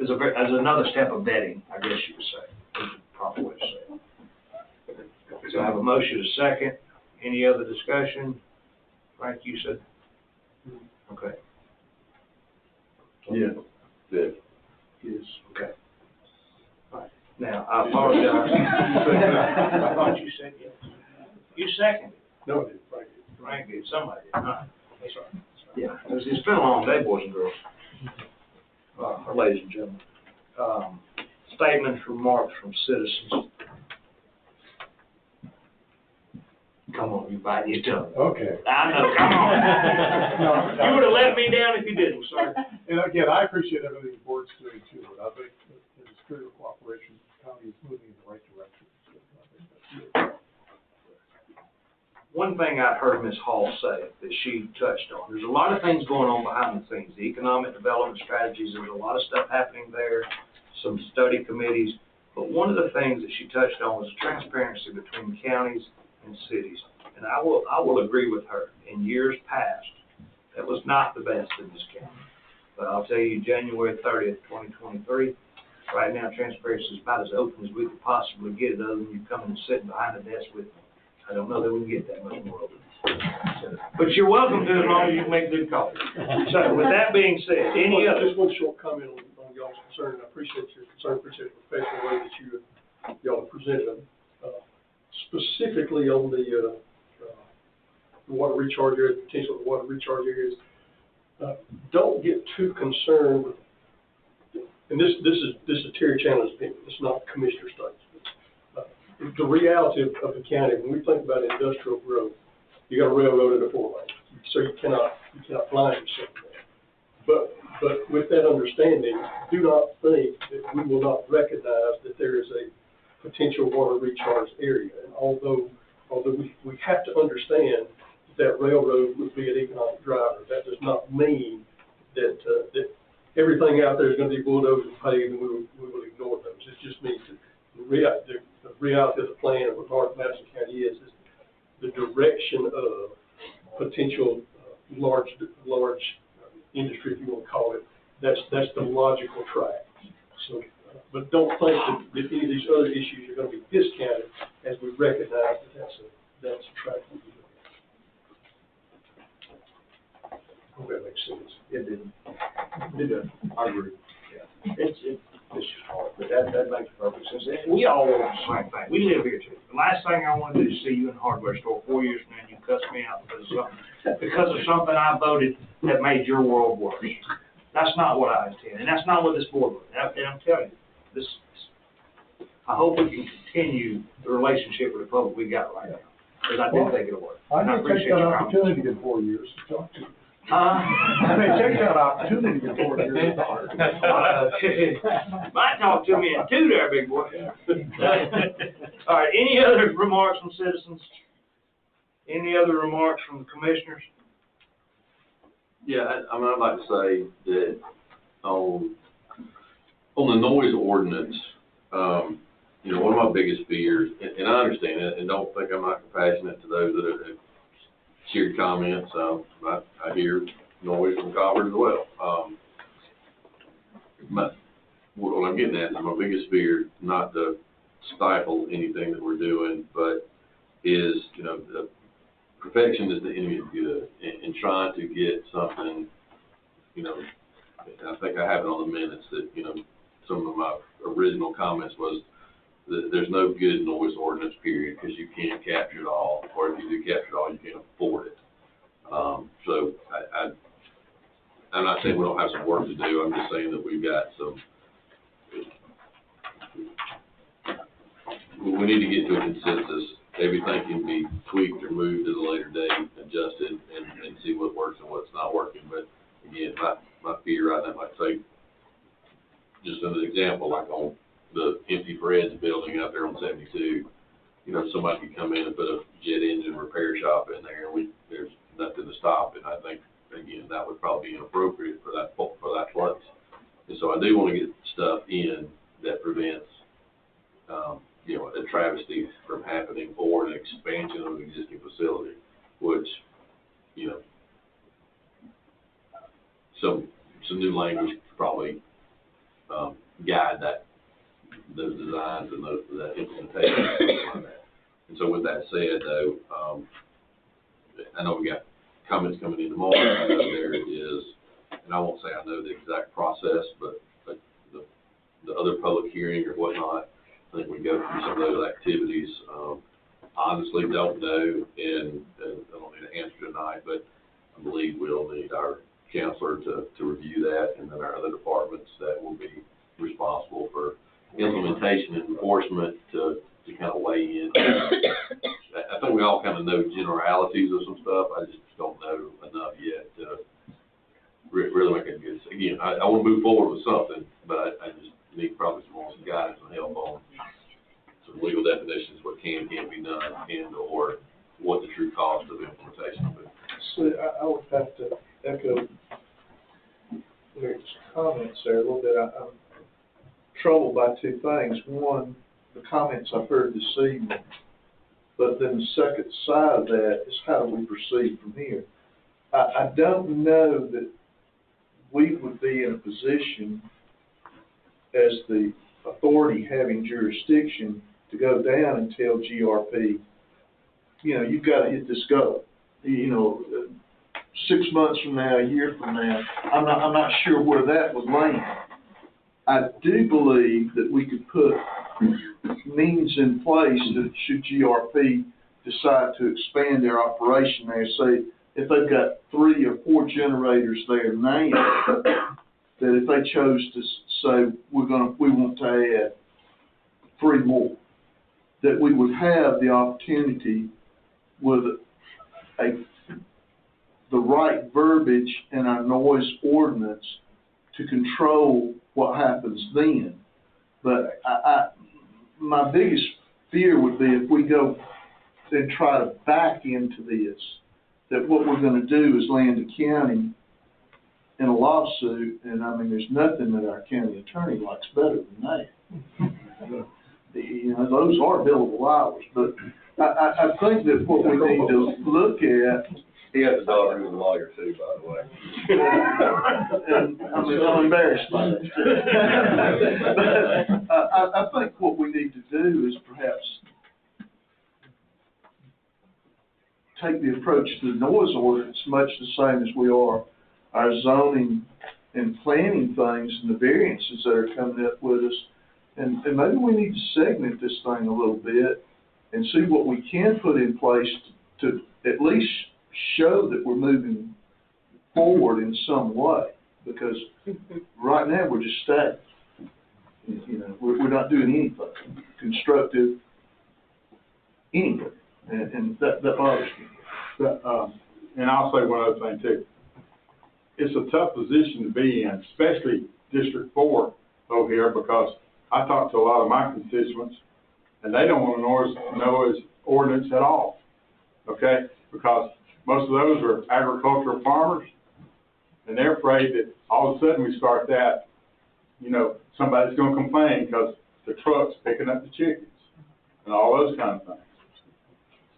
Speaker 2: As another step of vetting, I guess you would say, is the proper way to say it. So I have a motion, a second. Any other discussion? Frank, you said? Okay.
Speaker 11: Yeah.
Speaker 2: Yes. Okay. All right. Now, I apologize. I thought you said yes. You seconded.
Speaker 8: No, I didn't, Frank.
Speaker 2: Frank did, somebody did, not. That's right. Yeah, it's been a long day, boys and girls. Or ladies and gentlemen. Statements, remarks from citizens. Come on, you bite your tongue.
Speaker 6: Okay.
Speaker 2: I know, come on. You would have let me down if you didn't, sir.
Speaker 6: And again, I appreciate everything the board's doing too, but I think in the spirit of cooperation, the county is moving in the right direction. So I think that's good.
Speaker 2: One thing I heard Ms. Hall say that she touched on, there's a lot of things going on behind the scenes, the economic development strategies, there's a lot of stuff happening there, some study committees, but one of the things that she touched on was transparency between counties and cities. And I will agree with her. In years past, that was not the best in this county. But I'll tell you, January 30th, 2023, right now, transparency is about as open as we could possibly get it, other than you coming and sitting behind the desk with me. I don't know that we can get that much more open. But you're welcome to, as long as you make good coffee. So with that being said, any other?
Speaker 8: Just one short comment on y'all's concern. I appreciate your concern, appreciate the professional way that y'all have presented them. Specifically on the water recharge area, potential water recharge areas, don't get too concerned with, and this is Terry Chandler's opinion, it's not Commissioner States. The reality of the county, when we think about industrial growth, you got a railroad and a 4-lane, so you cannot blind yourself to that. But with that understanding, do not think that we will not recognize that there is a potential water recharge area. And although we have to understand that railroad would be an economic driver, that does not mean that that everything out there is going to be bulldozed and paved and we will ignore those. It just means that the reality of the plan of what Madison County is the direction of potential large industry, if you want to call it. That's the logical track. So. But don't think that any of these other issues are going to be discounted as we recognize that that's a track we'll be looking at. I hope that makes sense.
Speaker 2: It didn't. It doesn't. I agree. Yeah. It's just hard, but that makes perfect sense. And we all want the same thing. We live here too. The last thing I want to do is see you in a hardware store 4 years from now and you cuss me out because of something I voted that made your world worse. That's not what I intend, and that's not what this board was. And I'm telling you, I hope we can continue the relationship with the public we got right now, because I didn't think it'll work.
Speaker 6: I may take that opportunity in 4 years to talk to you.
Speaker 2: I
Speaker 6: may take that opportunity in 4 years to talk to you.
Speaker 2: Might talk to me in 2 there, big boy. All right, any other remarks from citizens? Any other remarks from the commissioners?
Speaker 5: Yeah, I mean, I'd like to say that on the noise ordinance, one of my biggest fears, and I understand it, and don't think I'm not compassionate to those that have shared comments. I hear noise from coppers as well. What I'm getting at is my biggest fear, not to stifle anything that we're doing, but is, the perfection is the enemy of good, and trying to get something, I think I have it on the minutes that, some of my original comments was that there's no good noise ordinance, period, because you can't capture it all, or if you do capture it all, you can't afford it. So I'm not saying we don't have some work to do. I'm just saying that we've got some we need to get to a consensus. Everything can be tweaked or moved at a later date, adjusted, and see what works and what's not working. But again, my fear right now, like say, just as an example, like on the empty Fred's building out there on 72, you know, somebody could come in and put a jet engine repair shop in there, and there's nothing to stop it. I think, again, that would probably be inappropriate for that place. And so I do want to get stuff in that prevents, you know, a travesty from happening or an expansion of an existing facility, which, you know, some new language probably guide those designs and that implementation and things like that. And so with that said, though, I know we got comments coming in tomorrow. I know there is, and I won't say I know the exact process, but the other public hearing or whatnot, I think we go through some of those activities. Honestly, don't know, and I don't need an answer tonight, but I believe we'll need our counselor to review that, and then our other departments that will be responsible for implementation and enforcement to kind of weigh in. I think we all kind of know generalities of some stuff. I just don't know enough yet to really make a good. Again, I want to move forward with something, but I just need probably some guidance and help on some legal definitions, what can't be done, and or what the true cost of implementation will be.
Speaker 10: So I would have to echo Rick's comments there a little bit. I'm troubled by two things. One, the comments I've heard this evening, but then the second side of that is how do we proceed from here? I don't know that we would be in a position as the authority having jurisdiction to go down and tell GRP, you know, you've got to hit this goal. You know, 6 months from now, a year from now, I'm not sure where that would land. I do believe that we could put means in place that should GRP decide to expand their operation there, say if they've got 3 or 4 generators there now, that if they chose to say we want to add 3 more, that we would have the opportunity with the right verbiage in our noise ordinance to control what happens then. But my biggest fear would be if we go and try to back into this, that what we're going to do is land the county in a lawsuit, and I mean, there's nothing that our county attorney likes better than that. You know, those are billable hours, but I think that what we need to look at.
Speaker 5: He has a daughter who's a lawyer too, by the way.
Speaker 10: And I mean, I'm embarrassed by that. I think what we need to do is perhaps take the approach to the noise ordinance much the same as we are our zoning and planning things and the variances that are coming up with us. And maybe we need to segment this thing a little bit and see what we can put in place to at least show that we're moving forward in some way, because right now we're just stagnant. You know, we're not doing anything constructive anywhere, and that bothers me.
Speaker 11: And I'll say one other thing too. It's a tough position to be in, especially District 4 over here, because I talk to a lot of my constituents, and they don't want to noise ordinance at all, okay? Because most of those are agricultural farmers, and they're afraid that all of a sudden we start that, you know, somebody's going to complain because the truck's picking up the chickens and all those kind of things.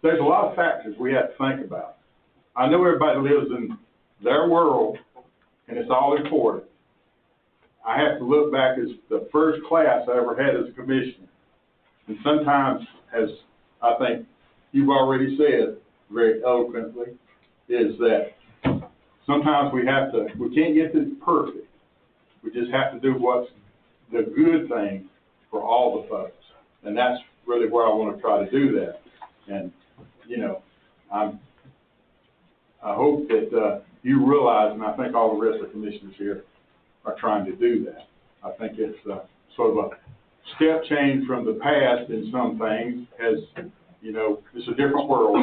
Speaker 11: So there's a lot of factors we have to think about. I know everybody lives in their world, and it's all important. I have to look back as the first class I ever had as a commissioner. And sometimes, as I think you've already said very eloquently, is that sometimes we can't get this perfect. We just have to do what's the good thing for all the folks. And that's really where I want to try to do that. And, you know, I hope that you realize, and I think all the rest of the commissioners here are trying to do that. I think it's sort of a step change from the past in some things has, you know, it's a different world.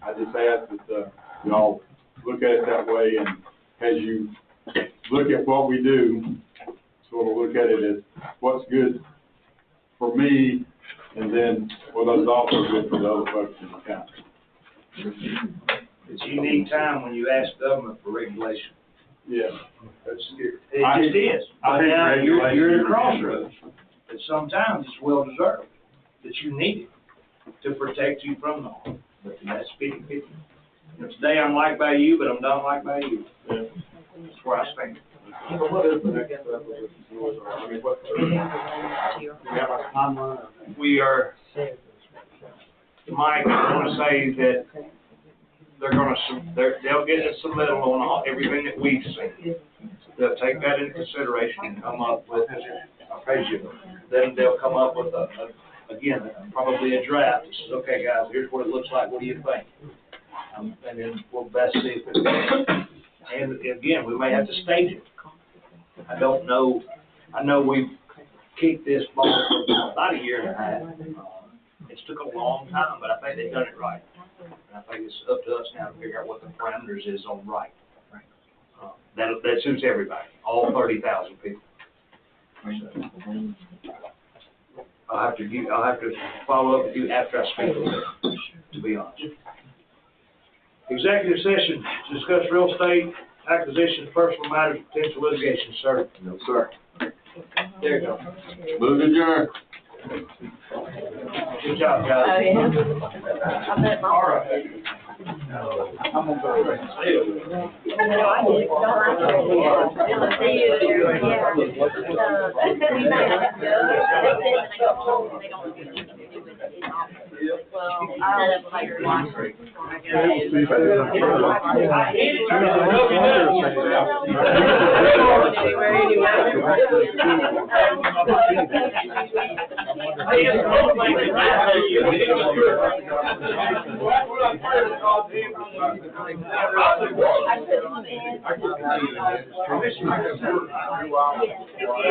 Speaker 11: I just ask that, y'all look at it that way, and as you look at what we do, sort of look at it as what's good for me, and then what is also good for the other folks in the county.
Speaker 2: It's a unique time when you ask government for regulation.
Speaker 11: Yeah, that's scary.
Speaker 2: It just is.
Speaker 11: I
Speaker 2: But
Speaker 11: think
Speaker 2: now you're at a
Speaker 11: regulation-
Speaker 2: crossroads. But sometimes it's well deserved that you need it to protect you from the harm. But that's 50-50. Today I'm liked by you, but I'm not liked by you. That's where I stand.
Speaker 15: So what is the next step of this? I mean, what's the, do we have a timeline?
Speaker 2: We are, Mike, I want to say that they'll get a submittal on everything that we've seen. They'll take that into consideration and come up with, then they'll come up with again, probably a draft. It says, okay, guys, here's what it looks like, what do you think? And then we'll best see if it works. And again, we may have to stage it. I don't know, I know we've kicked this ball for about a year and a half. It's took a long time, but I think they've done it right. And I think it's up to us now to figure out what the parameters is on right. That suits everybody, all 30,000 people. I'll have to follow up with you after I speak with them, to be honest. Executive session, to discuss real estate acquisitions, personal matters, potential litigation, sir.
Speaker 5: No, sir.
Speaker 2: There you go.
Speaker 5: Move to adjourn.
Speaker 2: Good job, guys.
Speaker 16: Oh, yeah. I bet my.
Speaker 2: All right.
Speaker 15: I'm gonna go ahead and say it.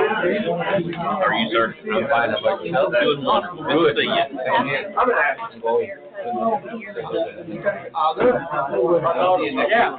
Speaker 4: Are you, sir? I'm fine. How about yourself? Good. Good. Yeah.